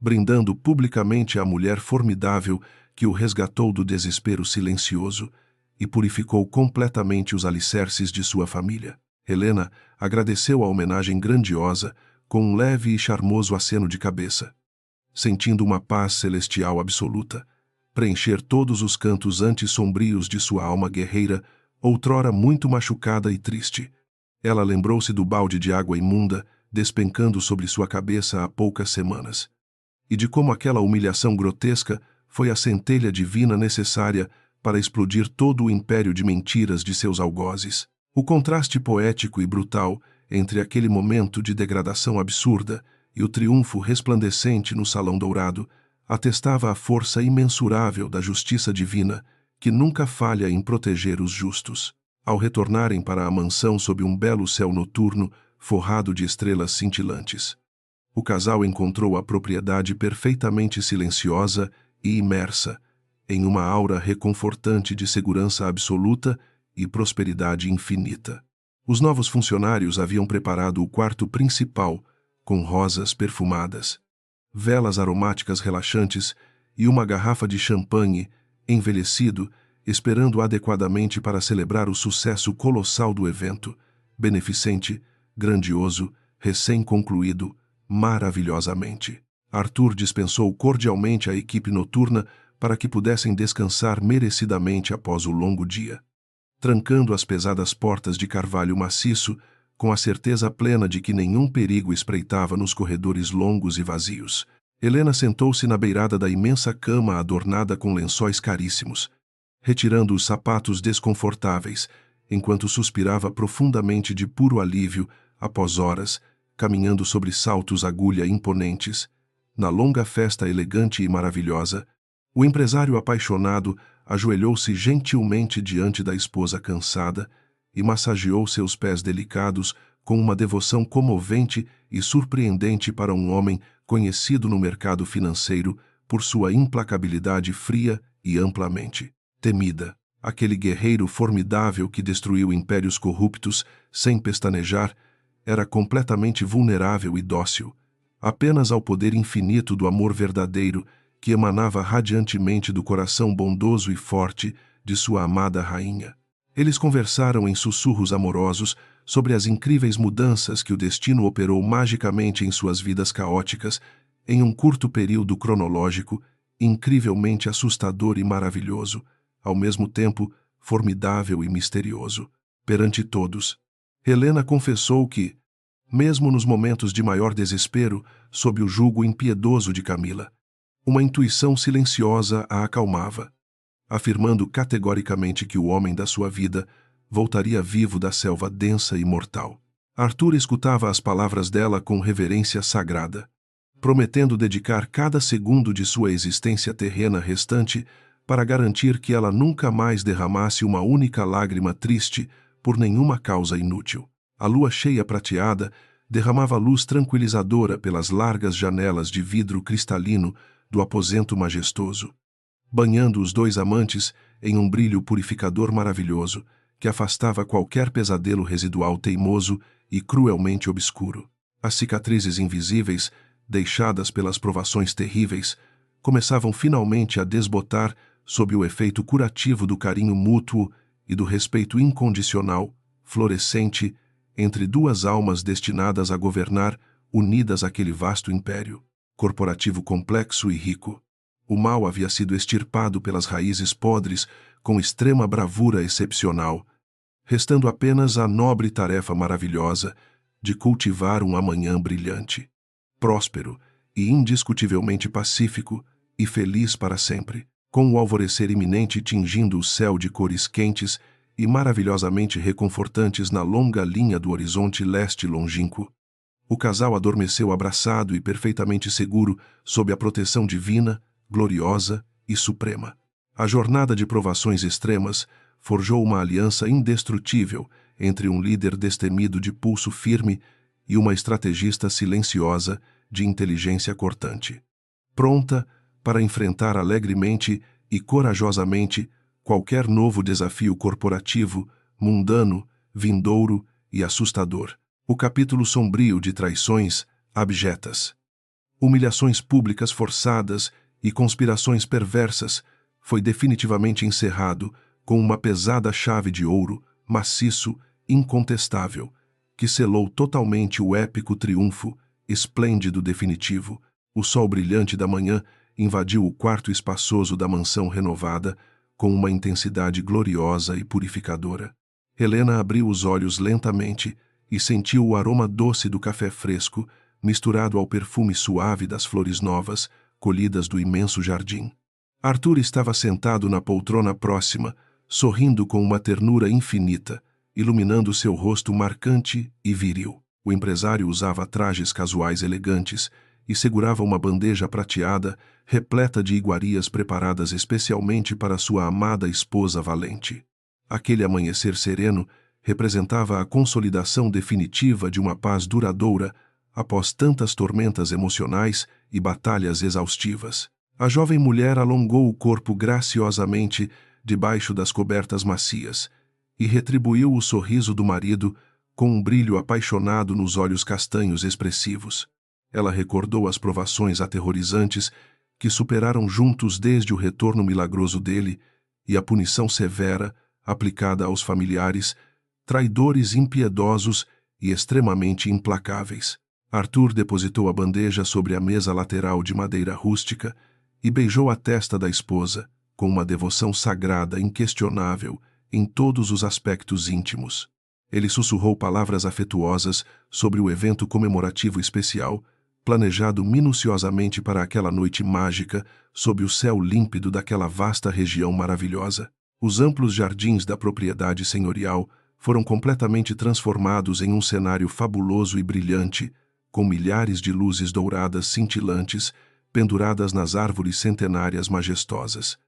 brindando publicamente a mulher formidável que o resgatou do desespero silencioso e purificou completamente os alicerces de sua família. Helena agradeceu a homenagem grandiosa com um leve e charmoso aceno de cabeça, sentindo uma paz celestial absoluta preencher todos os cantos antes sombrios de sua alma guerreira, outrora muito machucada e triste. Ela lembrou-se do balde de água imunda despencando sobre sua cabeça há poucas semanas, e de como aquela humilhação grotesca foi a centelha divina necessária para explodir todo o império de mentiras de seus algozes. O contraste poético e brutal entre aquele momento de degradação absurda e o triunfo resplandecente no Salão Dourado atestava a força imensurável da justiça divina, que nunca falha em proteger os justos. Ao retornarem para a mansão sob um belo céu noturno, forrado de estrelas cintilantes, o casal encontrou a propriedade perfeitamente silenciosa e imersa em uma aura reconfortante de segurança absoluta e prosperidade infinita. Os novos funcionários haviam preparado o quarto principal com rosas perfumadas, velas aromáticas relaxantes e uma garrafa de champanhe envelhecido, esperando adequadamente para celebrar o sucesso colossal do evento, beneficente, grandioso, recém-concluído, maravilhosamente. Arthur dispensou cordialmente a equipe noturna para que pudessem descansar merecidamente após o longo dia, trancando as pesadas portas de carvalho maciço, com a certeza plena de que nenhum perigo espreitava nos corredores longos e vazios. Helena sentou-se na beirada da imensa cama adornada com lençóis caríssimos, retirando os sapatos desconfortáveis, enquanto suspirava profundamente de puro alívio após horas, caminhando sobre saltos agulha imponentes. Na longa festa elegante e maravilhosa, o empresário apaixonado ajoelhou-se gentilmente diante da esposa cansada e massageou seus pés delicados com uma devoção comovente e surpreendente para um homem conhecido no mercado financeiro por sua implacabilidade fria e amplamente temida. Aquele guerreiro formidável que destruiu impérios corruptos sem pestanejar era completamente vulnerável e dócil, apenas ao poder infinito do amor verdadeiro que emanava radiantemente do coração bondoso e forte de sua amada rainha. Eles conversaram em sussurros amorosos sobre as incríveis mudanças que o destino operou magicamente em suas vidas caóticas em um curto período cronológico, incrivelmente assustador e maravilhoso, ao mesmo tempo formidável e misterioso. Perante todos, Helena confessou que, mesmo nos momentos de maior desespero, sob o jugo impiedoso de Camila, uma intuição silenciosa a acalmava, afirmando categoricamente que o homem da sua vida voltaria vivo da selva densa e mortal. Arthur escutava as palavras dela com reverência sagrada, prometendo dedicar cada segundo de sua existência terrena restante para garantir que ela nunca mais derramasse uma única lágrima triste por nenhuma causa inútil. A lua cheia prateada derramava luz tranquilizadora pelas largas janelas de vidro cristalino do aposento majestoso, banhando os dois amantes em um brilho purificador maravilhoso que afastava qualquer pesadelo residual teimoso e cruelmente obscuro. As cicatrizes invisíveis, deixadas pelas provações terríveis, começavam finalmente a desbotar sob o efeito curativo do carinho mútuo e do respeito incondicional, florescente, entre duas almas destinadas a governar, unidas àquele vasto império, corporativo complexo e rico. O mal havia sido extirpado pelas raízes podres com extrema bravura excepcional, restando apenas a nobre tarefa maravilhosa de cultivar um amanhã brilhante, próspero e indiscutivelmente pacífico e feliz para sempre, com o alvorecer iminente tingindo o céu de cores quentes e maravilhosamente reconfortantes na longa linha do horizonte leste longínquo. O casal adormeceu abraçado e perfeitamente seguro sob a proteção divina, gloriosa e suprema. A jornada de provações extremas forjou uma aliança indestrutível entre um líder destemido de pulso firme e uma estrategista silenciosa de inteligência cortante, pronta para enfrentar alegremente e corajosamente qualquer novo desafio corporativo, mundano, vindouro e assustador. O capítulo sombrio de traições abjetas, humilhações públicas forçadas e conspirações perversas foi definitivamente encerrado com uma pesada chave de ouro, maciço, incontestável, que selou totalmente o épico triunfo, esplêndido definitivo. O sol brilhante da manhã invadiu o quarto espaçoso da mansão renovada com uma intensidade gloriosa e purificadora. Helena abriu os olhos lentamente e sentiu o aroma doce do café fresco, misturado ao perfume suave das flores novas, colhidas do imenso jardim. Arthur estava sentado na poltrona próxima, sorrindo com uma ternura infinita, iluminando seu rosto marcante e viril. O empresário usava trajes casuais elegantes e segurava uma bandeja prateada, repleta de iguarias preparadas especialmente para sua amada esposa valente. Aquele amanhecer sereno representava a consolidação definitiva de uma paz duradoura após tantas tormentas emocionais e batalhas exaustivas. A jovem mulher alongou o corpo graciosamente debaixo das cobertas macias e retribuiu o sorriso do marido com um brilho apaixonado nos olhos castanhos expressivos. Ela recordou as provações aterrorizantes que superaram juntos desde o retorno milagroso dele e a punição severa aplicada aos familiares, traidores impiedosos e extremamente implacáveis. Arthur depositou a bandeja sobre a mesa lateral de madeira rústica e beijou a testa da esposa, com uma devoção sagrada inquestionável em todos os aspectos íntimos. Ele sussurrou palavras afetuosas sobre o evento comemorativo especial, planejado minuciosamente para aquela noite mágica sob o céu límpido daquela vasta região maravilhosa. Os amplos jardins da propriedade senhorial foram completamente transformados em um cenário fabuloso e brilhante, com milhares de luzes douradas cintilantes penduradas nas árvores centenárias majestosas.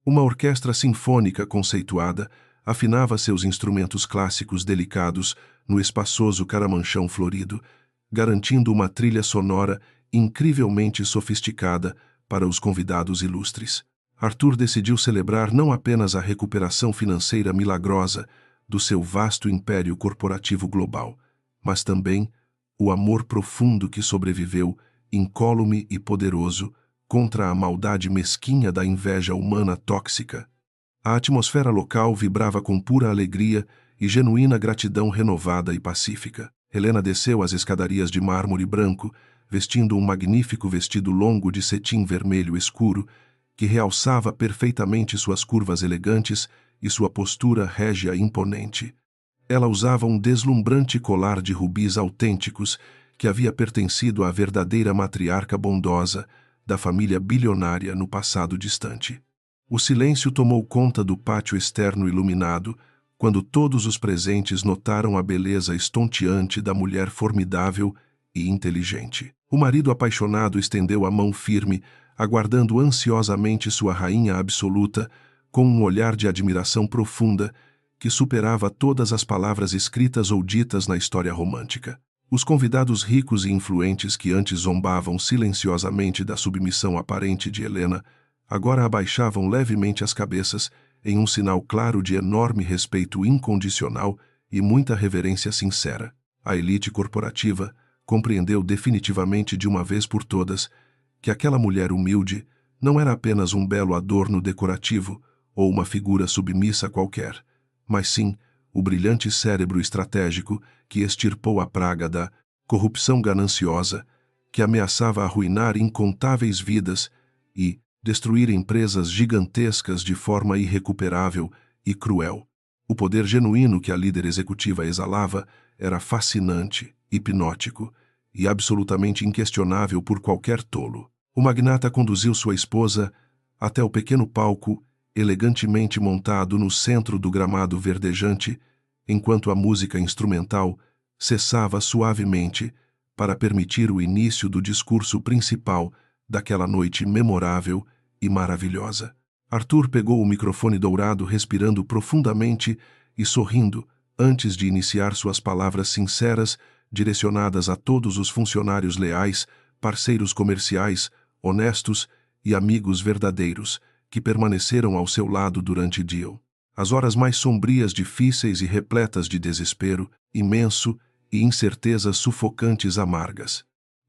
Uma orquestra sinfônica conceituada afinava seus instrumentos clássicos delicados no espaçoso caramanchão florido, garantindo uma trilha sonora incrivelmente sofisticada para os convidados ilustres. Arthur decidiu celebrar não apenas a recuperação financeira milagrosa do seu vasto império corporativo global, mas também o amor profundo que sobreviveu, incólume e poderoso, contra a maldade mesquinha da inveja humana tóxica. A atmosfera local vibrava com pura alegria e genuína gratidão renovada e pacífica. Helena desceu as escadarias de mármore branco, vestindo um magnífico vestido longo de cetim vermelho escuro, que realçava perfeitamente suas curvas elegantes e sua postura régia e imponente. Ela usava um deslumbrante colar de rubis autênticos que havia pertencido à verdadeira matriarca bondosa da família bilionária no passado distante. O silêncio tomou conta do pátio externo iluminado quando todos os presentes notaram a beleza estonteante da mulher formidável e inteligente. O marido apaixonado estendeu a mão firme, aguardando ansiosamente sua rainha absoluta, com um olhar de admiração profunda que superava todas as palavras escritas ou ditas na história romântica. Os convidados ricos e influentes que antes zombavam silenciosamente da submissão aparente de Helena, agora abaixavam levemente as cabeças em um sinal claro de enorme respeito incondicional e muita reverência sincera. A elite corporativa compreendeu definitivamente de uma vez por todas que aquela mulher humilde não era apenas um belo adorno decorativo ou uma figura submissa qualquer, mas sim o brilhante cérebro estratégico que extirpou a praga da corrupção gananciosa que ameaçava arruinar incontáveis vidas e destruir empresas gigantescas de forma irrecuperável e cruel. O poder genuíno que a líder executiva exalava era fascinante, hipnótico e absolutamente inquestionável por qualquer tolo. O magnata conduziu sua esposa até o pequeno palco elegantemente montado no centro do gramado verdejante, enquanto a música instrumental cessava suavemente para permitir o início do discurso principal daquela noite memorável e maravilhosa. Arthur pegou o microfone dourado, respirando profundamente e sorrindo, antes de iniciar suas palavras sinceras, direcionadas a todos os funcionários leais, parceiros comerciais, honestos e amigos verdadeiros, que permaneceram ao seu lado durante Deal. As horas mais sombrias, difíceis e repletas de desespero imenso e incertezas sufocantes amargas.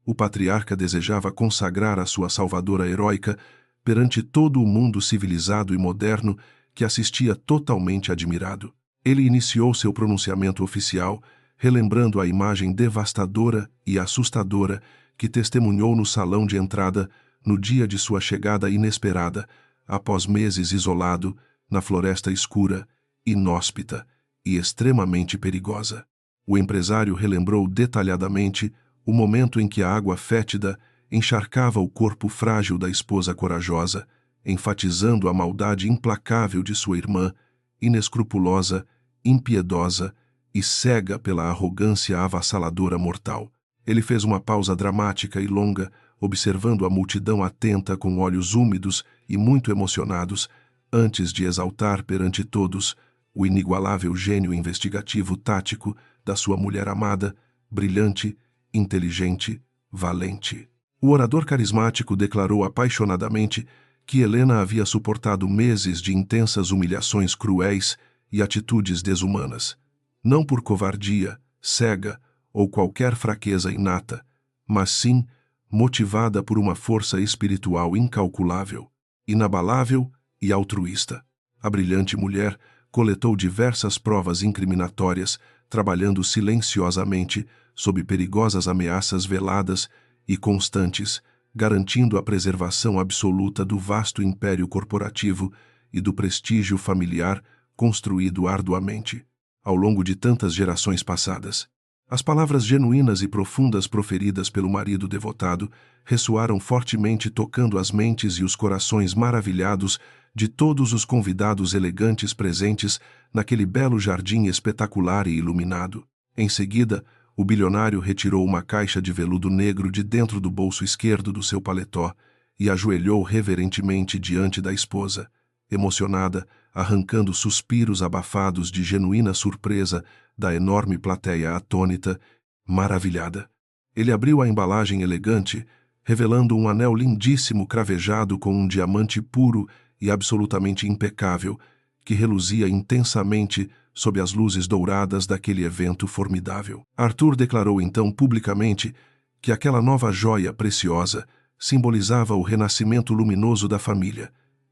O patriarca desejava consagrar a sua salvadora heróica perante todo o mundo civilizado e moderno que assistia totalmente admirado. Ele iniciou seu pronunciamento oficial, relembrando a imagem devastadora e assustadora que testemunhou no salão de entrada no dia de sua chegada inesperada, após meses isolado, na floresta escura, inóspita e extremamente perigosa. O empresário relembrou detalhadamente o momento em que a água fétida encharcava o corpo frágil da esposa corajosa, enfatizando a maldade implacável de sua irmã, inescrupulosa, impiedosa e cega pela arrogância avassaladora mortal. Ele fez uma pausa dramática e longa, observando a multidão atenta com olhos úmidos e muito emocionados, antes de exaltar perante todos o inigualável gênio investigativo tático da sua mulher amada, brilhante, inteligente, valente. O orador carismático declarou apaixonadamente que Helena havia suportado meses de intensas humilhações cruéis e atitudes desumanas, não por covardia, cega ou qualquer fraqueza inata, mas sim motivada por uma força espiritual incalculável, inabalável e altruísta. A brilhante mulher coletou diversas provas incriminatórias, trabalhando silenciosamente sob perigosas ameaças veladas e constantes, garantindo a preservação absoluta do vasto império corporativo e do prestígio familiar construído arduamente ao longo de tantas gerações passadas. As palavras genuínas e profundas proferidas pelo marido devotado ressoaram fortemente, tocando as mentes e os corações maravilhados de todos os convidados elegantes presentes naquele belo jardim espetacular e iluminado. Em seguida, o bilionário retirou uma caixa de veludo negro de dentro do bolso esquerdo do seu paletó e ajoelhou reverentemente diante da esposa, emocionada, arrancando suspiros abafados de genuína surpresa da enorme plateia atônita, maravilhada. Ele abriu a embalagem elegante, revelando um anel lindíssimo cravejado com um diamante puro e absolutamente impecável, que reluzia intensamente sob as luzes douradas daquele evento formidável. Arthur declarou então publicamente que aquela nova joia preciosa simbolizava o renascimento luminoso da família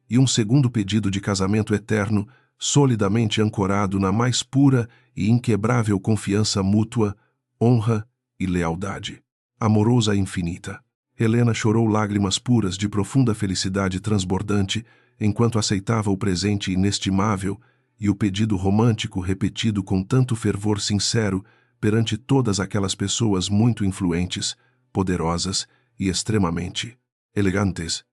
e um segundo pedido de casamento eterno, solidamente ancorado na mais pura e inquebrável confiança mútua, honra e lealdade. Amorosa e infinita. Helena chorou lágrimas puras de profunda felicidade transbordante enquanto aceitava o presente inestimável e o pedido romântico repetido com tanto fervor sincero perante todas aquelas pessoas muito influentes, poderosas e extremamente elegantes.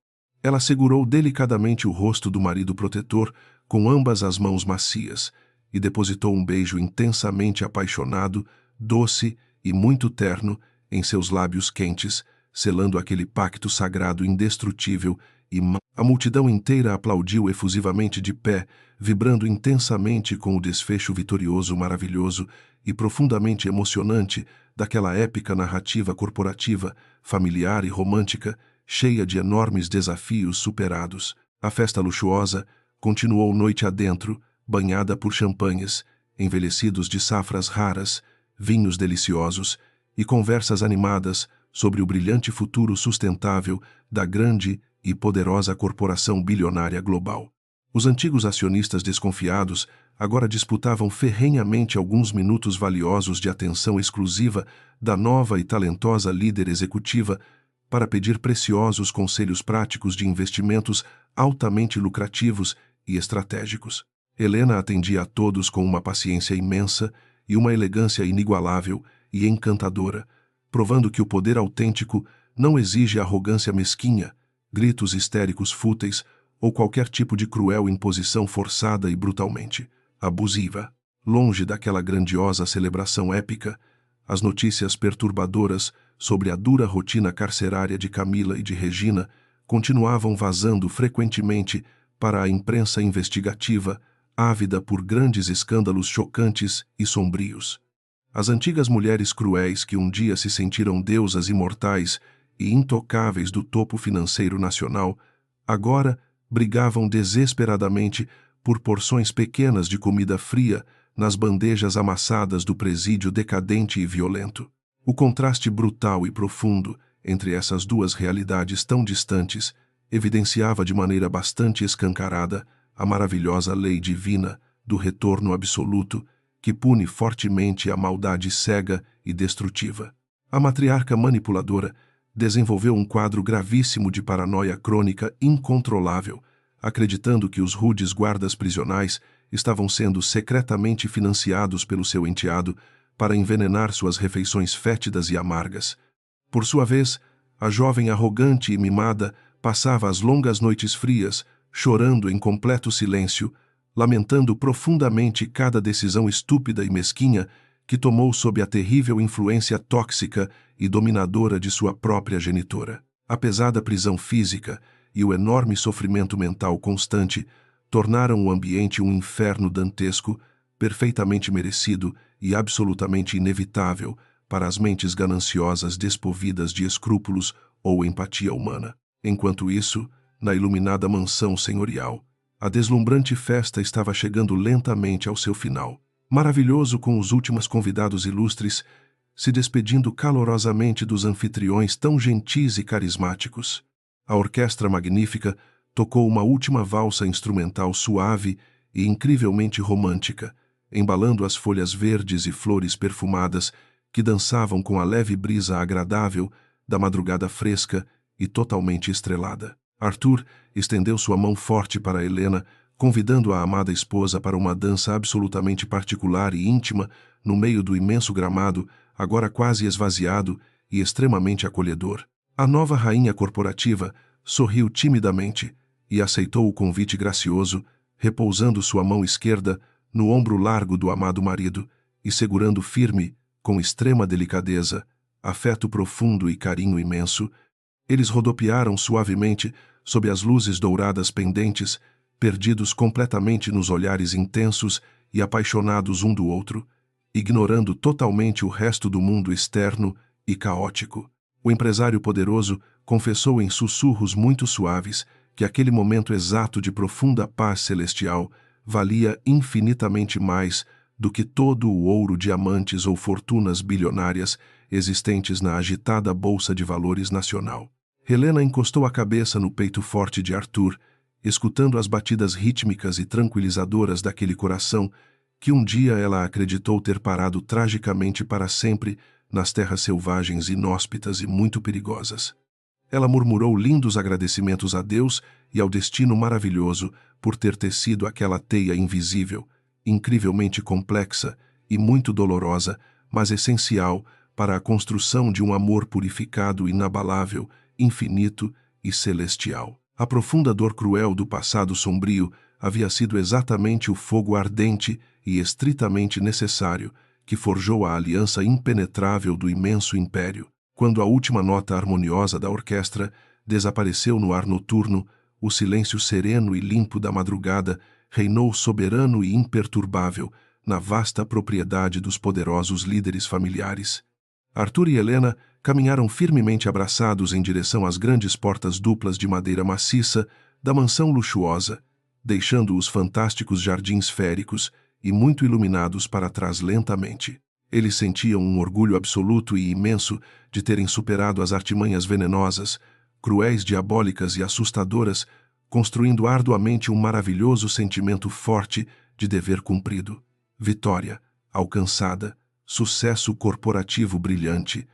Ela segurou delicadamente o rosto do marido protetor com ambas as mãos macias e depositou um beijo intensamente apaixonado, doce e muito terno em seus lábios quentes, selando aquele pacto sagrado indestrutível e a multidão inteira aplaudiu efusivamente de pé, vibrando intensamente com o desfecho vitorioso, maravilhoso e profundamente emocionante daquela épica narrativa corporativa, familiar e romântica, cheia de enormes desafios superados. A festa luxuosa continuou noite adentro, banhada por champanhes, envelhecidos de safras raras, vinhos deliciosos e conversas animadas sobre o brilhante futuro sustentável da grande e poderosa corporação bilionária global. Os antigos acionistas desconfiados agora disputavam ferrenhamente alguns minutos valiosos de atenção exclusiva da nova e talentosa líder executiva para pedir preciosos conselhos práticos de investimentos altamente lucrativos e estratégicos. Helena atendia a todos com uma paciência imensa e uma elegância inigualável e encantadora, provando que o poder autêntico não exige arrogância mesquinha, gritos histéricos fúteis ou qualquer tipo de cruel imposição forçada e brutalmente abusiva. Longe daquela grandiosa celebração épica, as notícias perturbadoras sobre a dura rotina carcerária de Camila e de Regina, continuavam vazando frequentemente para a imprensa investigativa, ávida por grandes escândalos chocantes e sombrios. As antigas mulheres cruéis que um dia se sentiram deusas imortais e intocáveis do topo financeiro nacional, agora brigavam desesperadamente por porções pequenas de comida fria nas bandejas amassadas do presídio decadente e violento. O contraste brutal e profundo entre essas duas realidades tão distantes evidenciava de maneira bastante escancarada a maravilhosa lei divina do retorno absoluto que pune fortemente a maldade cega e destrutiva. A matriarca manipuladora desenvolveu um quadro gravíssimo de paranoia crônica incontrolável, acreditando que os rudes guardas prisionais estavam sendo secretamente financiados pelo seu enteado para envenenar suas refeições fétidas e amargas. Por sua vez, a jovem arrogante e mimada passava as longas noites frias, chorando em completo silêncio, lamentando profundamente cada decisão estúpida e mesquinha que tomou sob a terrível influência tóxica e dominadora de sua própria genitora. A pesada prisão física e o enorme sofrimento mental constante tornaram o ambiente um inferno dantesco, perfeitamente merecido e absolutamente inevitável para as mentes gananciosas desprovidas de escrúpulos ou empatia humana. Enquanto isso, na iluminada mansão senhorial, a deslumbrante festa estava chegando lentamente ao seu final. Maravilhoso, com os últimos convidados ilustres se despedindo calorosamente dos anfitriões tão gentis e carismáticos. A orquestra magnífica tocou uma última valsa instrumental suave e incrivelmente romântica, embalando as folhas verdes e flores perfumadas que dançavam com a leve brisa agradável da madrugada fresca e totalmente estrelada. Arthur estendeu sua mão forte para Helena, convidando a amada esposa para uma dança absolutamente particular e íntima no meio do imenso gramado, agora quase esvaziado e extremamente acolhedor. A nova rainha corporativa sorriu timidamente e aceitou o convite gracioso, repousando sua mão esquerda no ombro largo do amado marido e segurando firme, com extrema delicadeza, afeto profundo e carinho imenso. Eles rodopiaram suavemente sob as luzes douradas pendentes, perdidos completamente nos olhares intensos e apaixonados um do outro, ignorando totalmente o resto do mundo externo e caótico. O empresário poderoso confessou em sussurros muito suaves que aquele momento exato de profunda paz celestial valia infinitamente mais do que todo o ouro, diamantes ou fortunas bilionárias existentes na agitada bolsa de valores nacional. Helena encostou a cabeça no peito forte de Arthur, escutando as batidas rítmicas e tranquilizadoras daquele coração que um dia ela acreditou ter parado tragicamente para sempre nas terras selvagens, inóspitas e muito perigosas. Ela murmurou lindos agradecimentos a Deus e ao destino maravilhoso por ter tecido aquela teia invisível, incrivelmente complexa e muito dolorosa, mas essencial para a construção de um amor purificado, inabalável, infinito e celestial. A profunda dor cruel do passado sombrio havia sido exatamente o fogo ardente e estritamente necessário que forjou a aliança impenetrável do imenso império. Quando a última nota harmoniosa da orquestra desapareceu no ar noturno, o silêncio sereno e limpo da madrugada reinou soberano e imperturbável na vasta propriedade dos poderosos líderes familiares. Arthur e Helena caminharam firmemente abraçados em direção às grandes portas duplas de madeira maciça da mansão luxuosa, deixando os fantásticos jardins féricos e muito iluminados para trás lentamente. Eles sentiam um orgulho absoluto e imenso de terem superado as artimanhas venenosas, cruéis, diabólicas e assustadoras, construindo arduamente um maravilhoso sentimento forte de dever cumprido, vitória alcançada, sucesso corporativo brilhante,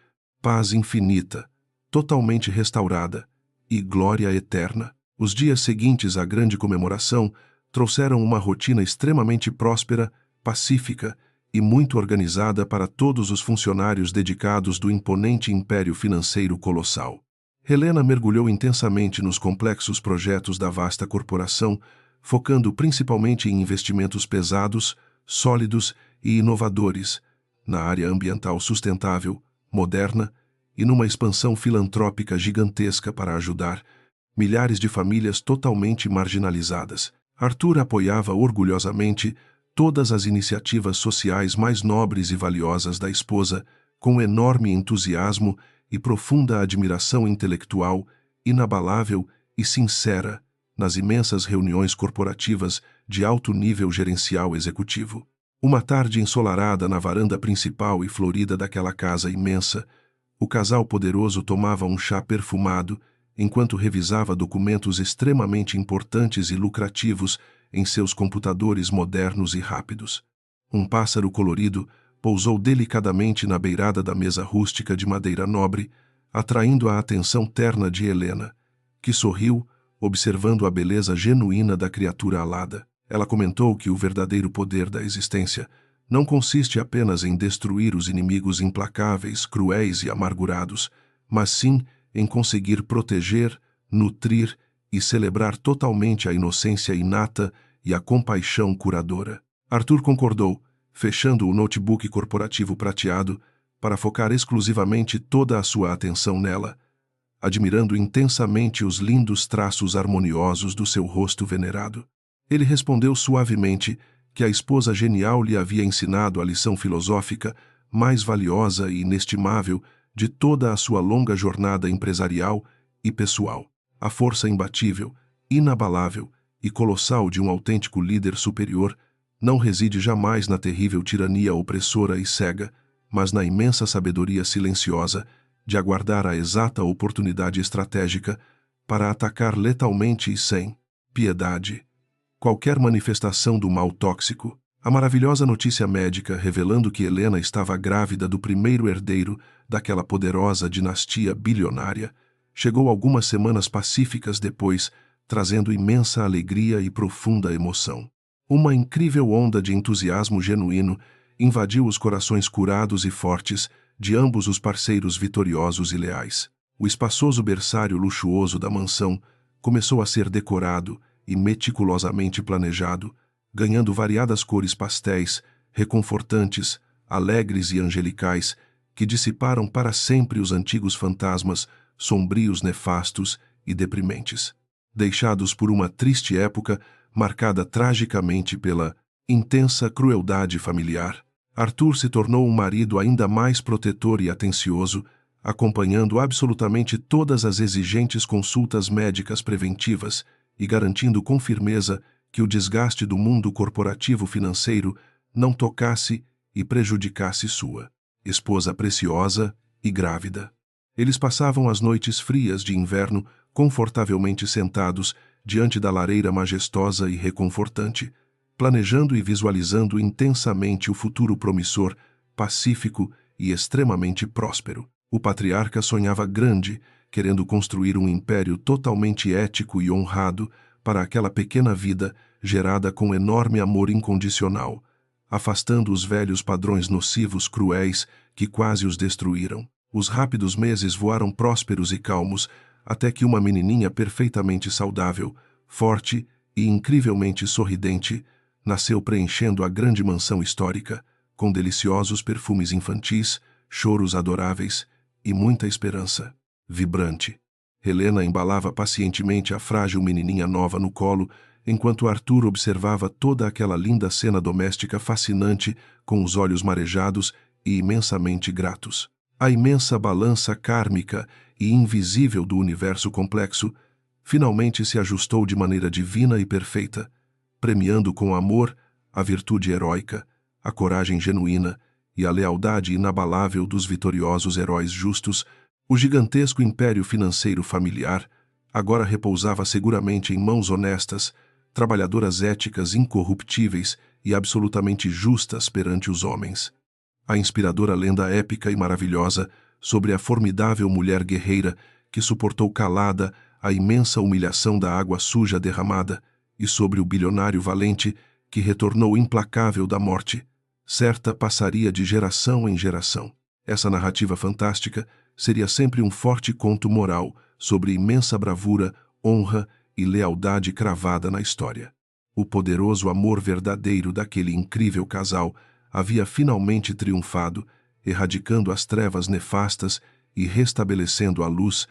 paz infinita, totalmente restaurada e glória eterna. Os dias seguintes à grande comemoração trouxeram uma rotina extremamente próspera, pacífica e muito organizada para todos os funcionários dedicados do imponente império financeiro colossal. Helena mergulhou intensamente nos complexos projetos da vasta corporação, focando principalmente em investimentos pesados, sólidos e inovadores, na área ambiental sustentável, moderna e numa expansão filantrópica gigantesca para ajudar milhares de famílias totalmente marginalizadas. Arthur apoiava orgulhosamente todas as iniciativas sociais mais nobres e valiosas da esposa, com enorme entusiasmo e profunda admiração intelectual, inabalável e sincera, nas imensas reuniões corporativas de alto nível gerencial executivo. Uma tarde ensolarada na varanda principal e florida daquela casa imensa, o casal poderoso tomava um chá perfumado enquanto revisava documentos extremamente importantes e lucrativos em seus computadores modernos e rápidos. Um pássaro colorido pousou delicadamente na beirada da mesa rústica de madeira nobre, atraindo a atenção terna de Helena, que sorriu, observando a beleza genuína da criatura alada. Ela comentou que o verdadeiro poder da existência não consiste apenas em destruir os inimigos implacáveis, cruéis e amargurados, mas sim em conseguir proteger, nutrir e celebrar totalmente a inocência inata e a compaixão curadora. Arthur concordou, fechando o notebook corporativo prateado para focar exclusivamente toda a sua atenção nela, admirando intensamente os lindos traços harmoniosos do seu rosto venerado. Ele respondeu suavemente que a esposa genial lhe havia ensinado a lição filosófica mais valiosa e inestimável de toda a sua longa jornada empresarial e pessoal. A força imbatível, inabalável e colossal de um autêntico líder superior não reside jamais na terrível tirania opressora e cega, mas na imensa sabedoria silenciosa de aguardar a exata oportunidade estratégica para atacar letalmente e sem piedade qualquer manifestação do mal tóxico. A maravilhosa notícia médica revelando que Helena estava grávida do primeiro herdeiro daquela poderosa dinastia bilionária chegou algumas semanas pacíficas depois, trazendo imensa alegria e profunda emoção. Uma incrível onda de entusiasmo genuíno invadiu os corações curados e fortes de ambos os parceiros vitoriosos e leais. O espaçoso berçário luxuoso da mansão começou a ser decorado e meticulosamente planejado, ganhando variadas cores pastéis, reconfortantes, alegres e angelicais, que dissiparam para sempre os antigos fantasmas sombrios, nefastos e deprimentes. Deixados por uma triste época, marcada tragicamente pela intensa crueldade familiar, Arthur se tornou um marido ainda mais protetor e atencioso, acompanhando absolutamente todas as exigentes consultas médicas preventivas e garantindo com firmeza que o desgaste do mundo corporativo financeiro não tocasse e prejudicasse sua esposa preciosa e grávida. Eles passavam as noites frias de inverno confortavelmente sentados diante da lareira majestosa e reconfortante, planejando e visualizando intensamente o futuro promissor, pacífico e extremamente próspero. O patriarca sonhava grande, querendo construir um império totalmente ético e honrado para aquela pequena vida gerada com enorme amor incondicional, afastando os velhos padrões nocivos cruéis que quase os destruíram. Os rápidos meses voaram prósperos e calmos, até que uma menininha perfeitamente saudável, forte e incrivelmente sorridente nasceu preenchendo a grande mansão histórica, com deliciosos perfumes infantis, choros adoráveis e muita esperança. Vibrante. Helena embalava pacientemente a frágil menininha nova no colo, enquanto Arthur observava toda aquela linda cena doméstica fascinante com os olhos marejados e imensamente gratos. A imensa balança kármica e invisível do universo complexo finalmente se ajustou de maneira divina e perfeita, premiando com amor a virtude heróica, a coragem genuína e a lealdade inabalável dos vitoriosos heróis justos. O gigantesco império financeiro familiar agora repousava seguramente em mãos honestas, trabalhadoras éticas incorruptíveis e absolutamente justas perante os homens. A inspiradora lenda épica e maravilhosa sobre a formidável mulher guerreira que suportou calada a imensa humilhação da água suja derramada e sobre o bilionário valente que retornou implacável da morte, certa passaria de geração em geração. Essa narrativa fantástica seria sempre um forte conto moral sobre imensa bravura, honra e lealdade cravada na história. O poderoso amor verdadeiro daquele incrível casal havia finalmente triunfado, erradicando as trevas nefastas e restabelecendo a luz,